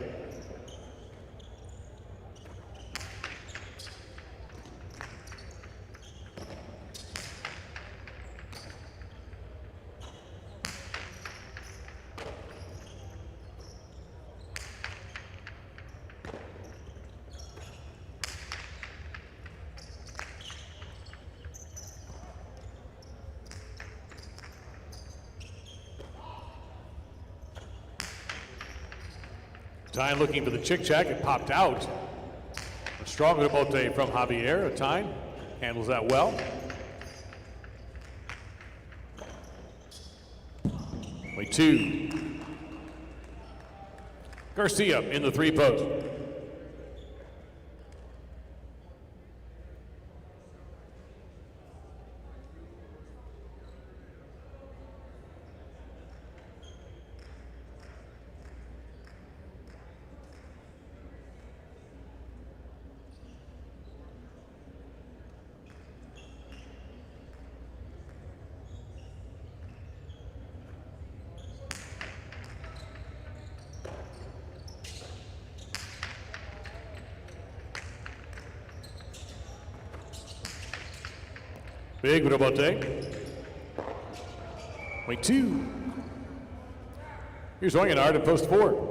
A: Tyne looking for the chick-chack. It popped out. A strong rebote from Javier. Tyne handles that well. Play 2. Garcia in the 3 post. Big rebote. Point 2. Here's Oyenard at post 4.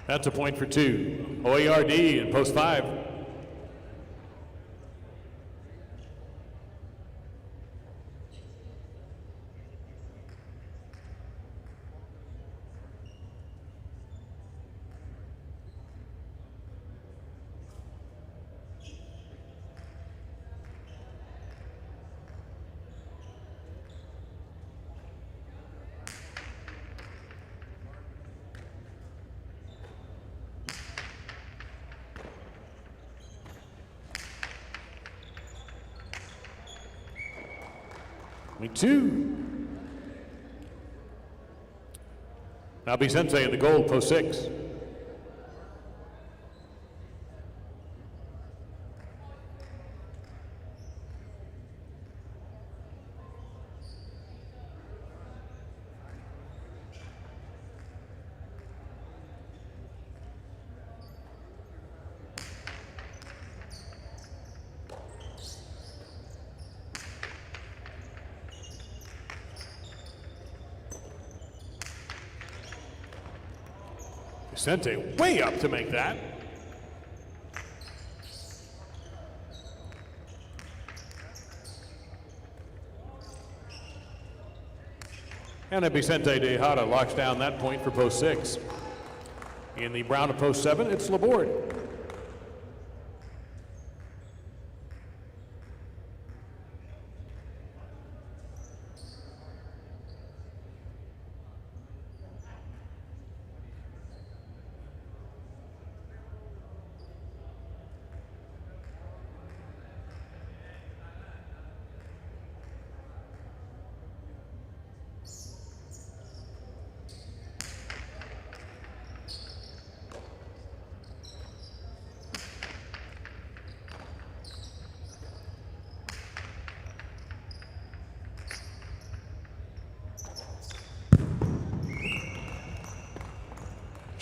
A: That's a point for 2. OARD in post 5. Point 2. Now Vicente in the gold, post 6. Vicente way up to make that. And Vicente Tejada locks down that point for post 6. In the brown of post 7, it's Laborde.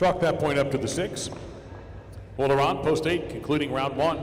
A: Chalk that point up to the 6. Oleron, post 8, concluding round 1.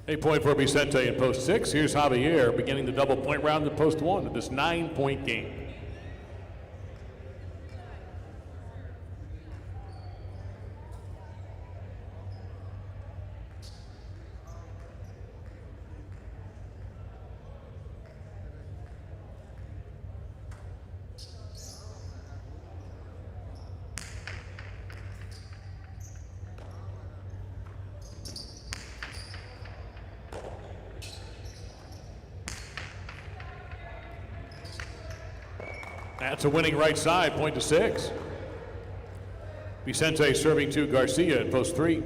A: A point for Vicente in post 6. Here's Javier beginning the double point round in post 1 of this 9-point game. That's a winning right side, point to 6. Vicente serving to Garcia at post 3.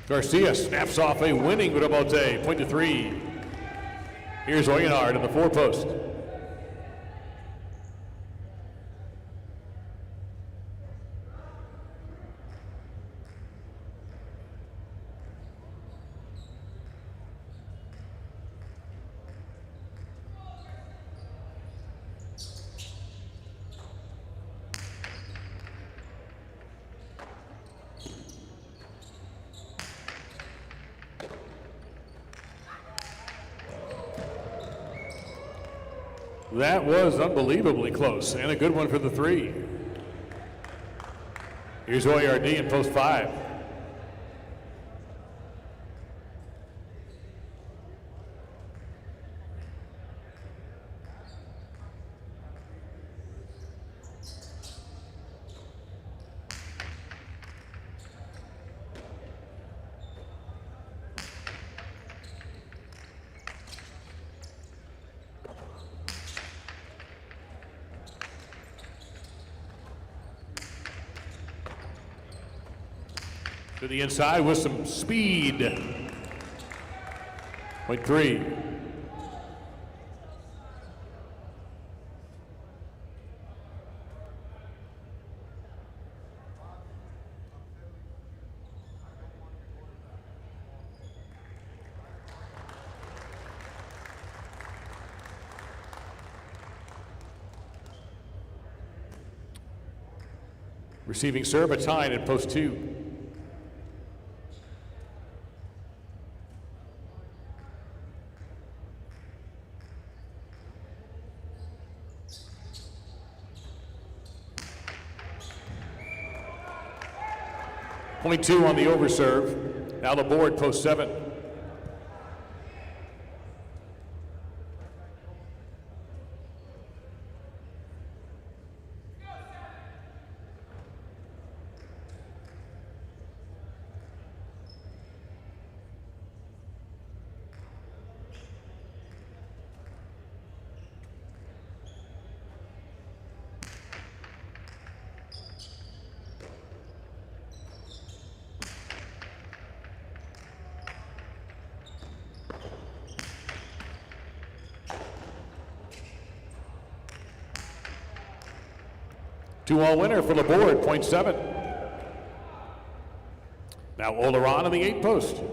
A: Garcia snaps off a winning rebote, point to 3. Here's Oyenard in the 4 post. That was unbelievably close, and a good one for the 3. Here's Oyard in post 5. To the inside with some speed. Point 3. Receiving serve, a tie at post 2. Point 2 on the overserve. Now the board, post 7. Two-all winner for the board, point 7. Now Oleron on the 8 post.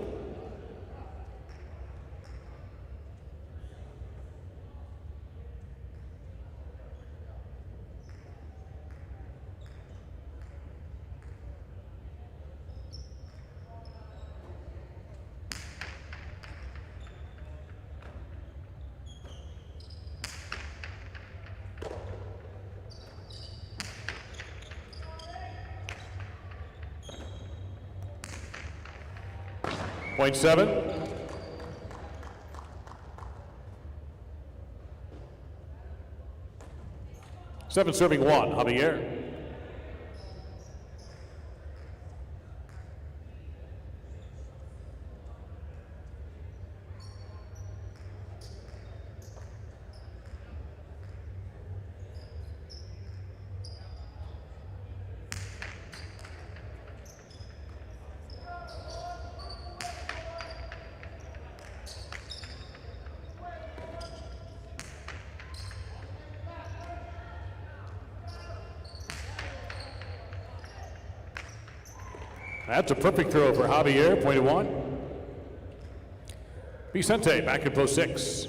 A: Point 7. Seven serving 1, Javier. That's a perfect throw for Javier, point 1. Vicente back in post 6.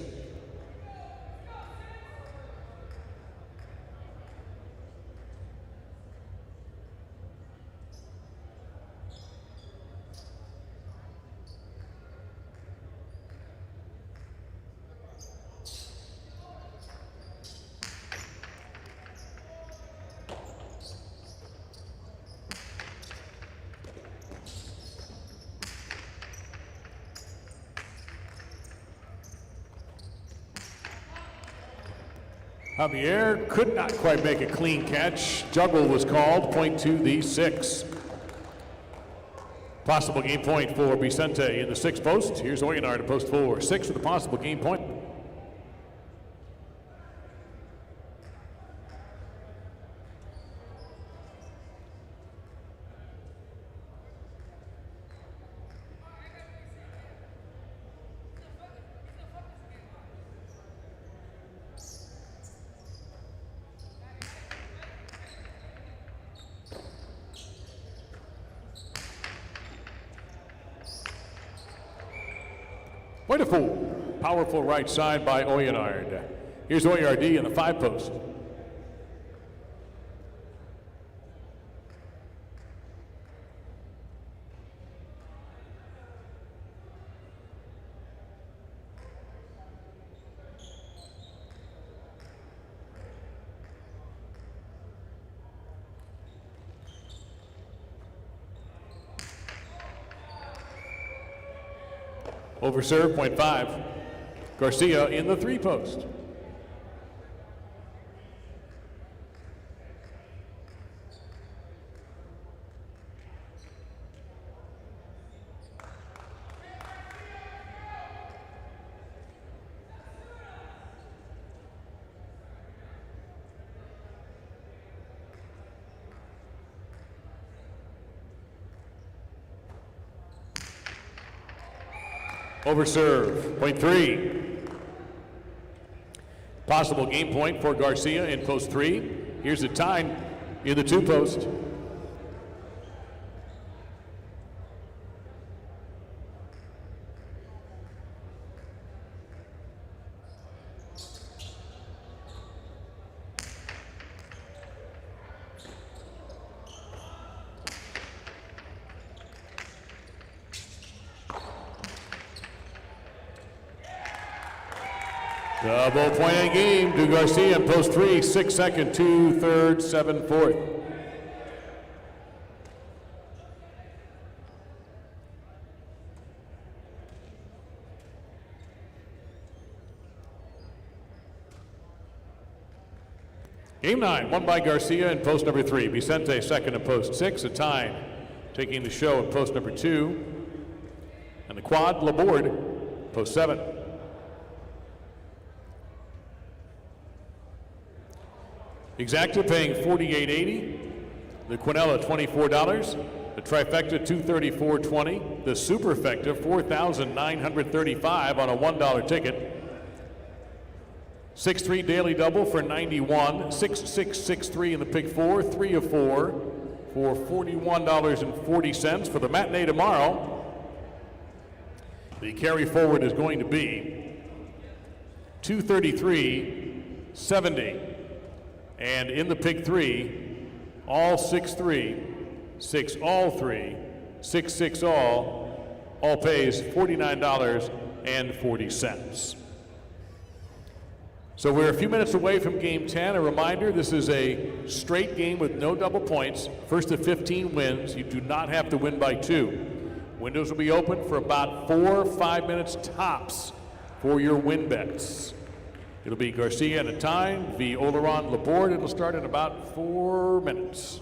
A: Javier could not quite make a clean catch. Juggle was called, point to the 6. Possible game point for Vicente in the 6th post. Here's Oyenard at post 4. 6 with a possible game point. Point of 4. Powerful right side by Oyenard. Here's Oyard in the 5 post. Over serve, point 5. Garcia in the 3 post. Over serve, point 3. Possible game point for Garcia in post 3. Here's the time in the 2 post. Double point in game to Garcia in post 3, 6 second, 2 third, 7 fourth. Game 9, won by Garcia in post number 3. Vicente second in post 6, a time taking the show in post number 2. And the quad, Laborde, post 7. Exacta paying $48.80. The Quinella $24. The trifecta $234.20. The superfecta $4,935 on a $1 ticket. 6-3 daily double for $91. 6-6-6-3 in the pick 4. 3 of 4 for $41.40 for the matinee tomorrow. The carry forward is going to be $233.70. And in the pick 3, all 6-3, 6 all 3, 6-6 all pays $49.40. So we're a few minutes away from game 10. A reminder, this is a straight game with no double points. First to 15 wins. You do not have to win by 2. Windows will be open for about 4 or 5 minutes tops for your win bets. It'll be Garcia at a time, v. Oleron Laborde. It'll start in about 4 minutes.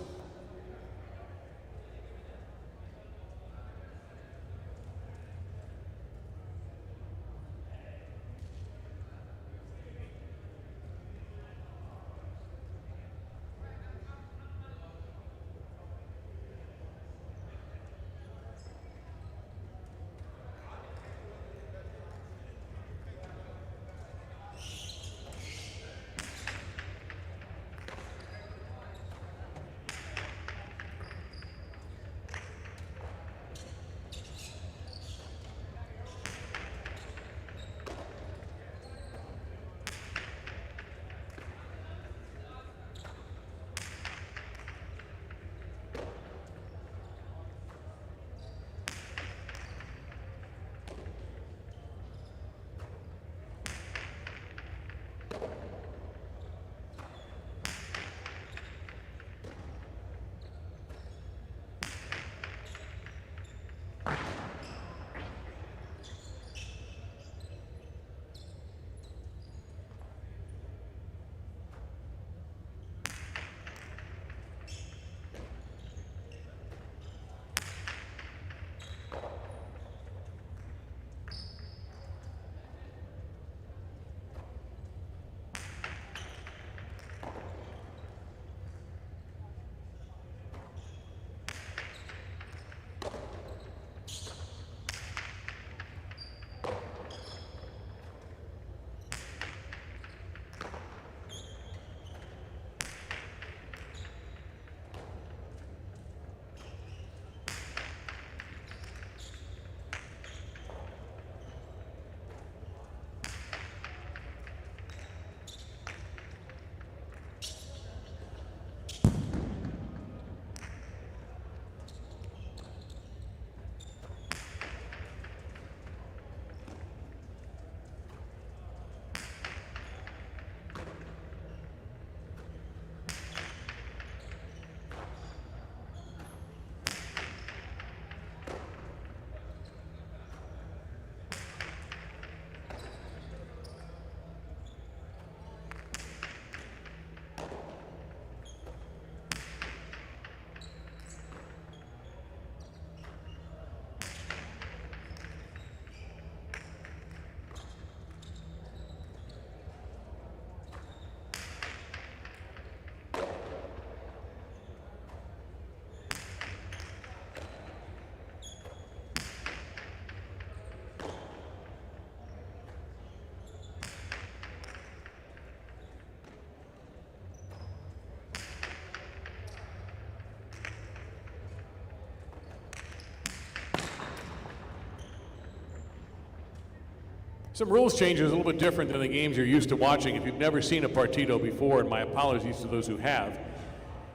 A: Some rules changes a little bit different than the games you're used to watching. If you've never seen a partito before, and my apologies to those who have.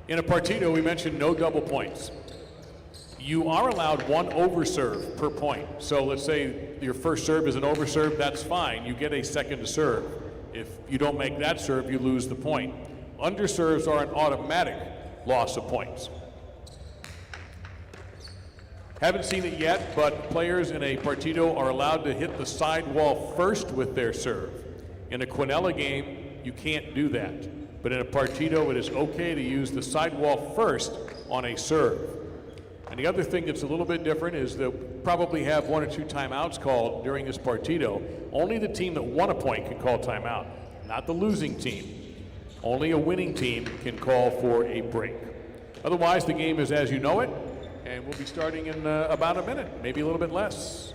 A: In a partito, we mentioned no double points. You are allowed one overserve per point. So let's say your first serve is an overserve, that's fine. You get a second to serve. If you don't make that serve, you lose the point. Underserves are an automatic loss of points. Haven't seen it yet, but players in a partito are allowed to hit the sidewall first with their serve. In a quinella game, you can't do that. But in a partito, it is okay to use the sidewall first on a serve. And the other thing that's a little bit different is they'll probably have 1 or 2 timeouts called during this partito. Only the team that won a point can call timeout, not the losing team. Only a winning team can call for a break. Otherwise, the game is as you know it, and we'll be starting in about a minute, maybe a little bit less.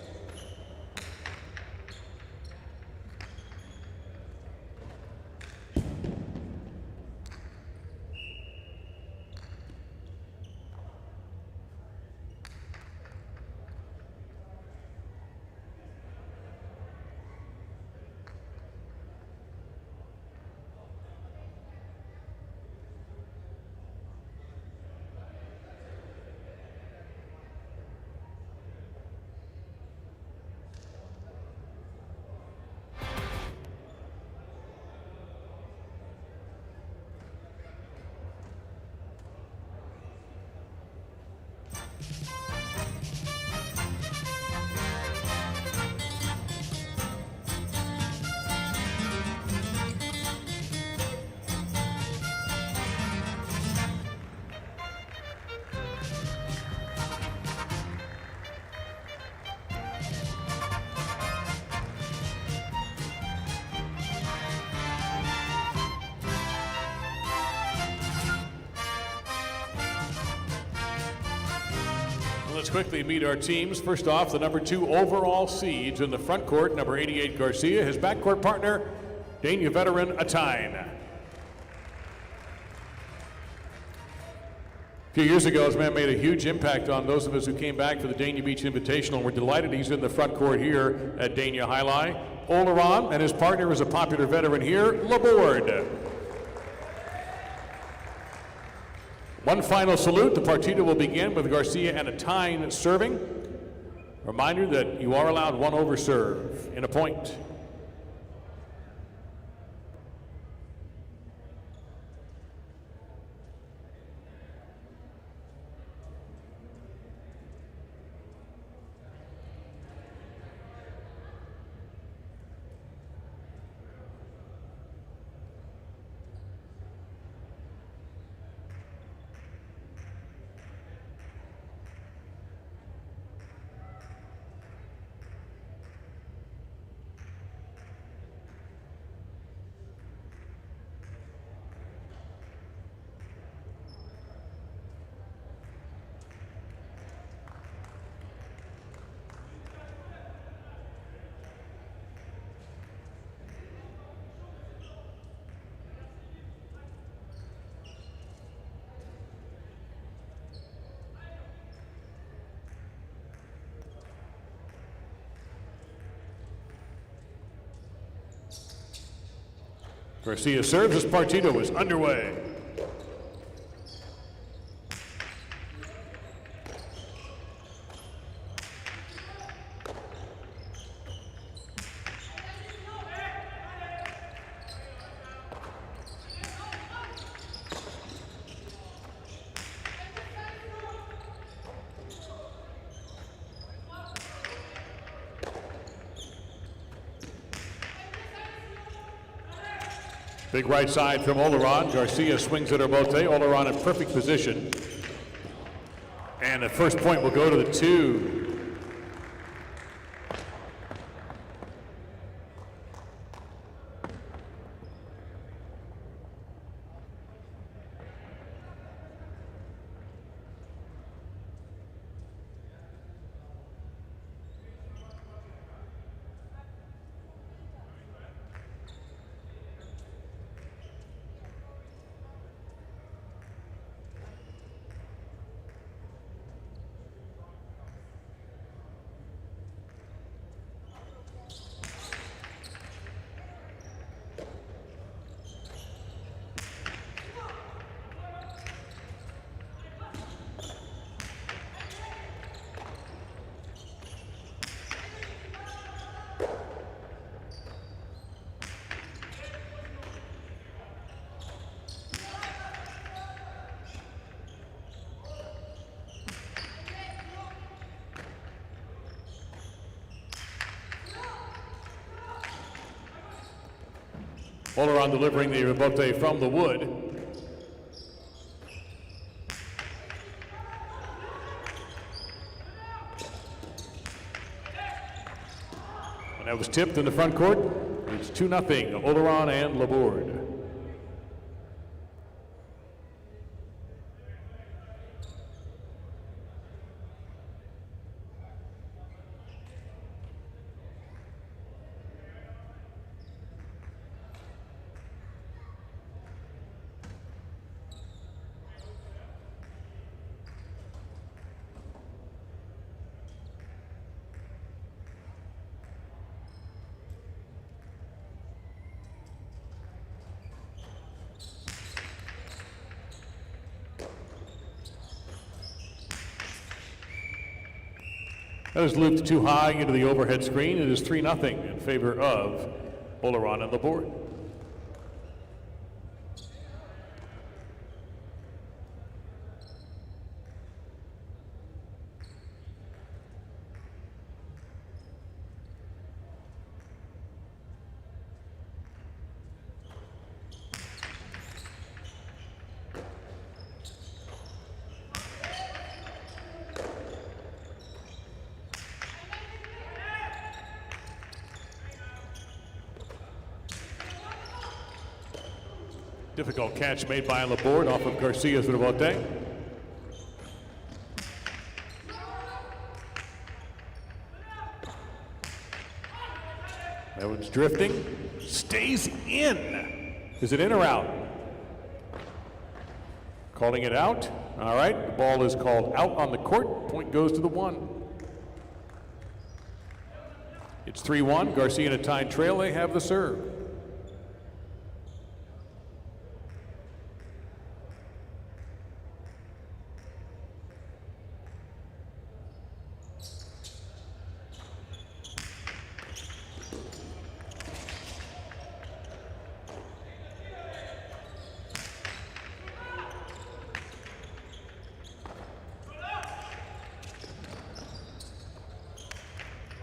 A: Let's quickly meet our teams. First off, the number 2 overall seeds in the front court, number 88 Garcia, his backcourt partner, Dania veteran Atine. A few years ago, this man made a huge impact on those of us who came back for the Dania Beach Invitational. We're delighted he's in the front court here at Dania Highline. Oleron and his partner is a popular veteran here, Laborde. One final salute. The partida will begin with Garcia and Atine serving. Reminder that you are allowed one over serve in a point. Garcia serves as partida is underway. Big right side from Oleron. Garcia swings at her bote. Oleron in perfect position. And the first point will go to the 2. Oleron delivering the rebote from the wood. And that was tipped in the front court. It's 2-0, Oleron and Laborde. That is looped too high into the overhead screen. It is 3-0 in favor of Oleron and Laborde. Difficult catch made by Laborde off of Garcia's rebote. Comes drifting, stays in. Is it in or out? Calling it out. All right, the ball is called out on the court. Point goes to the 1. It's 3-1. Garcia in a tied trail. They have the serve.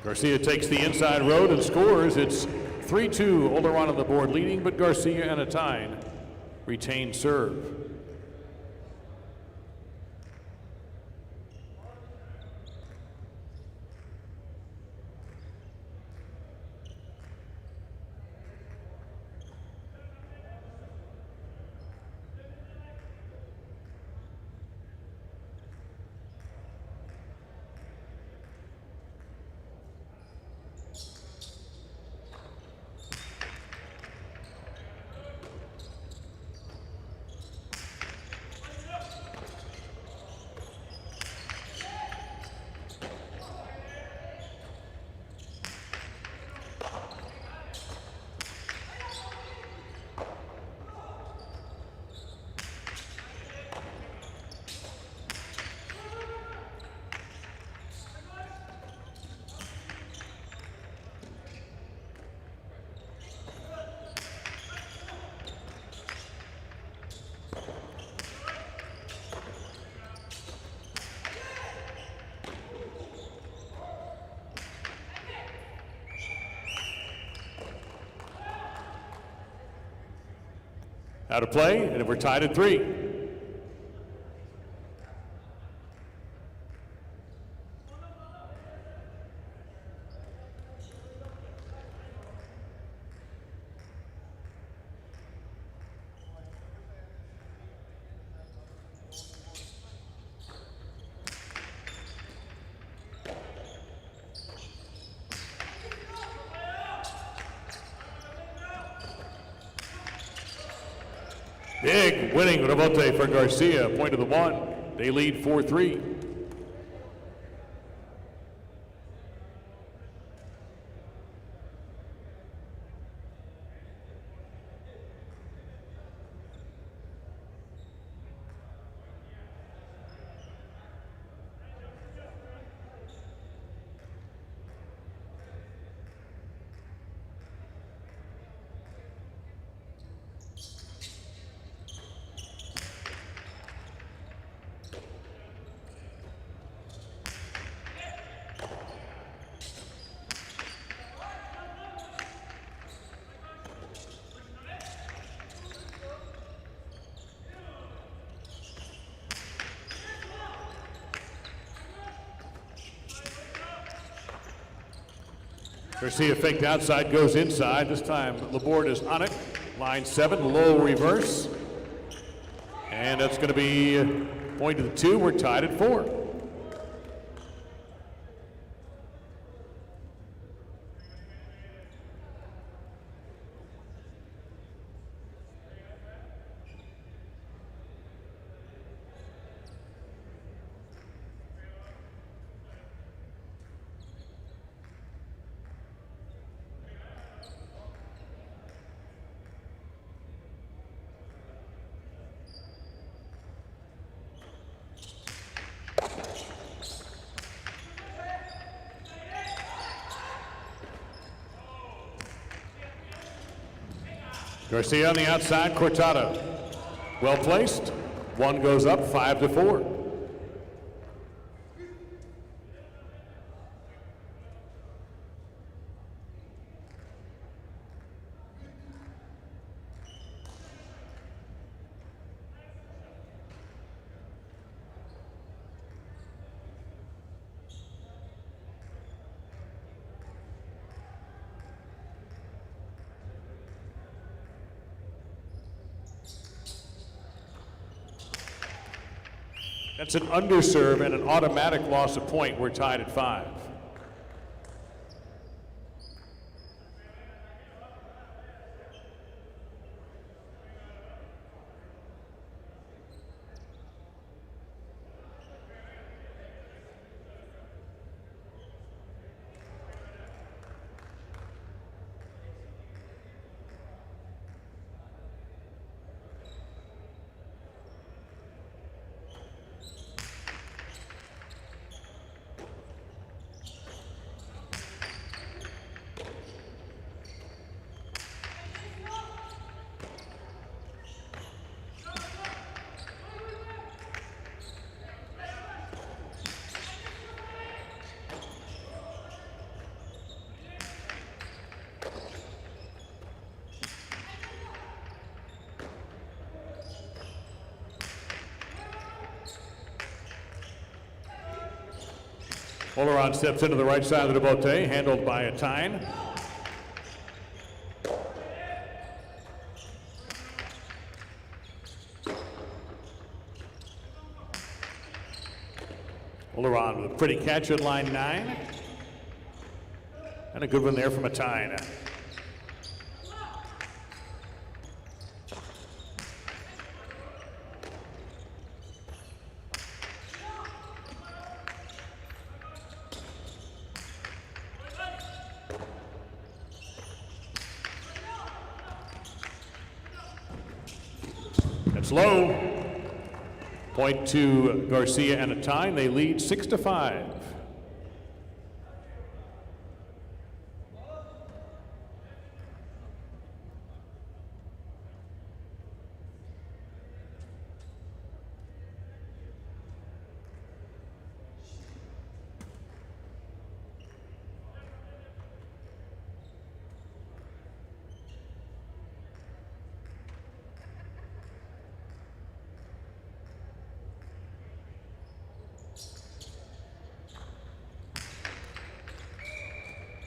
A: Garcia takes the inside road and scores. It's 3-2. Oleron on the board leading, but Garcia and Atine retain serve. Out of play, and we're tied at 3. Big winning rebote for Garcia, point to the 1. They lead 4-3. Garcia faked outside, goes inside. This time Laborde is on it. Line 7, low reverse. And that's going to be point to the 2. We're tied at 4. Garcia on the outside, Cortado. Well placed. 1 goes up, 5-4. That's an underserve and an automatic loss of point. We're tied at 5. Oleron steps into the right side of the bote, handled by a Tyne. Oleron with a pretty catch at line 9. And a good one there from a Tyne. That's low. Point to Garcia and a Tyne. They lead 6-5.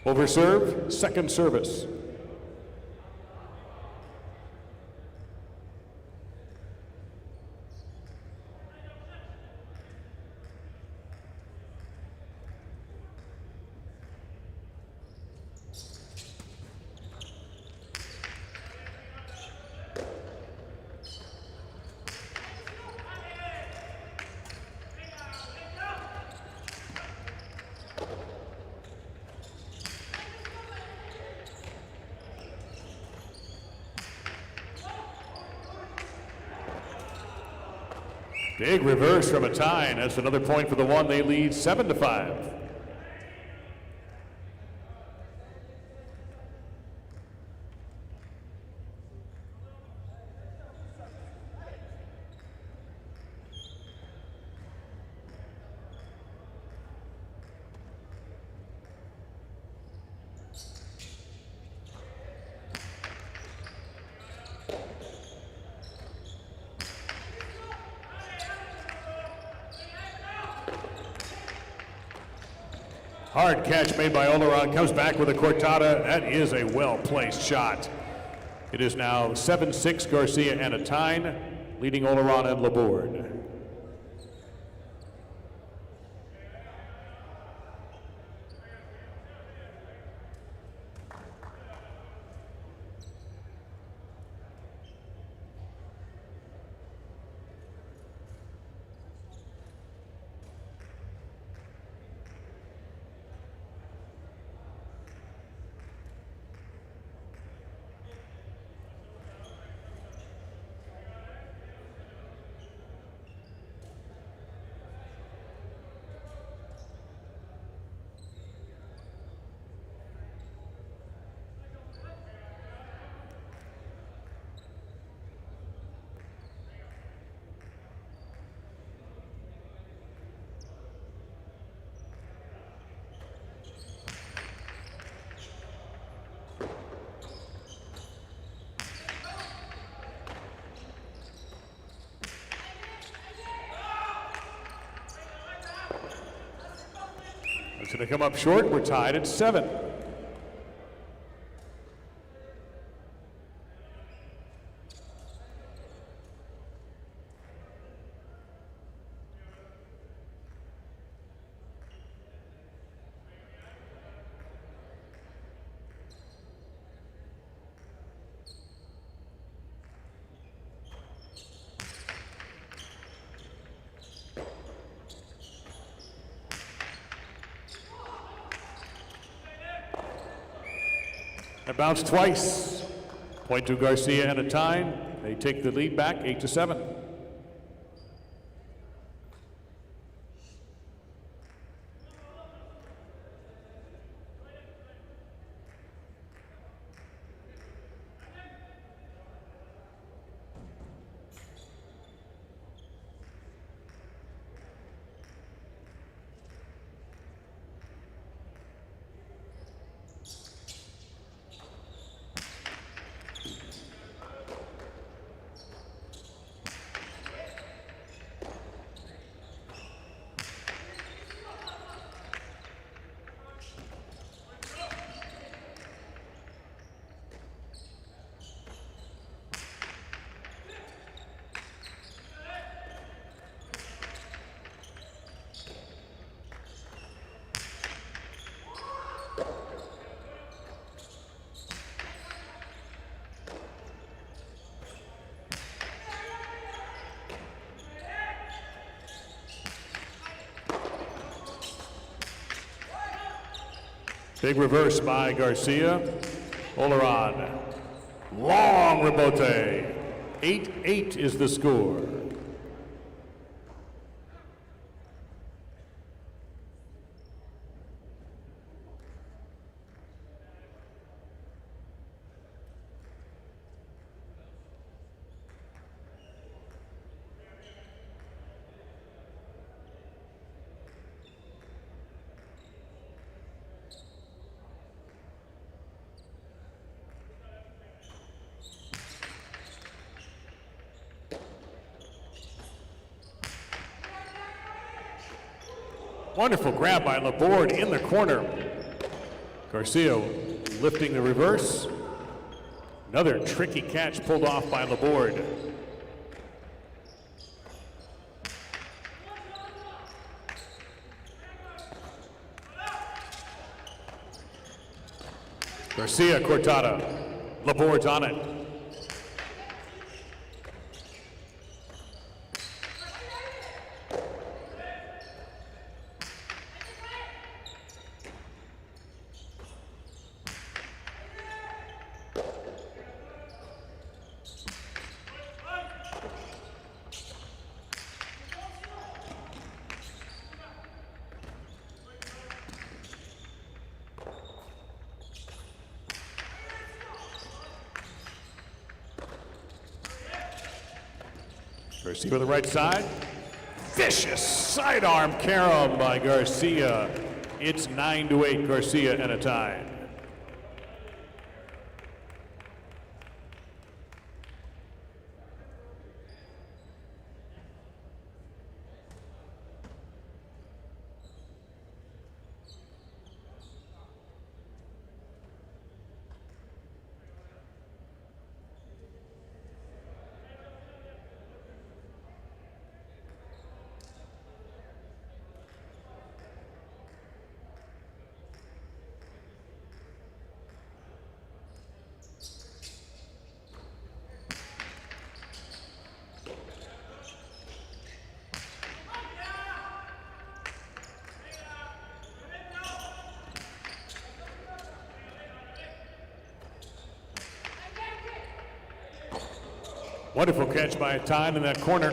A: Over serve, second service. Big reverse from a Tyne. That's another point for the one. They lead 7-5. Hard catch made by Oleron, comes back with a cortada. That is a well-placed shot. It is now 7-6 Garcia and a Tyne, leading Oleron and Laborde. It's going to come up short. We're tied at 7. It bounced twice. Point to Garcia and a Tyne. They take the lead back 8-7. Big reverse by Garcia. Oleron. Long rebote. 8-8 is the score. Wonderful grab by Laborde in the corner. Garcia lifting the reverse. Another tricky catch pulled off by Laborde. Garcia, Cortada. Laborde's on it. Garcia to the right side. Vicious sidearm carom by Garcia. It's 9-8, Garcia and a tie. Wonderful catch by Tyne in that corner.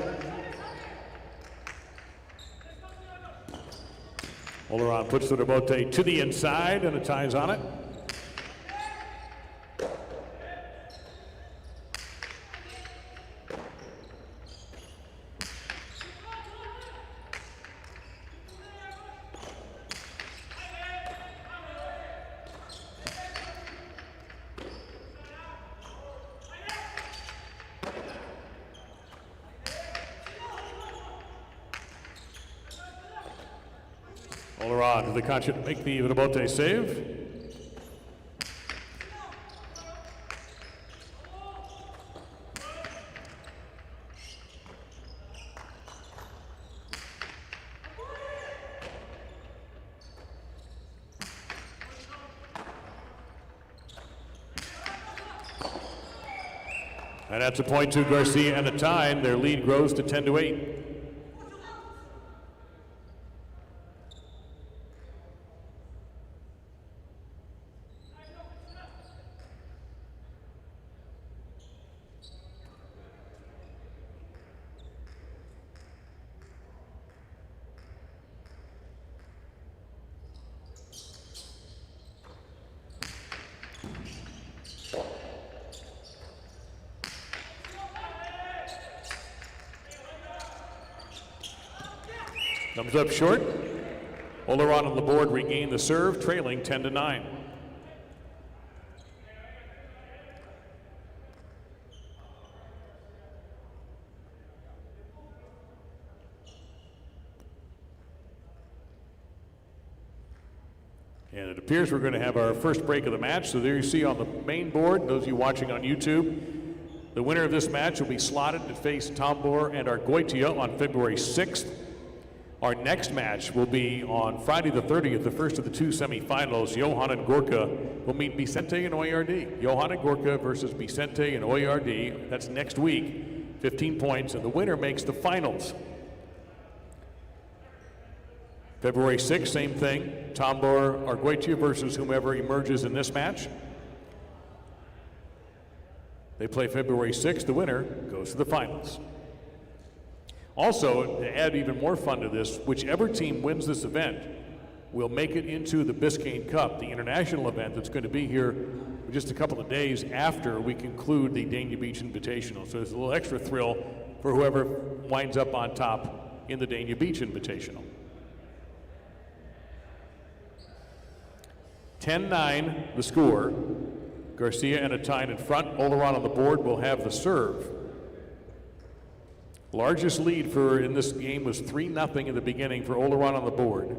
A: Oleron puts the rebote to the inside and a tie's on it. Oleron to the Concha to make the rebote save. And that's a point to Garcia and a tie. Their lead grows to 10-8. Comes up short. Oleron and Laborde regain the serve, trailing 10-9. And it appears we're going to have our first break of the match. So there you see on the main board, those of you watching on YouTube, the winner of this match will be slotted to face Tambor and Argoitia on February 6th. Our next match will be on Friday the 30th, the first of the two semifinals. Johan and Gorka will meet Vicente and Oyard. Johan and Gorka versus Vicente and Oyard. That's next week. 15 points, and the winner makes the finals. February 6th, same thing. Tambor Arguetia versus whomever emerges in this match. They play February 6th. The winner goes to the finals. Also, to add even more fun to this, whichever team wins this event will make it into the Biscayne Cup, the international event that's going to be here just a couple of days after we conclude the Dania Beach Invitational. So there's a little extra thrill for whoever winds up on top in the Dania Beach Invitational. 10-9 the score. Garcia and Atine in front. Oleron on the board will have the serve. Largest lead for in this game was 3-0 in the beginning for Oleron on the board.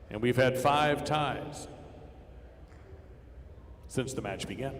A: And we've had 5 ties since the match began.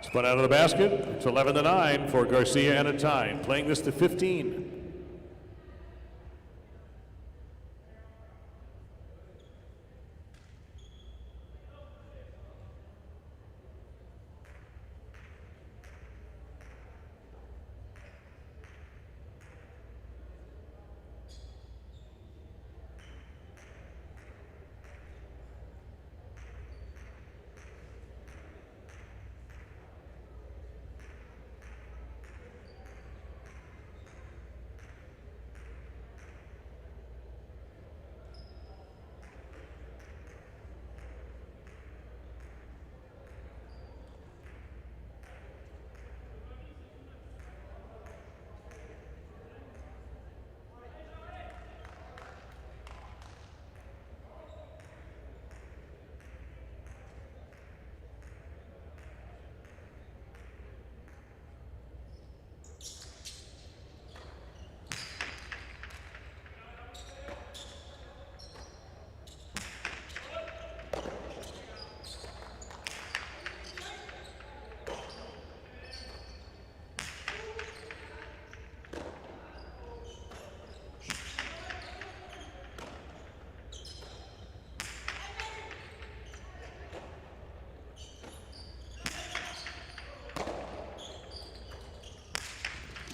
A: Spun out of the basket. It's 11-9 for Garcia and Atine, playing this to 15.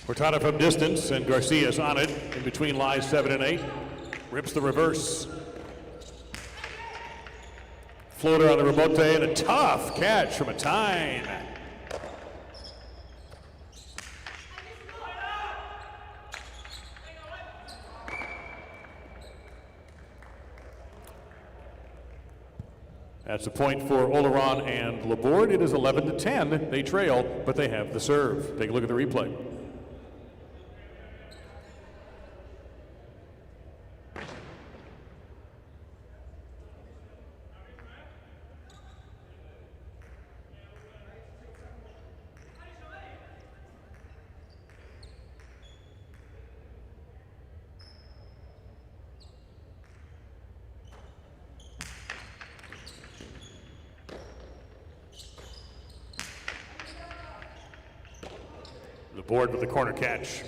A: Cortada from distance, and Garcia's on it. In between lies 7 and 8. Rips the reverse. Floater on the rebote, and a tough catch from Atine. That's a point for Oleron and Laborde. It is 11-10. They trail, but they have the serve. Take a look at the replay. Board with the corner catch.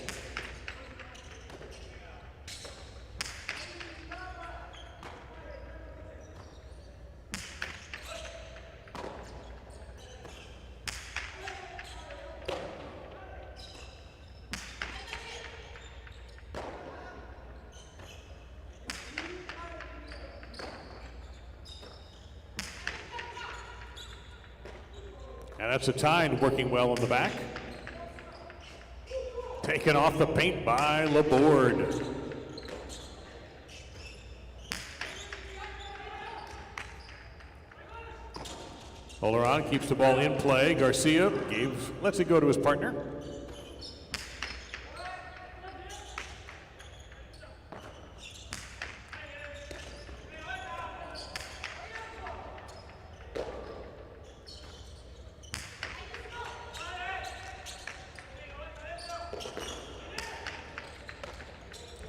A: And that's Atine working well on the back. Taken off the paint by Laborde. Oleron keeps the ball in play. Garcia lets it go to his partner.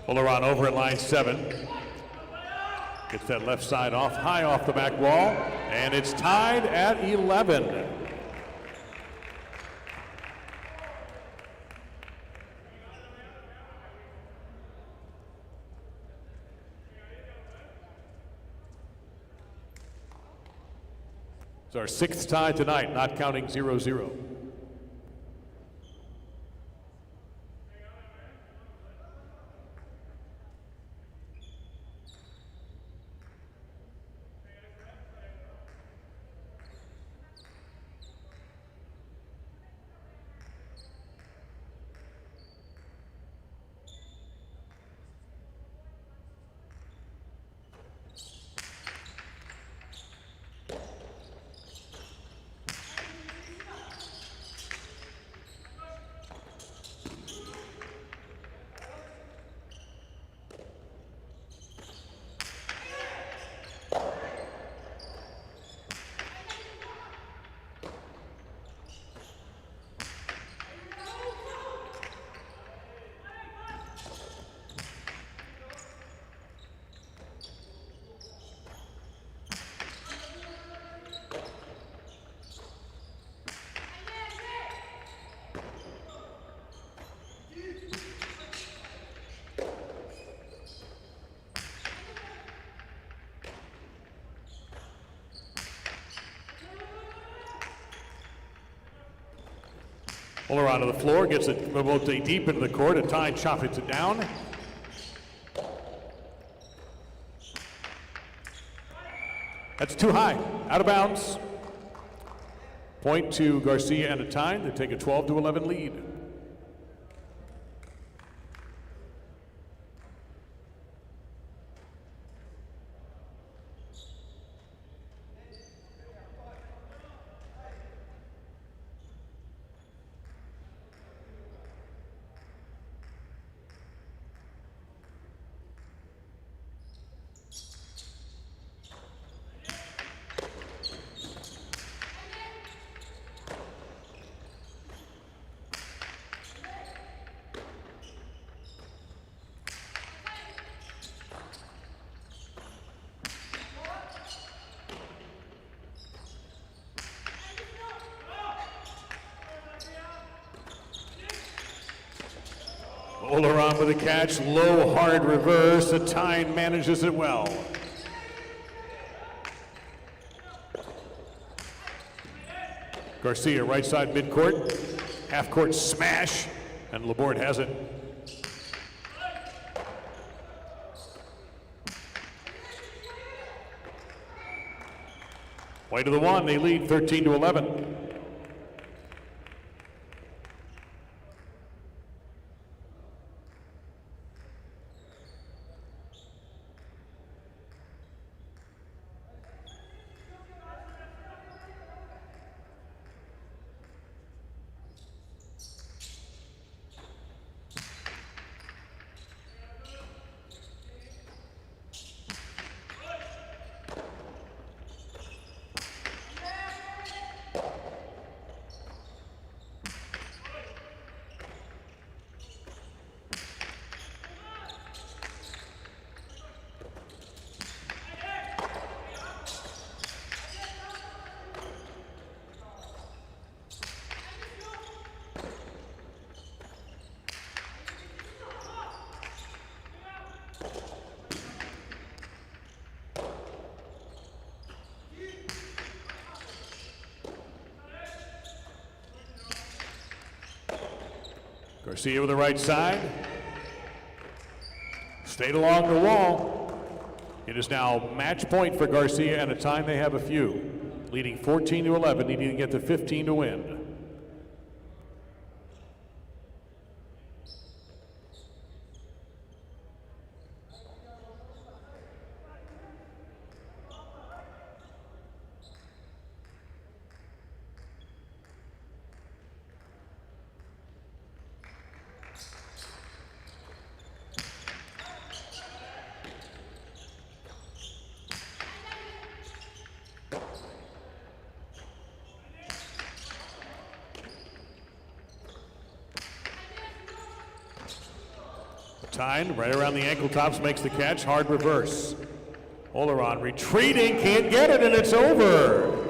A: Oleron over at line 7. Gets that left side off, high off the back wall, and it's tied at 11. It's our 6th tie tonight, not counting 0-0. Oleron to the floor, gets it both deep into the court. A tie chop hits it down. That's too high, out of bounds. Point to Garcia and a tie. They take a 12-11 lead. Oleron with a catch, low, hard reverse. The Tyne manages it well. Garcia, right side midcourt, half court smash, and Laborde has it. Way to the one, they lead 13-11. Garcia with the right side. Stayed along the wall. It is now match point for Garcia, and a time they have a few. Leading 14-11, needing to get to 15 to win. Tyne right around the ankle tops makes the catch, hard reverse. Oleron retreating, can't get it, and it's over.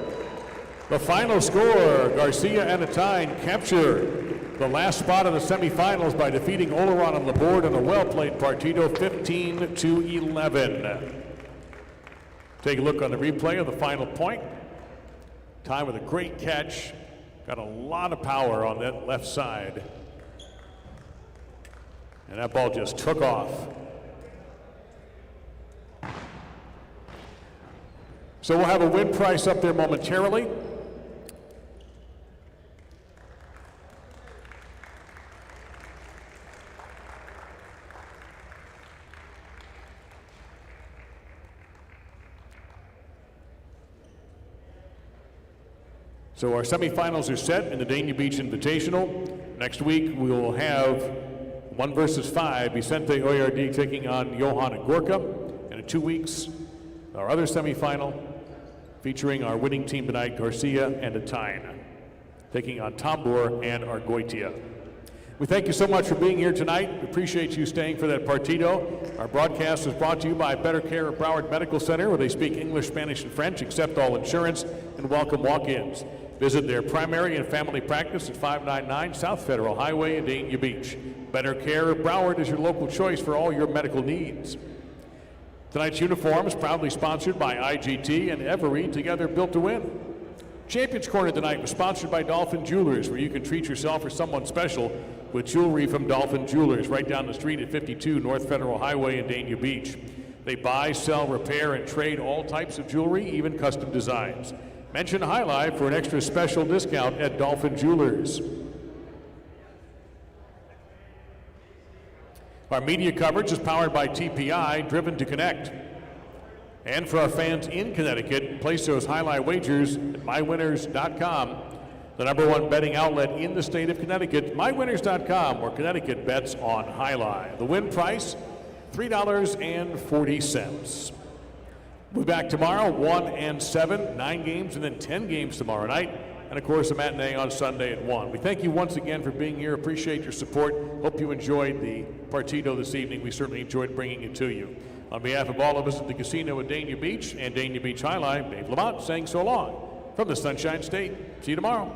A: The final score, Garcia and Tyne capture the last spot of the semifinals by defeating Oleron on the board in a well-played partito, 15-11. Take a look on the replay of the final point. Tyne with a great catch, got a lot of power on that left side. And that ball just took off. So we'll have a win price up there momentarily. So our semifinals are set in the Dania Beach Invitational. Next week we will have 1 versus 5, Vicente Oyard taking on Johan Agorka. And in 2 weeks, our other semifinal featuring our winning team tonight, Garcia and Tyne, taking on Tambor and Argoitia. We thank you so much for being here tonight. We appreciate you staying for that partito. Our broadcast is brought to you by Better Care of Broward Medical Center, where they speak English, Spanish, and French, accept all insurance, and welcome walk-ins. Visit their primary and family practice at 599 South Federal Highway in Dania Beach. Better Care of Broward is your local choice for all your medical needs. Tonight's uniform is proudly sponsored by IGT and Every, together built to win. Champions Corner tonight was sponsored by Dolphin Jewelers, where you can treat yourself or someone special with jewelry from Dolphin Jewelers, right down the street at 52 North Federal Highway in Dania Beach. They buy, sell, repair, and trade all types of jewelry, even custom designs. Mention High Life for an extra special discount at Dolphin Jewelers. Our media coverage is powered by TPI, driven to connect. And for our fans in Connecticut, place those highlight wagers at mywinners.com, the #1 betting outlet in the state of Connecticut. mywinners.com, where Connecticut bets on highlight. The win price, $3.40. We'll be back tomorrow, 1 and 7, 9 games, and then 10 games tomorrow night. And of course, a matinee on Sunday at 1. We thank you once again for being here. Appreciate your support. Hope you enjoyed the partito this evening. We certainly enjoyed bringing it to you. On behalf of all of us at the casino at Dania Beach and Dania Beach High Life, Dave Lamont saying so long from the Sunshine State. See you tomorrow.